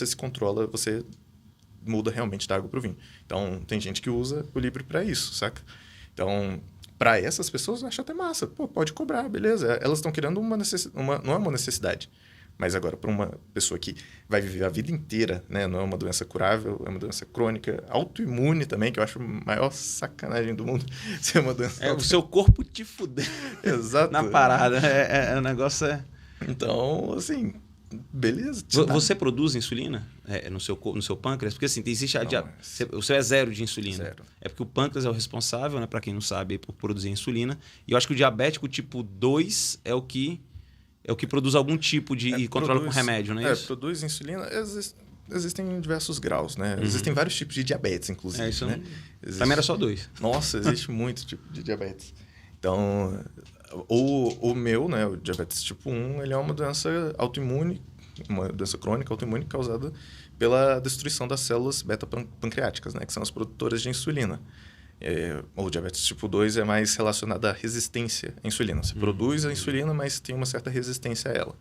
se controla, você muda realmente da água para o vinho. Então, tem gente que usa o Libre para isso, saca? Então, para essas pessoas, eu acho até massa. Pode cobrar, beleza. Elas estão querendo não é uma necessidade. Mas agora, para uma pessoa que vai viver a vida inteira, né? Não é uma doença curável, é uma doença crônica, autoimune também, que eu acho a maior sacanagem do mundo ser uma doença o seu corpo te fuder. Exato. Na parada. O negócio é... Então, assim, beleza. Você produz insulina no seu pâncreas? Porque assim, existe você é zero de insulina. Zero. É porque o pâncreas é o responsável, né, para quem não sabe, por produzir insulina. E eu acho que o diabético tipo 2 é o que produz algum tipo de... e controla com remédio, não é isso? Produz insulina. Existem diversos graus, né? Existem vários tipos de diabetes, inclusive. Isso né? Pra mim era só 2. Nossa, existe muito tipo de diabetes. Então, o meu, né, o diabetes tipo 1, ele é uma doença autoimune, uma doença crônica autoimune causada pela destruição das células beta-pancreáticas, né, que são as produtoras de insulina. O diabetes tipo 2 é mais relacionado à resistência à insulina. Você produz a insulina, mas tem uma certa resistência a ela.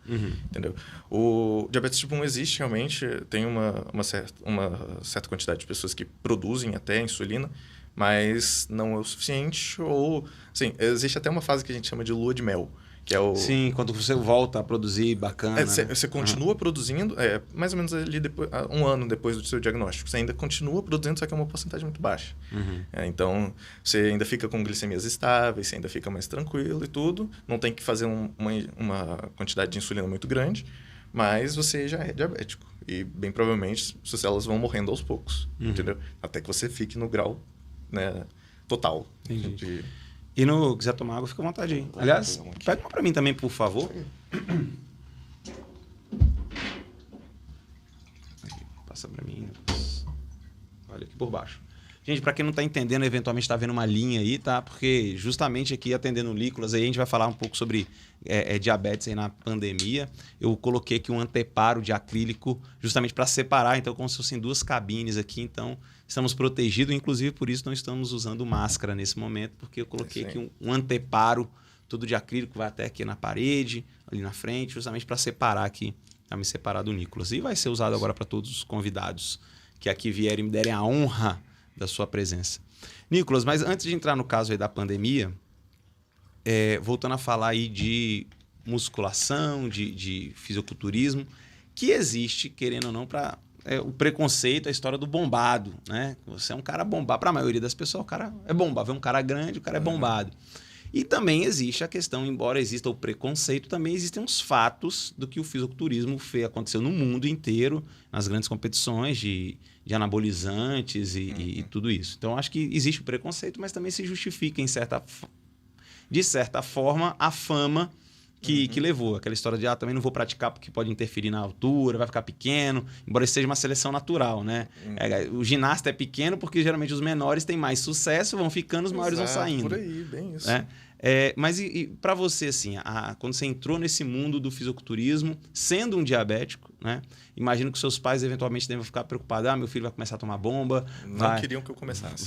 Entendeu? O diabetes tipo 1 existe realmente, tem uma certa quantidade de pessoas que produzem até a insulina, mas não é o suficiente. Ou, assim, existe até uma fase que a gente chama de lua de mel, que é o... Sim, quando você volta a produzir, bacana. Você continua produzindo, mais ou menos ali um ano depois do seu diagnóstico. Você ainda continua produzindo, só que é uma porcentagem muito baixa. Então, você ainda fica com glicemias estáveis, você ainda fica mais tranquilo e tudo. Não tem que fazer uma quantidade de insulina muito grande, mas você já é diabético. E, bem provavelmente, suas células vão morrendo aos poucos, entendeu? Até que você fique no grau, né, total. Entendi. E quiser tomar água, fica à vontade aí. Aliás, pega uma pra mim também, por favor. Passa pra mim. Olha aqui por baixo. Gente, para quem não está entendendo, eventualmente está vendo uma linha aí, tá? Porque justamente aqui atendendo o Nicolas, aí a gente vai falar um pouco sobre diabetes aí na pandemia. Eu coloquei aqui um anteparo de acrílico justamente para separar, então como se fossem 2 cabines aqui, então estamos protegidos, inclusive por isso não estamos usando máscara nesse momento, porque eu coloquei aqui um anteparo, tudo de acrílico, vai até aqui na parede, ali na frente, justamente para separar aqui, para me separar do Nicolas. E vai ser usado agora para todos os convidados que aqui vierem e me derem a honra da sua presença. Nicolas, mas antes de entrar no caso aí da pandemia, voltando a falar aí de musculação, de fisiculturismo, que existe, querendo ou não, para o preconceito, a história do bombado, né? Você é um cara bombado. Para a maioria das pessoas, o cara é bombado. Vê um cara grande, o cara é bombado. E também existe a questão, embora exista o preconceito, também existem uns fatos do que o fisiculturismo aconteceu no mundo inteiro, nas grandes competições de anabolizantes e tudo isso. Então, acho que existe o preconceito, mas também se justifica, de certa forma, a fama que levou. Aquela história de, também não vou praticar porque pode interferir na altura, vai ficar pequeno, embora seja uma seleção natural, né? O ginasta é pequeno porque geralmente os menores têm mais sucesso, vão ficando, os maiores vão saindo. Por aí, bem isso. Mas para você, assim, quando você entrou nesse mundo do fisiculturismo, sendo um diabético, né? Imagino que seus pais eventualmente devem ficar preocupados. Meu filho vai começar a tomar bomba. Não queriam que eu começasse.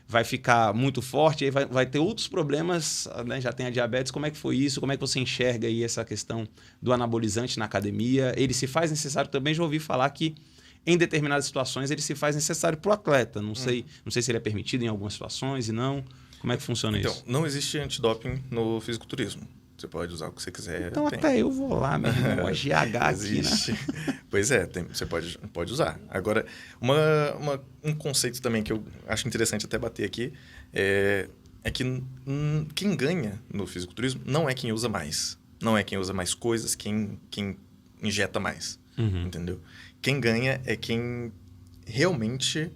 Vai ficar muito forte, aí vai ter outros problemas, né? Já tem a diabetes. Como é que foi isso? Como é que você enxerga aí essa questão do anabolizante na academia? Ele se faz necessário também? Já ouvi falar que em determinadas situações ele se faz necessário para o atleta. Não sei se ele é permitido em algumas situações e não. Como é que funciona isso? Então, não existe antidoping no fisiculturismo. Você pode usar o que você quiser. Então até eu vou lá, meu irmão. A GH aqui, né? Pois é, você pode usar. Agora, um conceito também que eu acho interessante até bater aqui é que quem ganha no fisiculturismo não é quem usa mais. Não é quem usa mais coisas, quem injeta mais. Entendeu? Quem ganha é quem realmente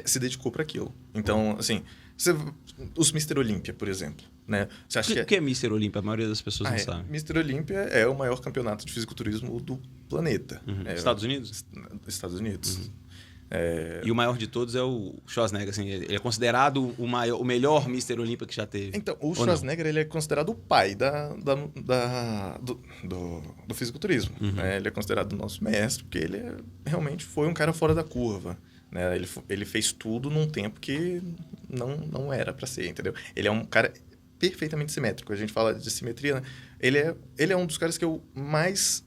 se dedicou para aquilo. Então, assim... Os Mr. Olímpia, por exemplo. Né? Você acha o que é Mr. Olímpia? A maioria das pessoas não sabe. Mr. Olímpia é o maior campeonato de fisiculturismo do planeta. Estados Unidos? Estados Unidos. E o maior de todos é o Schwarzenegger. Assim, ele é considerado o melhor Mr. Olímpia que já teve. Então, o Schwarzenegger ele é considerado o pai do fisiculturismo. Né? Ele é considerado o nosso mestre, porque ele realmente foi um cara fora da curva. Né? Ele fez tudo num tempo que não era para ser, entendeu? Ele é um cara perfeitamente simétrico. A gente fala de simetria, né? Ele é um dos caras que eu mais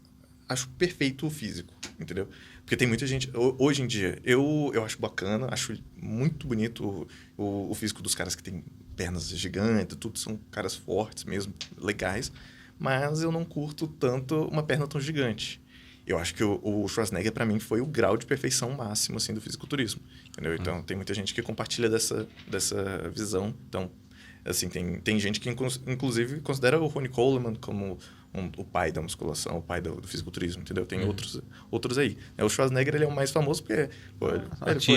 acho perfeito o físico, entendeu? Porque tem muita gente... Hoje em dia, eu acho bacana, acho muito bonito o físico dos caras que tem pernas gigantes, tudo são caras fortes mesmo, legais, mas eu não curto tanto uma perna tão gigante. Eu acho que o Schwarzenegger, para mim, foi o grau de perfeição máximo assim, do fisiculturismo. Entendeu? Então, tem muita gente que compartilha dessa visão. Então, assim, tem gente que, inclusive, considera o Ronnie Coleman como o pai da musculação, o pai do fisiculturismo, entendeu? Tem outros aí. O Schwarzenegger, ele é o mais famoso porque...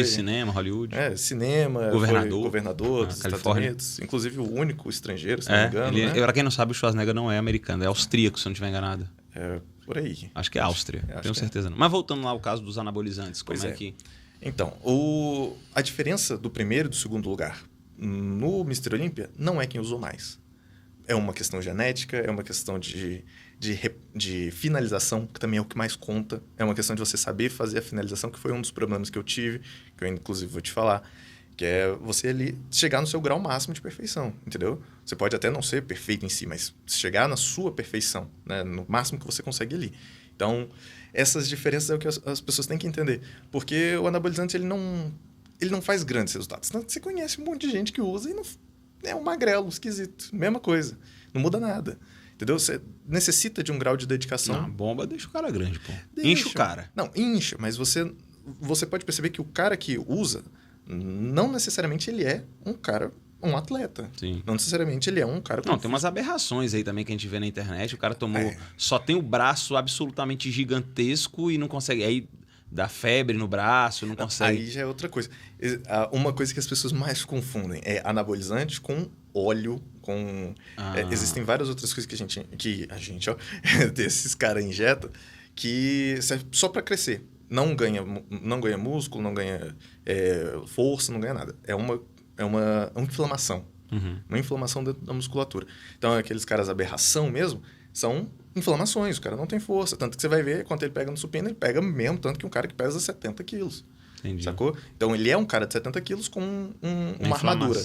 cinema, Hollywood. Cinema, governador dos Estados Unidos. Inclusive, o único estrangeiro, se não me engano. Né? Para quem não sabe, o Schwarzenegger não é americano, é austríaco, se eu não estiver enganado. Por aí. Acho que é Áustria, tenho certeza não. Mas voltando lá ao caso dos anabolizantes, como é que... Então, a diferença do primeiro e do segundo lugar no Mr. Olímpia não é quem usou mais. É uma questão genética, é uma questão de finalização, que também é o que mais conta. É uma questão de você saber fazer a finalização, que foi um dos problemas que eu tive, que eu inclusive vou te falar, que é você ali chegar no seu grau máximo de perfeição, entendeu? Você pode até não ser perfeito em si, mas chegar na sua perfeição, né? No máximo que você consegue ali. Então, essas diferenças é o que as pessoas têm que entender. Porque o anabolizante, ele não faz grandes resultados. Você conhece um monte de gente que usa e não, é um magrelo, esquisito. Mesma coisa. Não muda nada. Entendeu? Você necessita de um grau de dedicação. Não, a bomba deixa o cara grande, pô. Incha o cara. Não, incha, mas você pode perceber que o cara que usa, não necessariamente ele é um atleta. Sim. Não necessariamente ele é um cara... Não, tem umas aberrações aí também que a gente vê na internet. O cara tomou... Só tem o braço absolutamente gigantesco e não consegue... Aí dá febre no braço, não consegue... Aí já é outra coisa. Uma coisa que as pessoas mais confundem é anabolizante com óleo, com... existem várias outras coisas que a gente desses caras injetam, que serve só para crescer. Não ganha músculo, não ganha força, não ganha nada. É uma inflamação. Uma inflamação dentro da musculatura. Então, aqueles caras aberração mesmo, são inflamações. O cara não tem força. Tanto que você vai ver, quando ele pega no supino, ele pega mesmo, tanto que um cara que pesa 70 quilos. Entendi. Sacou? Então, ele é um cara de 70 quilos com uma armadura.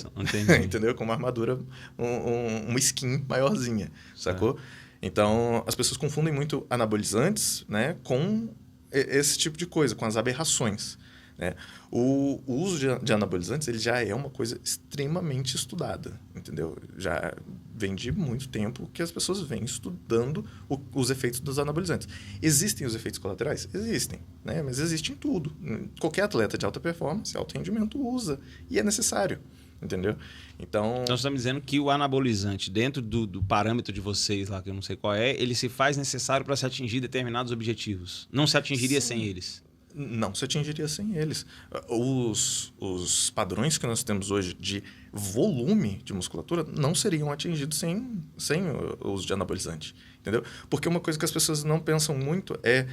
Entendeu? Com uma armadura, uma skin maiorzinha. Sacou? Então, as pessoas confundem muito anabolizantes, né, com esse tipo de coisa, com as aberrações. né? O uso de anabolizantes ele já é uma coisa extremamente estudada, entendeu? Já vem de muito tempo que as pessoas vêm estudando os efeitos dos anabolizantes. Existem os efeitos colaterais? Existem, né? Mas existem em tudo. Qualquer atleta de alta performance, alto rendimento usa e é necessário, entendeu? Então você está me dizendo que o anabolizante, dentro do parâmetro de vocês lá, que eu não sei qual é, ele se faz necessário para se atingir determinados objetivos. Não se atingiria sem eles. Não se atingiria sem eles. Os padrões que nós temos hoje de volume de musculatura não seriam atingidos sem o uso de anabolizante, entendeu? Porque uma coisa que as pessoas não pensam muito é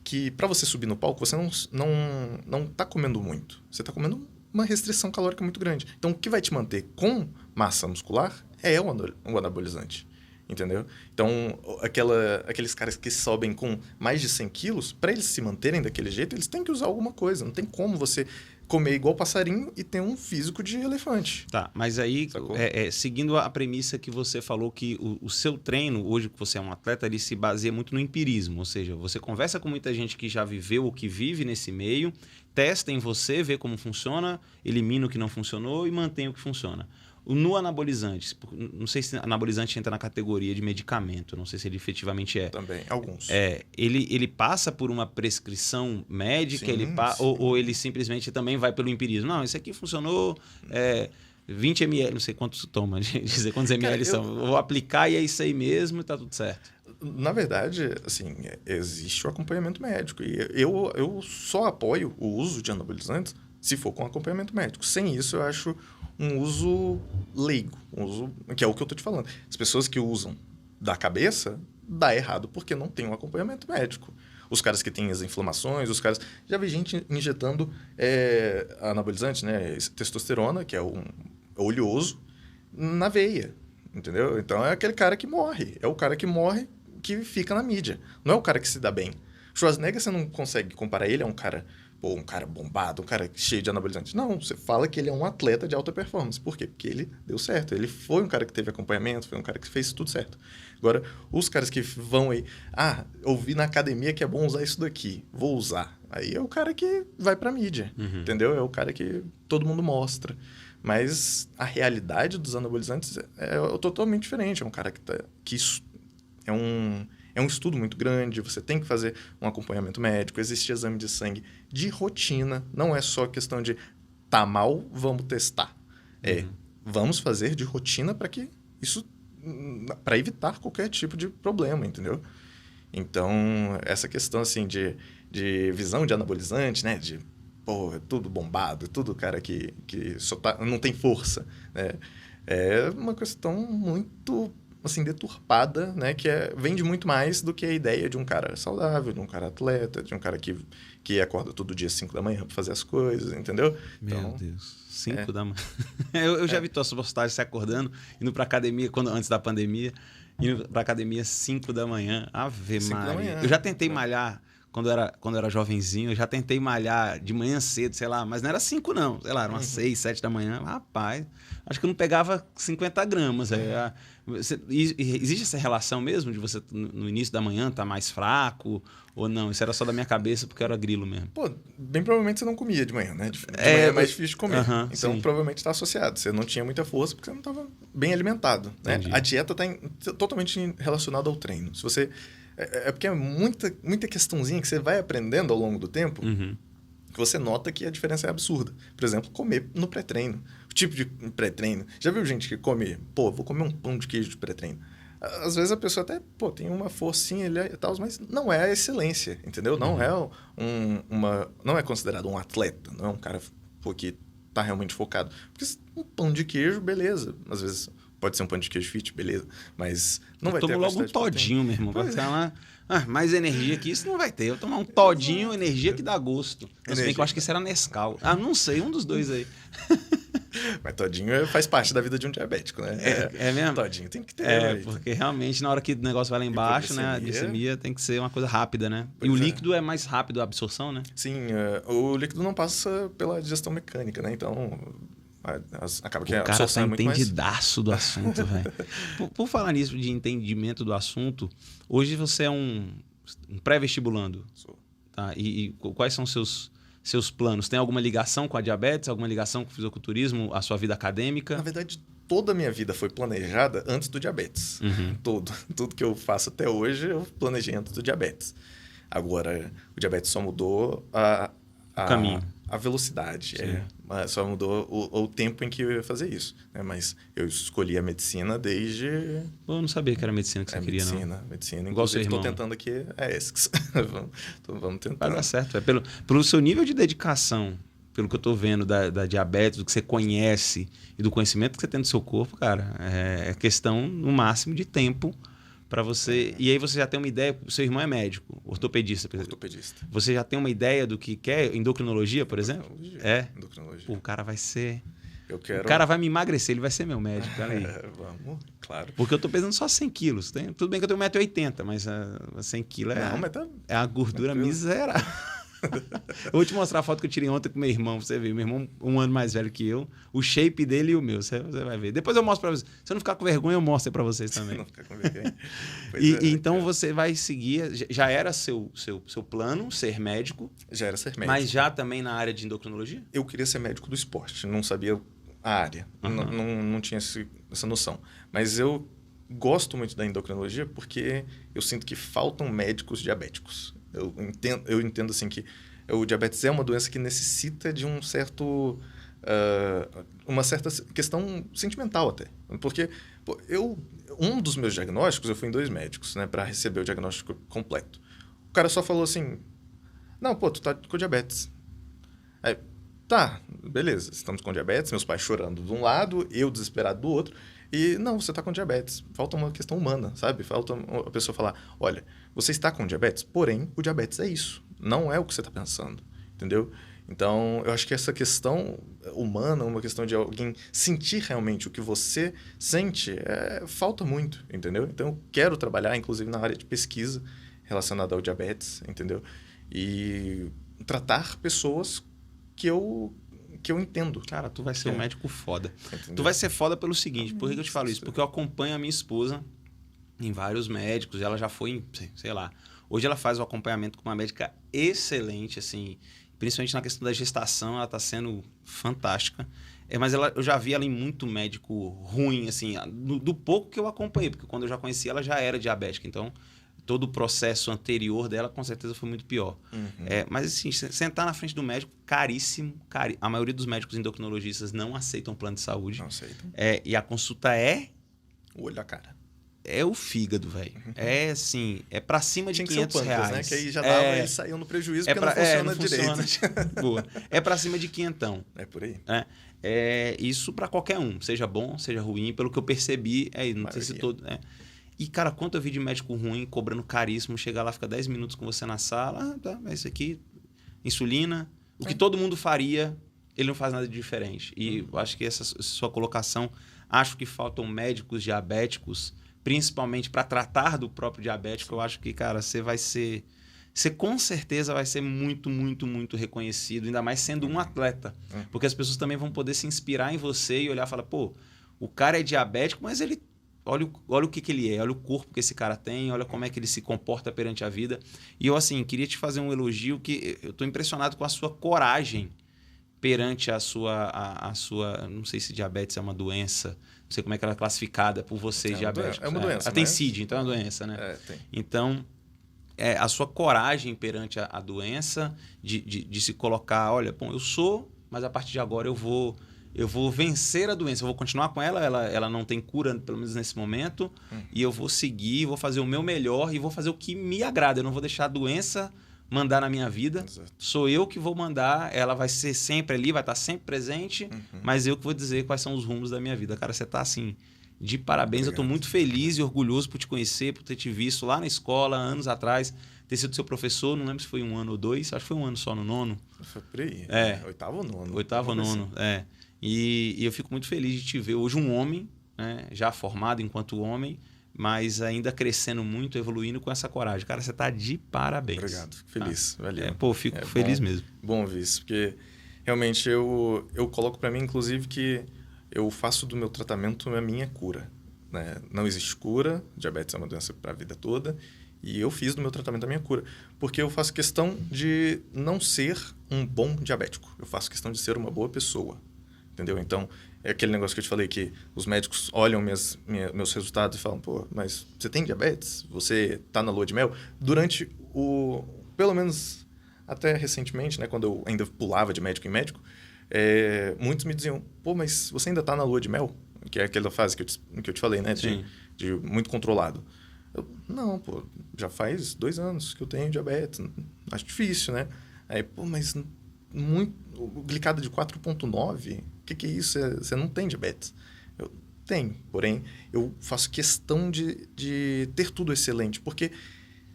que para você subir no palco, você não está comendo muito. Você está comendo uma restrição calórica muito grande. Então, o que vai te manter com massa muscular é o anabolizante. Entendeu? Então, aqueles caras que sobem com mais de 100 quilos, para eles se manterem daquele jeito, eles têm que usar alguma coisa. Não tem como você comer igual passarinho e ter um físico de elefante. Tá, mas aí, seguindo a premissa que você falou que o seu treino, hoje que você é um atleta, ele se baseia muito no empirismo. Ou seja, você conversa com muita gente que já viveu ou que vive nesse meio, testa em você, vê como funciona, elimina o que não funcionou e mantém o que funciona. No anabolizante, não sei se anabolizante entra na categoria de medicamento, não sei se ele efetivamente é. Também, alguns. Ele passa por uma prescrição médica, Sim, ou ele simplesmente também vai pelo empirismo? Não, isso aqui funcionou 20 ml, não sei quantos toma, dizer quantos ml são. Vou aplicar e é isso aí mesmo e tá tudo certo. Na verdade, assim, existe o acompanhamento médico. E eu só apoio o uso de anabolizantes se for com acompanhamento médico. Sem isso, eu acho um uso leigo, que é o que eu tô te falando. As pessoas que usam da cabeça, dá errado porque não tem um acompanhamento médico. Os caras que têm as inflamações, os caras... Já vi gente injetando anabolizante, né? Testosterona, que é um oleoso, na veia, entendeu? Então, é aquele cara que morre. É o cara que morre que fica na mídia. Não é o cara que se dá bem. Schwarzenegger, você não consegue comparar ele a um cara bombado, um cara cheio de anabolizante. Não, você fala que ele é um atleta de alta performance. Por quê? Porque ele deu certo. Ele foi um cara que teve acompanhamento, foi um cara que fez tudo certo. Agora, os caras que vão aí... eu vi na academia que é bom usar isso daqui. Vou usar. Aí é o cara que vai pra mídia, entendeu? É o cara que todo mundo mostra. Mas a realidade dos anabolizantes é totalmente diferente. É um cara que é um estudo muito grande, você tem que fazer um acompanhamento médico, existe exame de sangue de rotina, não é só questão de tá mal, vamos testar. Vamos fazer de rotina para evitar qualquer tipo de problema, entendeu? Então, essa questão assim de visão de anabolizante, né? De, é tudo bombado, é tudo cara que só não tem força, né? É uma questão muito... assim, deturpada, né? Que vende muito mais do que a ideia de um cara saudável, de um cara atleta, de um cara que acorda todo dia às 5 da manhã para fazer as coisas, entendeu? Meu Deus, 5 da manhã. eu já vi tuas postagens se acordando, indo pra academia, antes da pandemia, indo pra academia 5 da manhã. Ave Maria. Eu já tentei malhar quando eu era jovenzinho, eu já tentei malhar de manhã cedo, sei lá, mas não era 5 não, sei lá, eram umas 6, 7 da manhã. Rapaz, acho que eu não pegava 50 gramas. Existe essa relação mesmo de você, no início da manhã, estar mais fraco ou não? Isso era só da minha cabeça porque eu era grilo mesmo. Bem provavelmente você não comia de manhã, né? De manhã é mais difícil de comer. Então, sim. Provavelmente está associado. Você não tinha muita força porque você não estava bem alimentado, né? A dieta está totalmente relacionada ao treino. Se você... porque é muita questãozinha que você vai aprendendo ao longo do tempo, que você nota que a diferença é absurda. Por exemplo, comer no pré-treino. O tipo de pré-treino. Já viu gente que come, vou comer um pão de queijo de pré-treino. Às vezes a pessoa até, tem uma forcinha ali e tal, mas não é a excelência, entendeu? Não é não é considerado um atleta, não é um cara que tá realmente focado. Porque um pão de queijo, beleza. Às vezes... pode ser um pão de queijo fit, beleza. Mas não vai ter a logo um todinho, meu irmão. Vai ficar lá... mais energia que isso não vai ter. Eu tomar um todinho, energia que dá gosto. Se bem que eu acho que isso era Nescau. Não sei, um dos dois aí. Mas todinho faz parte da vida de um diabético, né? É mesmo? Todinho tem que ter. Porque realmente na hora que o negócio vai lá embaixo, né? A glicemia tem que ser uma coisa rápida, né? E o líquido é mais rápido a absorção, né? Sim, o líquido não passa pela digestão mecânica, né? Então... acaba que o cara tá entendidaço do assunto, velho. Por falar nisso de entendimento do assunto, hoje você é um pré-vestibulando. Sou. Tá? E quais são seus planos? Tem alguma ligação com a diabetes? Alguma ligação com o fisiculturismo? A sua vida acadêmica? Na verdade, toda a minha vida foi planejada antes do diabetes. Tudo que eu faço até hoje, eu planejei antes do diabetes. Agora, o diabetes só mudou O caminho. A velocidade. Só mudou o tempo em que eu ia fazer isso. Né? Mas eu escolhi a medicina desde... Eu não sabia que era medicina que você queria, não. Medicina. Igual seu irmão. Estou tentando aqui a ESCS. vamos tentar. Vai dar certo. Pelo seu nível de dedicação, pelo que eu tô vendo da diabetes, do que você conhece e do conhecimento que você tem do seu corpo, cara, é questão, no máximo, de tempo para você... E aí você já tem uma ideia... O seu irmão é médico, ortopedista. Ortopedista. Você já tem uma ideia do que quer? Endocrinologia, por exemplo? Endocrinologia. Pô, o cara vai ser... Eu quero... O cara vai me emagrecer, ele vai ser meu médico, olha aí. Vamos, claro. Porque eu tô pesando só 100 quilos. Tudo bem que eu tenho 1,80 m, mas 100 quilos é a gordura miserável. Eu vou te mostrar a foto que eu tirei ontem com meu irmão, pra você ver. Meu irmão, 1 ano mais velho que eu. O shape dele e o meu, você vai ver. Depois eu mostro pra vocês. Se eu não ficar com vergonha, eu mostro aí pra vocês também. Não ficar com vergonha. Então você vai seguir... Já era seu plano ser médico? Já era ser médico. Mas já também na área de endocrinologia? Eu queria ser médico do esporte. Não sabia a área. Não tinha essa noção. Mas eu gosto muito da endocrinologia porque eu sinto que faltam médicos diabéticos. Eu entendo assim que o diabetes é uma doença que necessita de um certo... uma certa questão sentimental até. Porque um dos meus diagnósticos, eu fui em 2 médicos, né, para receber o diagnóstico completo. O cara só falou assim, não, tu tá com diabetes. Aí, tá, beleza, estamos com diabetes, meus pais chorando de um lado, eu desesperado do outro. E, não, você está com diabetes. Falta uma questão humana, sabe? Falta a pessoa falar, olha, você está com diabetes, porém, o diabetes é isso. Não é o que você está pensando, entendeu? Então, eu acho que essa questão humana, uma questão de alguém sentir realmente o que você sente, falta muito, entendeu? Então, eu quero trabalhar, inclusive, na área de pesquisa relacionada ao diabetes, entendeu? E tratar pessoas que eu entendo. Cara, tu vai ser um médico foda. Entendeu? Tu vai ser foda pelo seguinte, por que eu te falo isso? Porque eu acompanho a minha esposa em vários médicos, ela já foi em, sei lá, hoje ela faz o acompanhamento com uma médica excelente, assim, principalmente na questão da gestação, ela tá sendo fantástica. Mas eu já vi ela em muito médico ruim, assim, do pouco que eu acompanhei, porque quando eu já conheci ela já era diabética, então todo o processo anterior dela com certeza foi muito pior. Mas assim, sentar na frente do médico, caríssimo. A maioria dos médicos endocrinologistas não aceitam plano de saúde. Não aceitam. E a consulta o olho da cara. É o fígado, velho. É assim, é pra cima de R$500. Né? Que aí já dava, eles saíam no prejuízo porque não funciona direito. Boa. É pra cima de R$500. É por aí. Isso pra qualquer um, seja bom, seja ruim, pelo que eu percebi, não sei se todo... E, cara, quanto eu vi de médico ruim, cobrando caríssimo, chegar lá, fica 10 minutos com você na sala, é isso aqui, insulina, o que todo mundo faria, ele não faz nada de diferente. E eu acho que essa sua colocação, acho que faltam médicos diabéticos, principalmente para tratar do próprio diabético. Eu acho que, cara, você com certeza vai ser muito, muito, muito reconhecido, ainda mais sendo um atleta. Porque as pessoas também vão poder se inspirar em você e olhar e falar, pô, o cara é diabético, mas ele... Olha o que ele é, olha o corpo que esse cara tem, olha como é que ele se comporta perante a vida. E eu, assim, queria te fazer um elogio que eu estou impressionado com a sua coragem perante a sua... Não sei se diabetes é uma doença, não sei como é que ela é classificada por vocês diabéticos. É uma doença. Ela tem CID, então é uma doença, né? Tem. Então, a sua coragem perante a doença, de se colocar, olha, bom, eu sou, mas a partir de agora eu vou vencer a doença, eu vou continuar com ela não tem cura, pelo menos nesse momento, e eu vou seguir, vou fazer o meu melhor e vou fazer o que me agrada. Eu não vou deixar a doença mandar na minha vida. Exato. Sou eu que vou mandar, ela vai ser sempre ali, vai estar sempre presente, mas eu que vou dizer quais são os rumos da minha vida. Cara, você está assim, de parabéns. Obrigado. Eu estou muito feliz e orgulhoso por te conhecer, por ter te visto lá na escola, anos atrás, ter sido seu professor, não lembro se foi 1 ano ou 2, acho que foi 1 ano só no 9º. Foi por aí. 8º ou 9º. 8º ou 9º, E eu fico muito feliz de te ver hoje um homem, né, já formado enquanto homem, mas ainda crescendo muito, evoluindo com essa coragem. Cara, você está de parabéns. Obrigado, fico feliz. Valeu. Fico feliz mesmo. Bom ver isso, porque realmente eu coloco para mim, inclusive, que eu faço do meu tratamento a minha cura. Né? Não existe cura, diabetes é uma doença para a vida toda, E eu fiz do meu tratamento a minha cura. Porque eu faço questão de não ser um bom diabético. Eu faço questão de ser uma boa pessoa. Entendeu? Então, é aquele negócio que eu te falei, que os médicos olham meus resultados e falam, pô, mas você tem diabetes? Você tá na lua de mel? Durante pelo menos até recentemente, né, quando eu ainda pulava de médico em médico, muitos me diziam, pô, mas você ainda tá na lua de mel? Que é aquela fase que eu te falei, né? De muito controlado. Não, pô, já faz 2 anos que eu tenho diabetes. Acho difícil, né? Aí, pô, mas glicada de 4,9? O que é isso? Você não tem diabetes. Eu tenho, porém, eu faço questão de ter tudo excelente, porque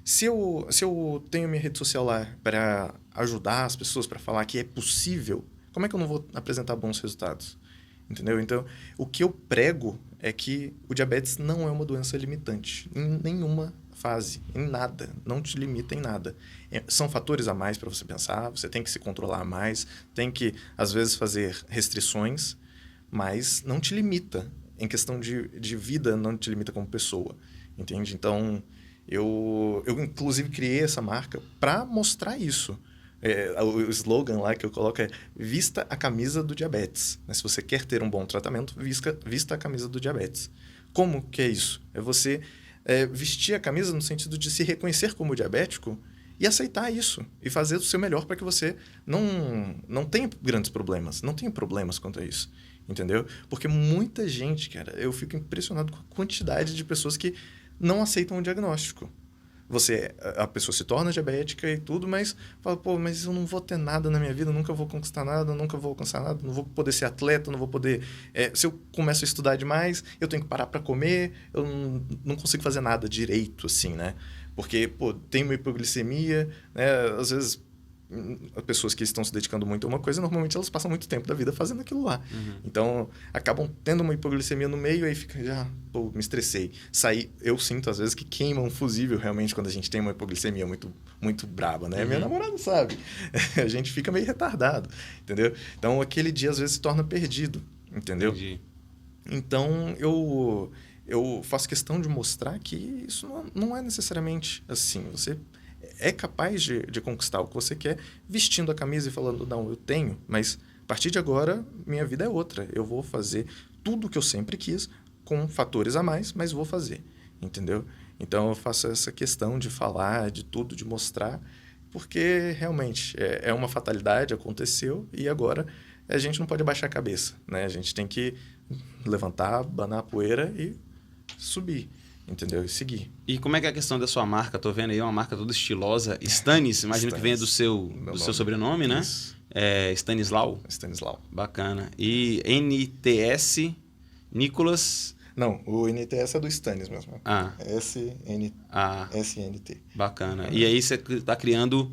se eu tenho minha rede social lá para ajudar as pessoas, para falar que é possível, como é que eu não vou apresentar bons resultados? Entendeu? Então, o que eu prego é que o diabetes não é uma doença limitante em nenhuma fase, em nada. Não te limita em nada. São fatores a mais para você pensar, você tem que se controlar mais, tem que, às vezes, fazer restrições, mas não te limita. Em questão de vida, não te limita como pessoa. Entende? Então, eu inclusive, criei essa marca para mostrar isso. O slogan lá que eu coloco é vista a camisa do diabetes. Se você quer ter um bom tratamento, vista a camisa do diabetes. Como que é isso? É você vestir a camisa no sentido de se reconhecer como diabético e aceitar isso. E fazer o seu melhor para que você não tenha grandes problemas. Não tenha problemas quanto a isso. Entendeu? Porque muita gente, cara, eu fico impressionado com a quantidade de pessoas que não aceitam o diagnóstico. A pessoa se torna diabética e tudo, mas fala, pô, mas eu não vou ter nada na minha vida, nunca vou conquistar nada, nunca vou alcançar nada, não vou poder ser atleta, não vou poder... se eu começo a estudar demais, eu tenho que parar para comer, eu não consigo fazer nada direito, assim, né? Porque, pô, tem uma hipoglicemia, né? Às vezes, as pessoas que estão se dedicando muito a uma coisa, normalmente elas passam muito tempo da vida fazendo aquilo lá. Uhum. Então, acabam tendo uma hipoglicemia no meio, aí fica, pô, me estressei. Eu sinto, às vezes, que queima um fusível, realmente, quando a gente tem uma hipoglicemia muito, muito braba, né? Uhum. Minha namorada sabe. A gente fica meio retardado, entendeu? Então, aquele dia, às vezes, se torna perdido, entendeu? Entendi. Então, eu faço questão de mostrar que isso não é necessariamente assim. Você é capaz de conquistar o que você quer vestindo a camisa e falando, não, eu tenho, mas a partir de agora minha vida é outra. Eu vou fazer tudo o que eu sempre quis com fatores a mais, mas vou fazer, entendeu? Então eu faço essa questão de falar, de tudo, de mostrar, porque realmente é uma fatalidade, aconteceu e agora a gente não pode baixar a cabeça, né? A gente tem que levantar, banar a poeira e subir. Entendeu? E seguir. E como é que é a questão da sua marca? Tô vendo aí uma marca toda estilosa. Stanis, imagino que venha do seu sobrenome, né? Stanislau? Stanislau. Bacana. E NTS, Nicolas... Não, o NTS é do Stanis mesmo. SNT. Bacana. E aí você está criando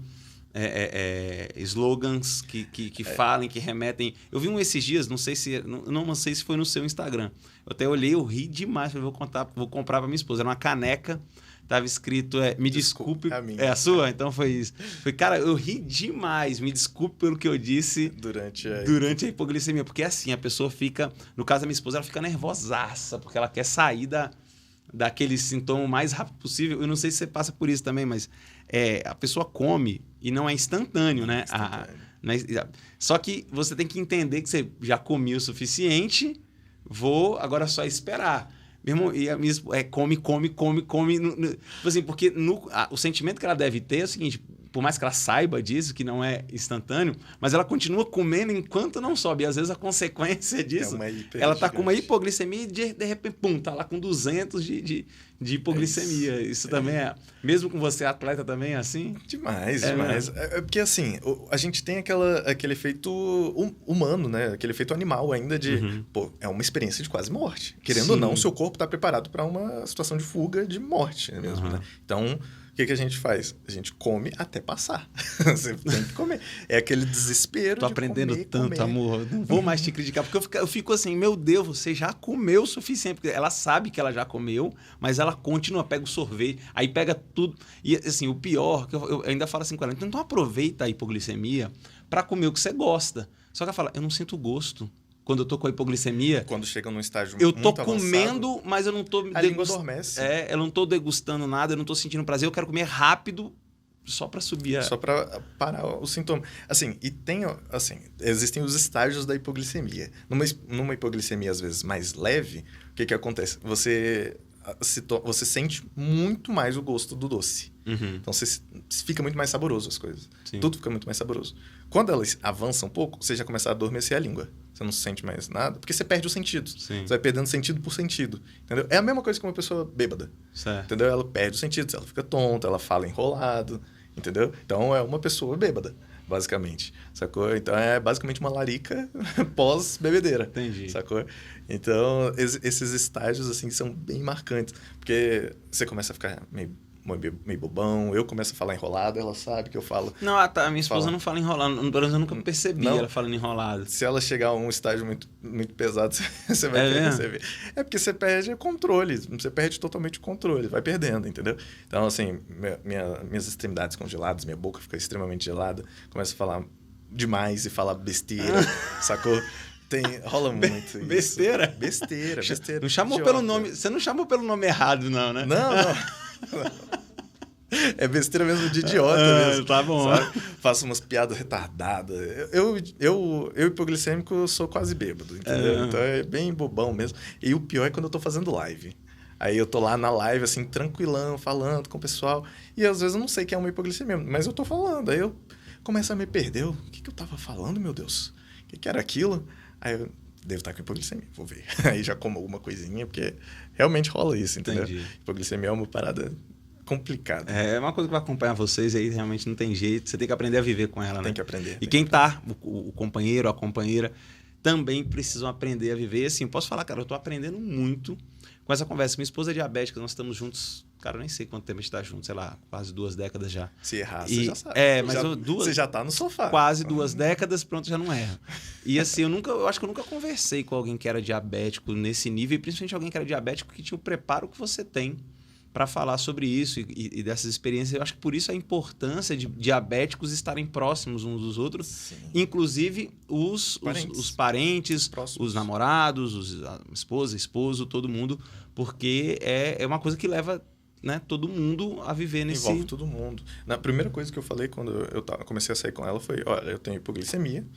slogans que falem, que remetem... Eu vi um esses dias, não sei se foi no seu Instagram. Eu até olhei, eu ri demais, vou comprar para minha esposa. Era uma caneca, tava escrito, me desculpe. É a sua? Então foi isso. Cara, eu ri demais, me desculpe pelo que eu disse durante a hipoglicemia. Porque assim, a pessoa fica, no caso da minha esposa, ela fica nervosaça, porque ela quer sair daquele sintoma o mais rápido possível. Eu não sei se você passa por isso também, mas a pessoa come e não é instantâneo, né? Só que você tem que entender que você já comeu o suficiente, vou agora só esperar. Meu irmão, e a minha come. Assim, porque o sentimento que ela deve ter é o seguinte, por mais que ela saiba disso, que não é instantâneo, mas ela continua comendo enquanto não sobe. E às vezes a consequência disso, ela tá com uma hipoglicemia e de repente, pum, tá lá com 200 de hipoglicemia. Isso também mesmo com você atleta também é assim? Demais. Porque assim, a gente tem aquele efeito humano, né? Aquele efeito animal ainda de, pô, é uma experiência de quase morte. Querendo ou não, o seu corpo tá preparado para uma situação de fuga, de morte mesmo, né? Então, o que a gente faz? A gente come até passar. Você tem que comer. É aquele desespero. Tô aprendendo tanto, amor. Não vou mais te criticar, porque eu fico assim, meu Deus, você já comeu o suficiente. Porque ela sabe que ela já comeu, mas ela continua, pega o sorvete, aí pega tudo. E assim, o pior, que eu ainda falo assim com ela, então aproveita a hipoglicemia para comer o que você gosta. Só que ela fala, eu não sinto gosto. quando eu tô com a hipoglicemia, Quando chega num estágio eu muito tô avançado, comendo, mas eu não tô... a língua adormece. eu não tô degustando nada, eu não tô sentindo prazer, eu quero comer rápido só pra subir Só para parar o sintoma. Assim, existem os estágios da hipoglicemia. Numa hipoglicemia, às vezes, mais leve, o que acontece? Você sente muito mais o gosto do doce. Uhum. Então, fica muito mais saboroso as coisas. Sim. Tudo fica muito mais saboroso. Quando elas avançam um pouco, você já começa a adormecer a língua. Você não sente mais nada, porque você perde os sentidos. Sim. Você vai perdendo sentido por sentido. Entendeu? É a mesma coisa que uma pessoa bêbada. Certo. Entendeu? Ela perde os sentidos, ela fica tonta, ela fala enrolado. Entendeu? Então, é uma pessoa bêbada, basicamente. Sacou? Então, é basicamente uma larica pós-bebedeira. Entendi. Sacou? Então, esses estágios, assim, são bem marcantes. Porque você começa a ficar meio bobão, eu começo a falar enrolado, ela sabe que eu falo... Não, a minha esposa não fala enrolado. Pelo menos eu nunca percebi ela falando enrolado. Se ela chegar a um estágio muito, muito pesado, você vai perceber. É porque você perde o controle, você perde totalmente o controle, vai perdendo, entendeu? Então, assim, minhas extremidades congeladas, minha boca fica extremamente gelada, começa a falar demais e falar besteira, sacou? Rola muito isso. Besteira? Besteira. Não chamou pelo nome, você não chamou pelo nome errado, não, né? Não. É besteira mesmo de idiota mesmo. Tá bom. Sabe? Faço umas piadas retardadas. Eu hipoglicêmico, sou quase bêbado, entendeu? Então é bem bobão mesmo. E o pior é quando eu tô fazendo live. Aí eu tô lá na live, assim, tranquilão, falando com o pessoal. E às vezes eu não sei que é uma hipoglicemia, mas eu tô falando. Aí eu começo a me perder. O que eu tava falando, meu Deus? O que era aquilo? Aí eu devo estar com hipoglicemia, vou ver. Aí já como alguma coisinha, porque realmente rola isso, entendeu? Entendi. Hipoglicemia é uma parada complicada. É uma coisa que vai acompanhar vocês aí, realmente não tem jeito. Você tem que aprender a viver com ela, né? Tem que aprender. E quem tá, o companheiro, a companheira, também precisam aprender a viver. E assim, posso falar, cara, eu tô aprendendo muito com essa conversa. Minha esposa é diabética, nós estamos juntos, cara, eu nem sei quanto tempo a gente tá juntos, sei lá, quase 2 décadas já. Se errar, você já sabe. Mas você já tá no sofá. Quase 2 décadas, pronto, já não erra. E assim, eu acho que eu nunca conversei com alguém que era diabético nesse nível, e principalmente alguém que era diabético que tinha o preparo que você tem para falar sobre isso e dessas experiências. Eu acho que por isso a importância de diabéticos estarem próximos uns dos outros, Sim. Inclusive os parentes, próximos. os namorados, a esposa, esposo, todo mundo, porque é uma coisa que leva, né, todo mundo a viver nesse... Envolve todo mundo. Na primeira coisa que eu falei quando eu comecei a sair com ela foi, olha, eu tenho hipoglicemia,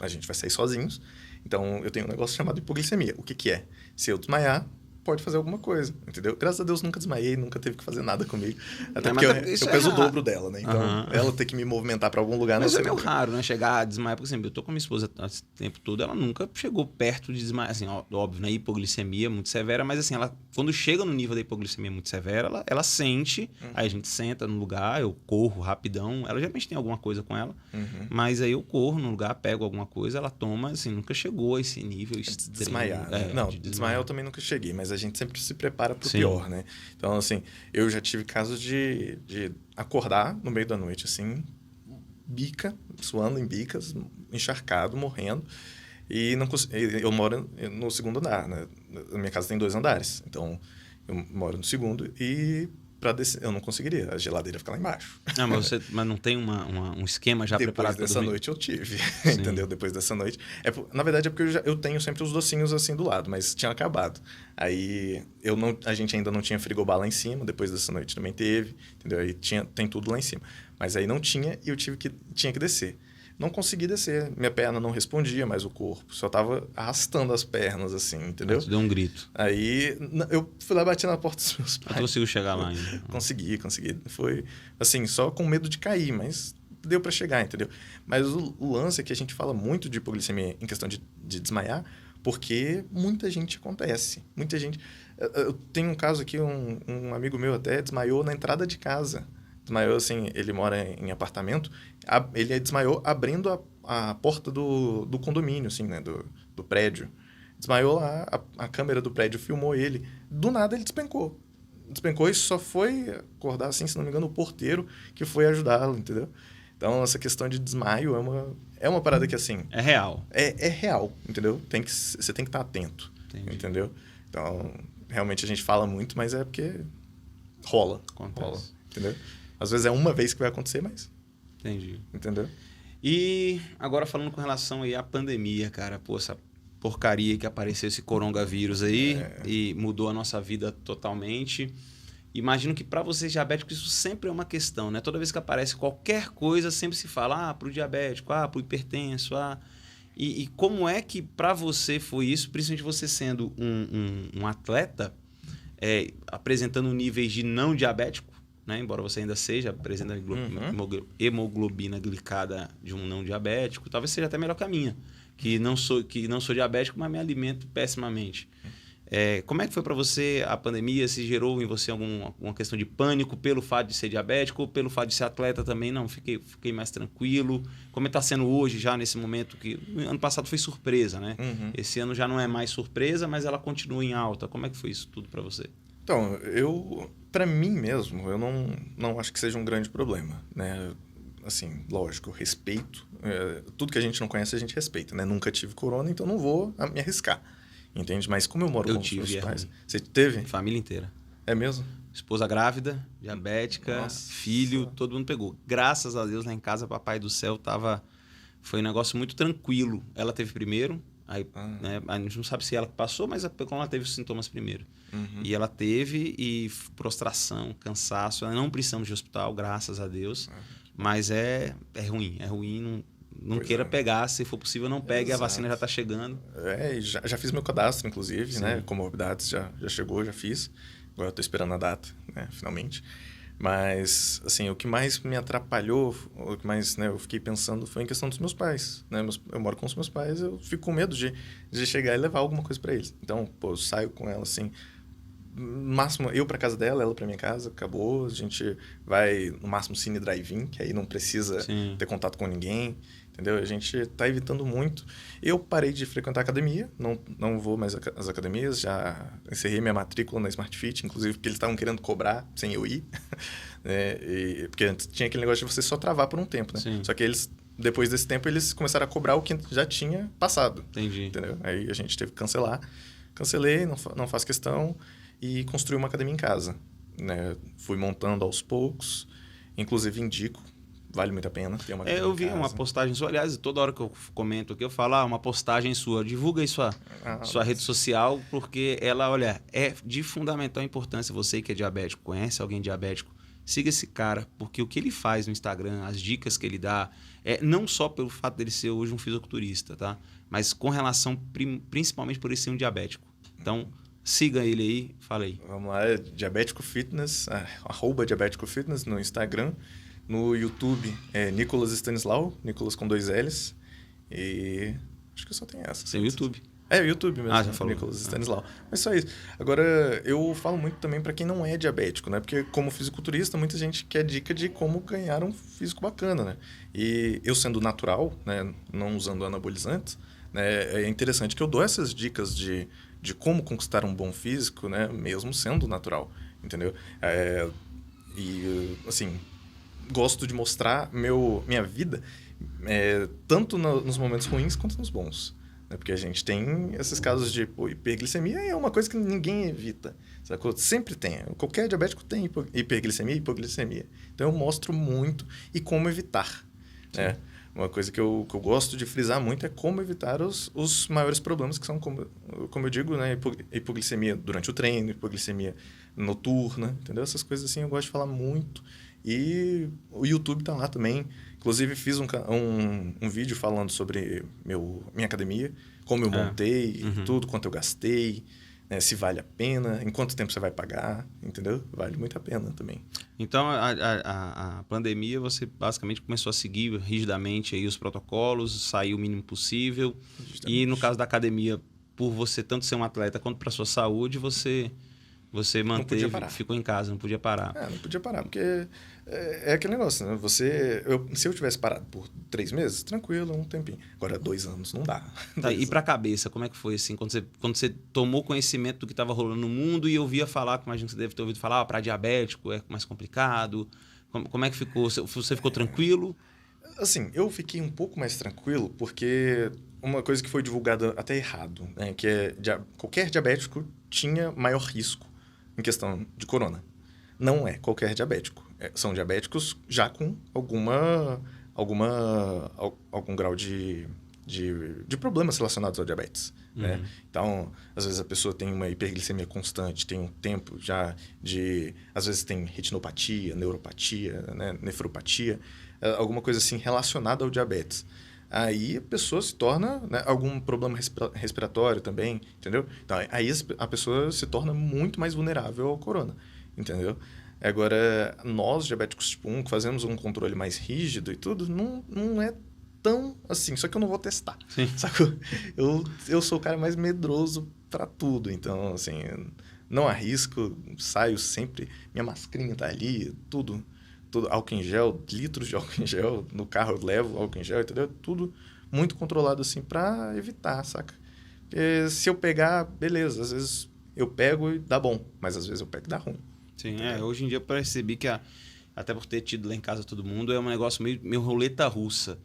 a gente vai sair sozinhos, então eu tenho um negócio chamado hipoglicemia. O que é? Se eu desmaiar, pode fazer alguma coisa, entendeu? Graças a Deus nunca desmaiei, nunca teve que fazer nada comigo. Até porque eu peso o dobro dela, né? Então, ela ter que me movimentar para algum lugar... Mas é meio raro, né? Chegar a desmaiar. Por exemplo, eu tô com a minha esposa esse tempo todo, ela nunca chegou perto de desmaiar. Assim, óbvio, né? Hipoglicemia muito severa, mas assim, ela, quando chega no nível da hipoglicemia muito severa, ela sente, aí a gente senta no lugar, eu corro rapidão. Ela geralmente tem alguma coisa com ela, mas aí eu corro no lugar, pego alguma coisa, ela toma, assim, nunca chegou a esse nível extremo. Desmaiar, né? Não, desmaiar eu também nunca cheguei, mas a gente sempre se prepara pro Sim. pior, né? Então, assim, eu já tive casos de acordar no meio da noite, assim, suando em bicas, encharcado, morrendo, e não eu moro no segundo andar, né? A minha casa tem 2 andares, então eu moro no segundo e para descer eu não conseguiria, a geladeira fica lá embaixo. Não, mas não tem um esquema já preparado para dormir? Depois dessa noite eu tive, entendeu? Depois dessa noite. Na verdade é porque eu tenho sempre os docinhos assim do lado, mas tinha acabado. Aí a gente ainda não tinha frigobar lá em cima, depois dessa noite também teve, entendeu? Aí tem tudo lá em cima. Mas aí não tinha e eu tinha que descer. Não consegui descer, minha perna não respondia mais o corpo, só tava arrastando as pernas assim, entendeu? Você deu um grito. Aí eu fui lá, bati na porta dos meus pais. Eu consigo chegar lá ainda. Consegui. Foi, assim, só com medo de cair, mas deu para chegar, entendeu? Mas o lance é que a gente fala muito de hipoglicemia em questão de desmaiar, porque muita gente acontece. Muita gente... Eu tenho um caso aqui, um amigo meu até desmaiou na entrada de casa. Desmaiou, assim, ele mora em apartamento, ele desmaiou abrindo a porta do condomínio, assim, né, do prédio. Desmaiou lá, a câmera do prédio filmou ele. Do nada ele despencou. Despencou e só foi acordar, assim, se não me engano, o porteiro que foi ajudá-lo, entendeu? Então, essa questão de desmaio é uma parada que, assim... É real. É real, entendeu? Você tem que estar atento, entendeu? Então, realmente a gente fala muito, mas é porque rola, entendeu? Às vezes é uma vez que vai acontecer, mas... Entendi. Entendeu? E agora falando com relação aí à pandemia, cara, pô, essa porcaria que apareceu esse coronavírus aí e mudou a nossa vida totalmente. Imagino que para vocês diabéticos isso sempre é uma questão, né? Toda vez que aparece qualquer coisa, sempre se fala para o diabético, para o hipertenso, E como é que para você foi isso, principalmente você sendo um atleta, apresentando níveis de não diabético, né? Embora você ainda seja, apresenta hemoglobina glicada de um não diabético, talvez seja até melhor que a minha, que não sou diabético, mas me alimento pessimamente. Como é que foi para você a pandemia? Se gerou em você alguma questão de pânico pelo fato de ser diabético ou pelo fato de ser atleta também? Não, fiquei mais tranquilo. Como está sendo hoje, já nesse momento que... Ano passado foi surpresa, né? Esse ano já não é mais surpresa, mas ela continua em alta. Como é que foi isso tudo para você? Então, para mim mesmo, eu não acho que seja um grande problema, né? Assim, lógico, eu respeito. Tudo que a gente não conhece, a gente respeita, né? Nunca tive corona, então não vou me arriscar. Entende? Mas como eu moro com os meus pais... Você teve? Família inteira. É mesmo? Esposa grávida, diabética, Nossa. filho, todo mundo pegou. Graças a Deus, lá em casa, papai do céu foi um negócio muito tranquilo. Ela teve primeiro, aí, né, a gente não sabe se ela passou, mas como ela teve os sintomas primeiro. E ela teve, e prostração, cansaço. Nós não precisamos de hospital, graças a Deus. Mas é ruim, não queira pegar, se for possível, não pegue. Exato. A vacina já está chegando. Já fiz meu cadastro, inclusive, sim, né? Comorbidades, já chegou, já fiz. Agora eu estou esperando a data, né? Finalmente. Mas, assim, o que mais me atrapalhou, o que mais, né, eu fiquei pensando foi em questão dos meus pais, né? Eu moro com os meus pais, eu fico com medo de chegar e levar alguma coisa para eles. Então, eu saio com ela, assim... No máximo, eu para casa dela, ela para minha casa, acabou. A gente vai, no máximo, cine drive-in, que aí não precisa ter contato com ninguém, entendeu? A gente tá evitando muito. Eu parei de frequentar a academia, não vou mais às academias, já encerrei minha matrícula na Smart Fit, inclusive porque eles estavam querendo cobrar sem eu ir, né? Porque antes tinha aquele negócio de você só travar por um tempo, né? Sim. Só que depois desse tempo, eles começaram a cobrar o que já tinha passado. Entendi. Entendeu? Aí a gente teve que cancelar. Cancelei, não faço questão. E construí uma academia em casa, né? Fui montando aos poucos, inclusive indico, vale muito a pena ter uma academia eu vi em casa. uma postagem sua, aliás, toda hora que eu comento aqui, eu falo, uma postagem sua, divulga aí sua rede social, porque ela, olha, é de fundamental importância. Você que é diabético, conhece alguém diabético, siga esse cara, porque o que ele faz no Instagram, as dicas que ele dá, não só pelo fato dele ser hoje um fisiculturista, tá? Mas com relação, principalmente por ele ser um diabético. Então... Siga ele aí, fala aí. Vamos lá, Diabético Fitness, @Diabético Fitness no Instagram. No YouTube é Nicolas Stanislau, Nicolas com 2 L's. E acho que só tem essa. Tem o YouTube. É, o YouTube mesmo. Já falou. Nicolas Stanislau. Mas só isso. Agora, eu falo muito também para quem não é diabético, né? Porque como fisiculturista, muita gente quer dica de como ganhar um físico bacana, né? E eu sendo natural, né? Não usando anabolizantes, né? É interessante que eu dou essas dicas de como conquistar um bom físico, né? Mesmo sendo natural, entendeu? E, assim, gosto de mostrar minha vida tanto nos momentos ruins quanto nos bons. Né? Porque a gente tem esses casos de hiperglicemia, é uma coisa que ninguém evita. Sacou? Sempre tem. Qualquer diabético tem hiperglicemia e hipoglicemia. Então, eu mostro muito e como evitar. Né? Uma coisa que eu gosto de frisar muito é como evitar os maiores problemas, que são, como eu digo, né? Hipoglicemia durante o treino, hipoglicemia noturna, entendeu? Essas coisas assim eu gosto de falar muito. E o YouTube tá lá também. Inclusive, fiz um vídeo falando sobre minha academia, como eu montei, tudo, quanto eu gastei, né? Se vale a pena, em quanto tempo você vai pagar, entendeu? Vale muito a pena também. Então, a pandemia, você basicamente começou a seguir rigidamente aí os protocolos, sair o mínimo possível. Justamente. E no caso da academia, por você tanto ser um atleta quanto para sua saúde, você manteve, ficou em casa, não podia parar. Não podia parar, porque é aquele negócio, né? Se eu tivesse parado por 3 meses, tranquilo, um tempinho. Agora, 2 anos, não dá. Tá, e pra cabeça, como é que foi assim? Quando você tomou conhecimento do que estava rolando no mundo e ouvia falar, que imagino que você deve ter ouvido falar, para diabético é mais complicado. Como é que ficou? Você ficou tranquilo? Assim, eu fiquei um pouco mais tranquilo, porque uma coisa que foi divulgada até errado, né? Que qualquer diabético tinha maior risco em questão de corona. Não é qualquer diabético. São diabéticos já com algum grau de de problemas relacionados ao diabetes, né? Então, às vezes a pessoa tem uma hiperglicemia constante, tem um tempo já de... Às vezes tem retinopatia, neuropatia, né? Nefropatia, alguma coisa assim relacionada ao diabetes. Aí a pessoa se torna... Né? Algum problema respiratório também, entendeu? Então, aí a pessoa se torna muito mais vulnerável ao corona, entendeu? Agora, nós, diabéticos tipo 1, que fazemos um controle mais rígido e tudo, não é tão assim. Só que eu não vou testar, sacou? Eu sou o cara mais medroso para tudo. Então, assim, não arrisco, saio sempre. Minha mascarinha tá ali, tudo álcool em gel, litros de álcool em gel. No carro eu levo álcool em gel, entendeu? Tudo muito controlado, assim, para evitar, saca? Porque se eu pegar, beleza. Às vezes eu pego e dá bom, mas às vezes eu pego e dá ruim. Sim, hoje em dia eu percebi que, até por ter tido lá em casa todo mundo, é um negócio meio roleta russa.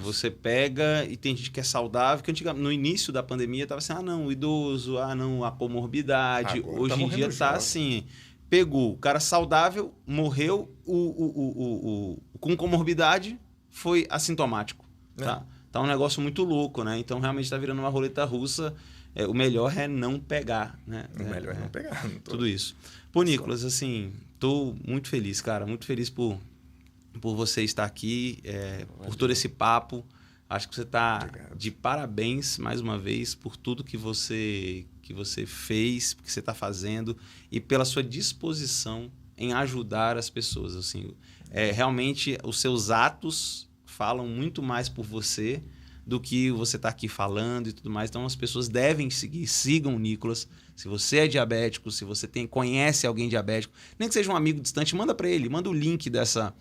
Você pega e tem gente que é saudável, que no início da pandemia estava assim, não, o idoso, não, a comorbidade. Agora hoje em dia tá assim, pegou, o cara saudável, morreu, com comorbidade, foi assintomático. Tá um negócio muito louco, né? Então realmente está virando uma roleta russa. O melhor é não pegar, né? O melhor é não pegar. Tudo isso. Pô, Nicolas, assim, tô muito feliz, cara. Muito feliz por você estar aqui, por todo esse papo. Acho que você tá de parabéns, mais uma vez, por tudo que você fez, que você está fazendo e pela sua disposição em ajudar as pessoas. Assim, realmente, os seus atos falam muito mais por você do que você está aqui falando e tudo mais. Então, as pessoas devem sigam o Nicolas. Se você é diabético, se você conhece alguém diabético, nem que seja um amigo distante, manda para ele, manda o link dessa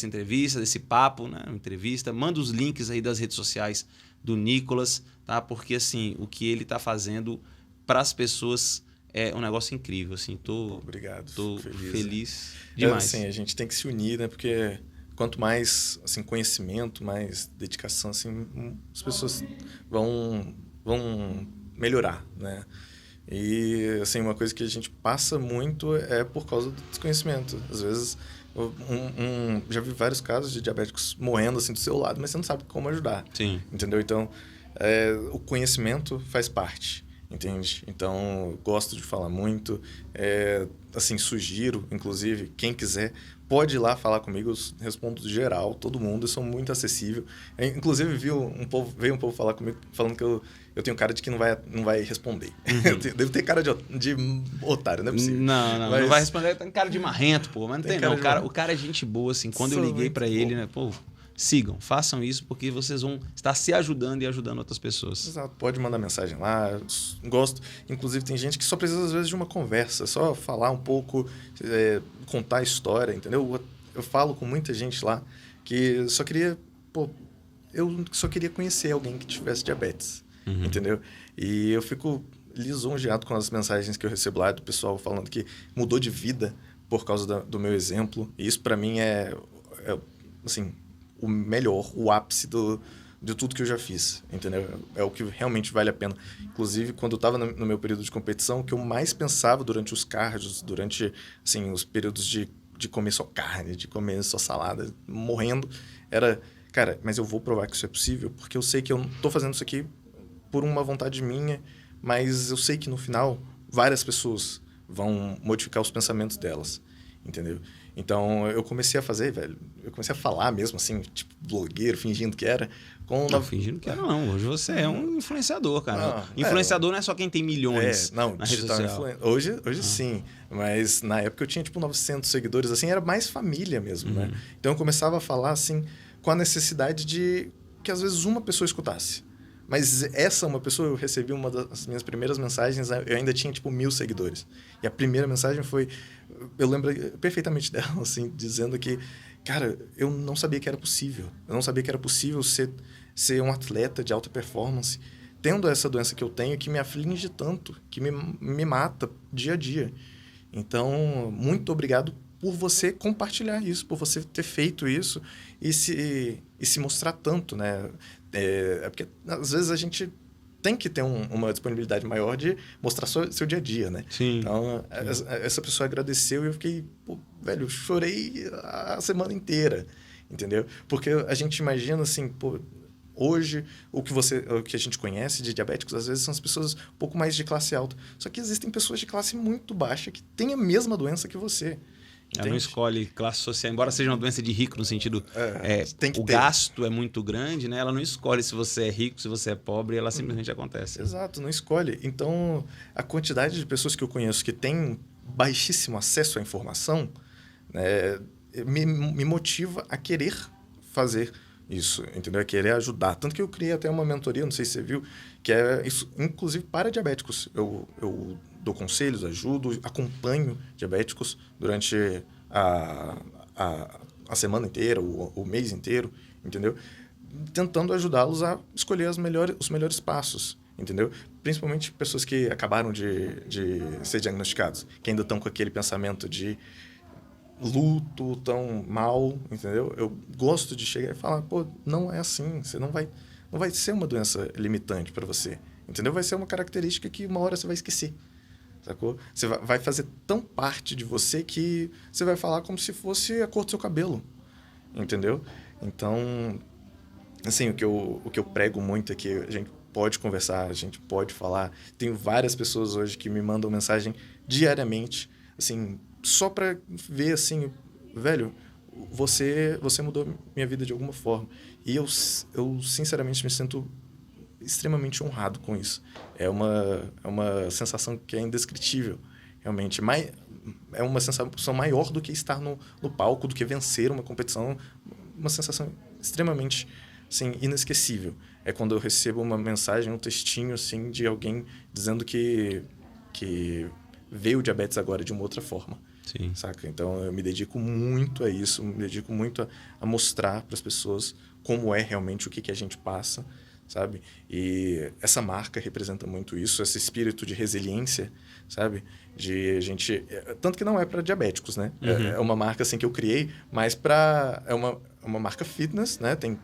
entrevista, desse papo, né? Entrevista, manda os links aí das redes sociais do Nicolas, tá? Porque, assim, o que ele está fazendo para as pessoas é um negócio incrível, assim. Obrigado. Tô feliz demais. Assim, a gente tem que se unir, né? Porque quanto mais, assim, conhecimento, mais dedicação, assim, as pessoas vão melhorar, né? E, assim, uma coisa que a gente passa muito é por causa do desconhecimento. Às vezes, já vi vários casos de diabéticos morrendo, assim, do seu lado, mas você não sabe como ajudar. Sim. Entendeu? Então, o conhecimento faz parte, entende? Então, eu gosto de falar muito. Assim, sugiro, inclusive, quem quiser, pode ir lá falar comigo, eu respondo geral, todo mundo, eu sou muito acessível. Inclusive, veio um povo falar comigo, falando que eu tenho cara de que não vai responder. Eu devo ter cara de otário, não é possível. Não vai responder, tem cara de marrento, pô, mas não tem não. O cara é gente boa, assim, quando eu liguei para ele, né, pô, sigam, façam isso, porque vocês vão estar se ajudando e ajudando outras pessoas. Exato, pode mandar mensagem lá, gosto. Inclusive, tem gente que só precisa, às vezes, de uma conversa, só falar um pouco, contar a história, entendeu? Eu falo com muita gente lá que só queria, eu só queria conhecer alguém que tivesse diabetes, entendeu? E eu fico lisonjeado com as mensagens que eu recebo lá do pessoal falando que mudou de vida por causa do meu exemplo. E isso, para mim, é assim, o melhor, o ápice de tudo que eu já fiz, entendeu? É o que realmente vale a pena. Inclusive, quando eu estava no meu período de competição, o que eu mais pensava durante os cardios, durante, assim, os períodos de comer só carne, de comer só salada, morrendo, era, cara, mas eu vou provar que isso é possível, porque eu sei que eu não estou fazendo isso aqui por uma vontade minha, mas eu sei que no final várias pessoas vão modificar os pensamentos delas, entendeu? Então, eu comecei a fazer, eu comecei a falar mesmo, assim, tipo, blogueiro, fingindo que era. Não, fingindo que era não. Hoje você é um influenciador, cara. Influenciador não é só quem tem milhões na rede social. Hoje sim, mas na época eu tinha, tipo, 900 seguidores, assim, era mais família mesmo, né? Então, eu começava a falar, assim, com a necessidade de que, às vezes, uma pessoa escutasse. Mas uma pessoa, eu recebi uma das minhas primeiras mensagens, eu ainda tinha, tipo, 1000 seguidores. E a primeira mensagem foi... Eu lembro perfeitamente dela, assim, dizendo que, cara, eu não sabia que era possível. Eu não sabia que era possível ser um atleta de alta performance, tendo essa doença que eu tenho, que me aflige tanto, que me mata dia a dia. Então, muito obrigado por você compartilhar isso, por você ter feito isso e se mostrar tanto, né? Porque, às vezes, a gente tem que ter uma disponibilidade maior de mostrar seu dia a dia, né? Sim. Então, essa pessoa agradeceu e eu fiquei, eu chorei a semana inteira, entendeu? Porque a gente imagina, assim, hoje, o que a gente conhece de diabéticos, às vezes, são as pessoas um pouco mais de classe alta. Só que existem pessoas de classe muito baixa que têm a mesma doença que você. Ela não escolhe classe social, embora seja uma doença de rico no sentido tem que o ter. gasto é muito grande, né? Ela não escolhe se você é rico, se você é pobre, ela simplesmente acontece. Exato, não escolhe. Então, a quantidade de pessoas que eu conheço que têm baixíssimo acesso à informação, né, me motiva a querer fazer isso, entendeu? A querer ajudar. Tanto que eu criei até uma mentoria, não sei se você viu, que é isso, inclusive para diabéticos. Eu dou conselhos, ajudo, acompanho diabéticos durante a semana inteira, o mês inteiro, entendeu? Tentando ajudá-los a escolher os melhores passos, entendeu? Principalmente pessoas que acabaram de ser diagnosticados, que ainda estão com aquele pensamento de luto, tão mal, entendeu? Eu gosto de chegar e falar, pô, não é assim, você não vai ser uma doença limitante para você, entendeu? Vai ser uma característica que uma hora você vai esquecer, sacou? Você vai fazer tão parte de você que você vai falar como se fosse a cor do seu cabelo, entendeu? Então, assim, o que eu prego muito é que a gente pode conversar, a gente pode falar. Tenho várias pessoas hoje que me mandam mensagem diariamente, assim, só para ver, assim, velho, você mudou minha vida de alguma forma. E eu sinceramente me sinto extremamente honrado com isso. É uma sensação que é indescritível, realmente. É uma sensação maior do que estar no palco, do que vencer uma competição. Uma sensação extremamente, assim, inesquecível. É quando eu recebo uma mensagem, um textinho, assim, de alguém dizendo que vê o diabetes agora de uma outra forma. Sim. Saca? Então, eu me dedico muito a isso, me dedico muito a mostrar para as pessoas como é realmente o que a gente passa, sabe? E essa marca representa muito isso, esse espírito de resiliência, sabe? De a gente... Tanto que não é para diabéticos, né? Uhum. É uma marca, assim, que eu criei, mas é uma marca fitness, né? Tem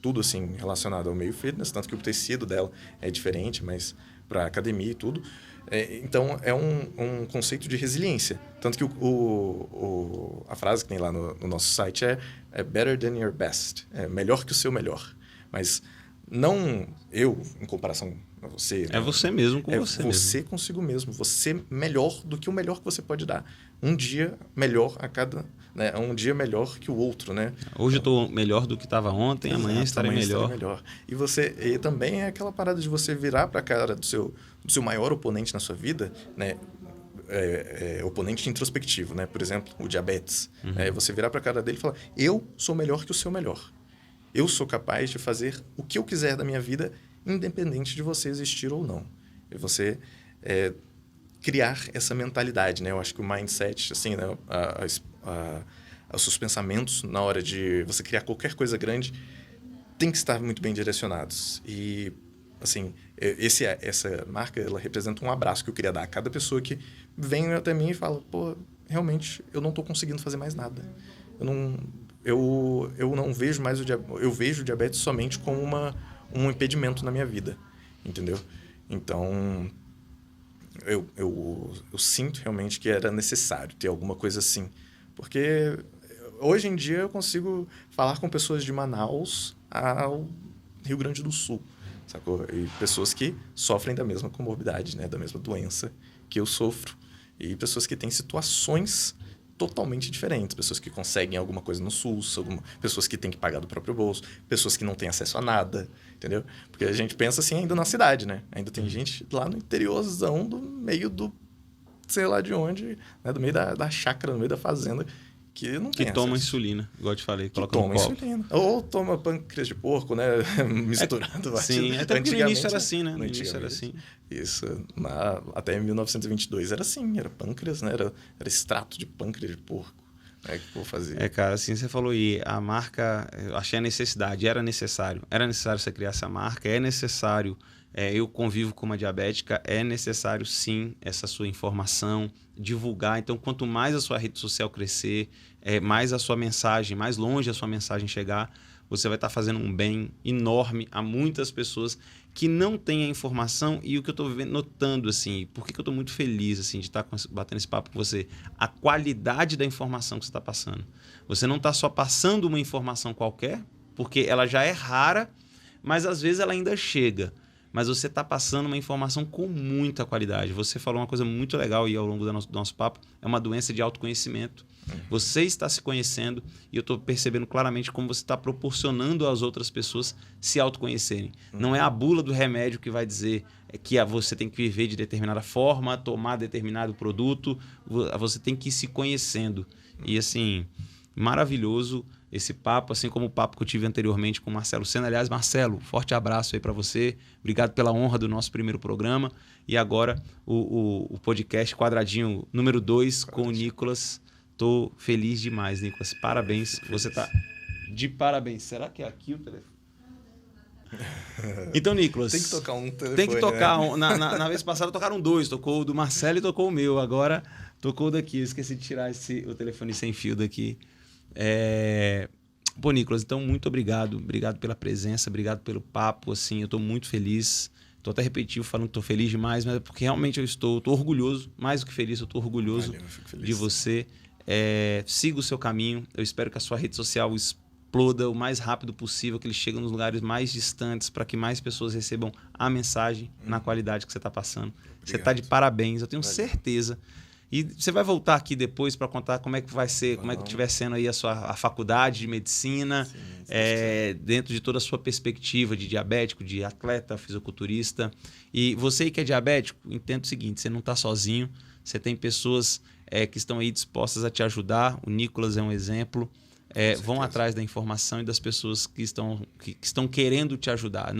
tudo, assim, relacionado ao meio fitness, tanto que o tecido dela é diferente, mas para academia e tudo. Então, é um conceito de resiliência. Tanto que a frase que tem lá no nosso site é better than your best. É melhor que o seu melhor. Mas não eu, em comparação a você. É você mesmo com você mesmo. É você consigo mesmo. Você melhor do que o melhor que você pode dar. Um dia melhor a cada... Né? Um dia melhor que o outro, né? Hoje eu estou melhor do que estava ontem, Exato, amanhã estarei melhor. E também é aquela parada de você virar para a cara do seu maior oponente na sua vida, né? Oponente introspectivo, né? Por exemplo, o diabetes. Uhum. Você virar para a cara dele e falar, eu sou melhor que o seu melhor. Eu sou capaz de fazer o que eu quiser da minha vida, independente de você existir ou não. E você criar essa mentalidade, né? Eu acho que o mindset, assim, né? Os seus pensamentos na hora de você criar qualquer coisa grande tem que estar muito bem direcionados. E, assim, essa marca, ela representa um abraço que eu queria dar a cada pessoa que vem até mim e fala, pô, realmente, eu não estou conseguindo fazer mais nada. Eu não vejo mais eu vejo o diabetes somente como um impedimento na minha vida, entendeu? Então, eu sinto realmente que era necessário ter alguma coisa assim, porque hoje em dia eu consigo falar com pessoas de Manaus ao Rio Grande do Sul, sacou? E pessoas que sofrem da mesma comorbidade, né? Da mesma doença que eu sofro, e pessoas que têm situações totalmente diferentes. Pessoas que conseguem alguma coisa no SUS, pessoas que têm que pagar do próprio bolso, pessoas que não têm acesso a nada, entendeu? Porque a gente pensa assim ainda na cidade, né? Ainda tem gente lá no interiorzão, do meio do sei lá de onde, né? Do meio da chácara, no meio da fazenda, que não tem Que toma acesso. insulina, igual eu te falei. Que Coloca toma no copo. insulina. Ou toma pâncreas de porco, né? Misturado. Sim, até porque no início era assim, né? No antigamente, início era assim. Isso. Até 1922 era assim. Era pâncreas, né? Era extrato de pâncreas de porco. Que eu fazia. Cara, assim você falou aí, a marca, eu achei a necessidade, era necessário você criar essa marca, é necessário, eu convivo com uma diabética, é necessário sim essa sua informação, divulgar. Então, quanto mais a sua rede social crescer, mais a sua mensagem, mais longe a sua mensagem chegar, você vai estar fazendo um bem enorme a muitas pessoas que não têm a informação. E o que eu estou notando, assim, por que eu estou muito feliz assim, de estar batendo esse papo com você? A qualidade da informação que você está passando. Você não está só passando uma informação qualquer, porque ela já é rara, mas às vezes ela ainda chega. Mas você está passando uma informação com muita qualidade. Você falou uma coisa muito legal aí ao longo do nosso papo, é uma doença de autoconhecimento. Você está se conhecendo e eu estou percebendo claramente como você está proporcionando às outras pessoas se autoconhecerem. Não é a bula do remédio que vai dizer que você tem que viver de determinada forma, tomar determinado produto. Você tem que ir se conhecendo. E assim, maravilhoso esse papo, assim como o papo que eu tive anteriormente com o Marcelo Sena. Aliás, Marcelo, forte abraço aí para você. Obrigado pela honra do nosso primeiro programa. E agora o podcast Quadradinho número 2 com o Nicolas. Tô feliz demais, Nicolas. Parabéns. Você tá de parabéns. Será que é aqui o telefone? Então, Nicolas... Tem que tocar um telefone. Tem que tocar. Né? Na vez passada tocaram 2. Tocou o do Marcelo e tocou o meu. Agora tocou o daqui. Eu esqueci de tirar o telefone sem fio daqui. Pô, Nicolas, então muito obrigado. Obrigado pela presença, obrigado pelo papo. Assim, eu estou muito feliz. Estou até repetindo, falando que estou feliz demais, mas é porque realmente eu estou orgulhoso, mais do que feliz, eu estou orgulhoso de você. Siga o seu caminho. Eu espero que a sua rede social exploda o mais rápido possível, que ele chegue nos lugares mais distantes para que mais pessoas recebam a mensagem na qualidade que você está passando. Obrigado. Você está de parabéns, eu tenho certeza. E você vai voltar aqui depois para contar como é que vai ser, como é que estiver sendo aí a faculdade de medicina, dentro de toda a sua perspectiva de diabético, de atleta, fisiculturista. E você aí que é diabético, entenda o seguinte, você não está sozinho, você tem pessoas que estão aí dispostas a te ajudar. O Nicolas é um exemplo. Vão atrás da informação e das pessoas que estão querendo te ajudar.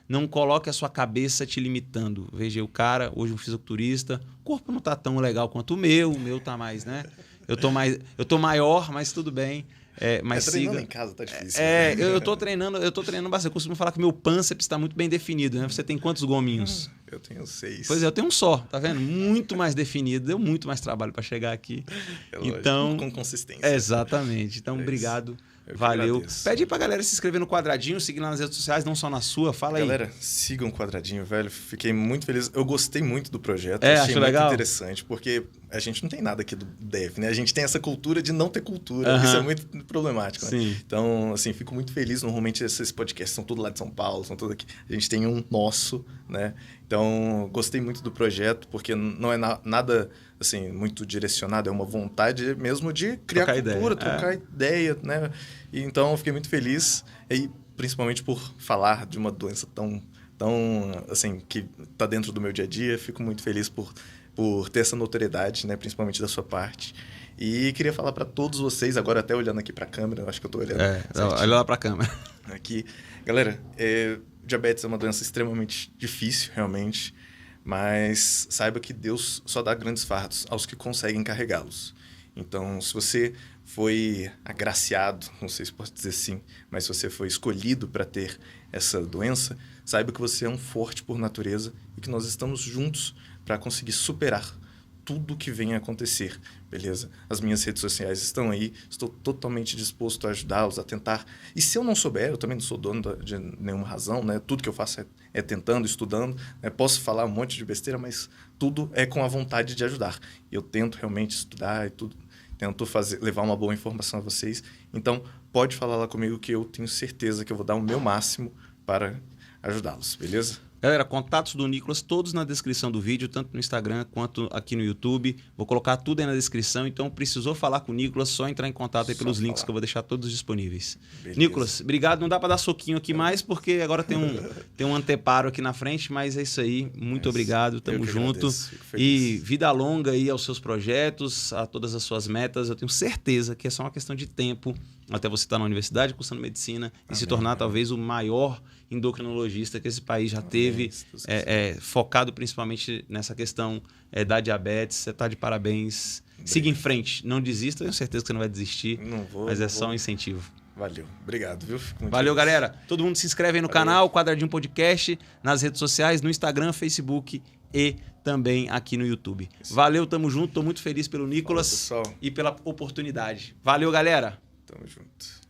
Não coloque a sua cabeça te limitando. Veja, o cara, hoje um fisiculturista, o corpo não está tão legal quanto o meu está mais, né? Eu tô maior, mas tudo bem. Mas treinando em casa tá difícil. Eu tô treinando bastante. Eu costumo falar que meu pânceps está muito bem definido, né? Você tem quantos gominhos? Eu tenho 6. Pois é, eu tenho um só, tá vendo? Muito mais definido, deu muito mais trabalho para chegar aqui. Então, com consistência. Exatamente. Então, obrigado. Valeu. Pede aí pra galera se inscrever no Quadradinho, seguir lá nas redes sociais, não só na sua. Fala aí. Galera, sigam o Quadradinho, velho. Fiquei muito feliz. Eu gostei muito do projeto. Achei muito legal? Interessante, porque a gente não tem nada aqui do DF, né? A gente tem essa cultura de não ter cultura. Isso é muito problemático, né? Sim. Então, assim, fico muito feliz. Normalmente esses podcasts são todos lá de São Paulo, são todos aqui. A gente tem um nosso, né? Então, gostei muito do projeto, porque não é nada, assim, muito direcionado. É uma vontade mesmo de criar cultura, trocar ideia, né? E, então, fiquei muito feliz. E principalmente por falar de uma doença tão assim, que está dentro do meu dia a dia. Fico muito feliz por ter essa notoriedade, né? Principalmente da sua parte. E queria falar para todos vocês, agora até olhando aqui para a câmera, eu acho que eu estou olhando olha lá para a câmera. Aqui. Galera, diabetes é uma doença extremamente difícil, realmente, mas saiba que Deus só dá grandes fardos aos que conseguem carregá-los. Então, se você foi agraciado, não sei se posso dizer assim, mas se você foi escolhido para ter essa doença, saiba que você é um forte por natureza e que nós estamos juntos para conseguir superar tudo que venha a acontecer, beleza? As minhas redes sociais estão aí, estou totalmente disposto a ajudá-los, a tentar. E se eu não souber, eu também não sou dono de nenhuma razão, né? Tudo que eu faço é tentando, estudando, né? Posso falar um monte de besteira, mas tudo é com a vontade de ajudar. Eu tento realmente estudar e tudo, tento levar uma boa informação a vocês. Então, pode falar lá comigo que eu tenho certeza que eu vou dar o meu máximo para ajudá-los, beleza? Galera, contatos do Nicolas, todos na descrição do vídeo, tanto no Instagram quanto aqui no YouTube. Vou colocar tudo aí na descrição, então precisou falar com o Nicolas, só entrar em contato aí pelos links que eu vou deixar todos disponíveis. Beleza. Nicolas, obrigado. Não dá para dar soquinho aqui mais, porque agora tem um anteparo aqui na frente, mas é isso aí. Muito obrigado, tamo junto. E vida longa aí aos seus projetos, a todas as suas metas. Eu tenho certeza que é só uma questão de tempo até você estar na universidade, cursando medicina e se tornar talvez o maior endocrinologista que esse país já teve, focado principalmente nessa questão da diabetes. Você está de parabéns. Obrigado. Siga em frente, não desista, tenho certeza que você não vai desistir, mas só um incentivo. Valeu, obrigado, viu? Valeu, galera. Todo mundo se inscreve aí no canal, Quadradinho Podcast, nas redes sociais, no Instagram, Facebook e também aqui no YouTube. Valeu, tamo junto, tô muito feliz pelo Nicolas e pela oportunidade. Valeu, galera. Tamo junto.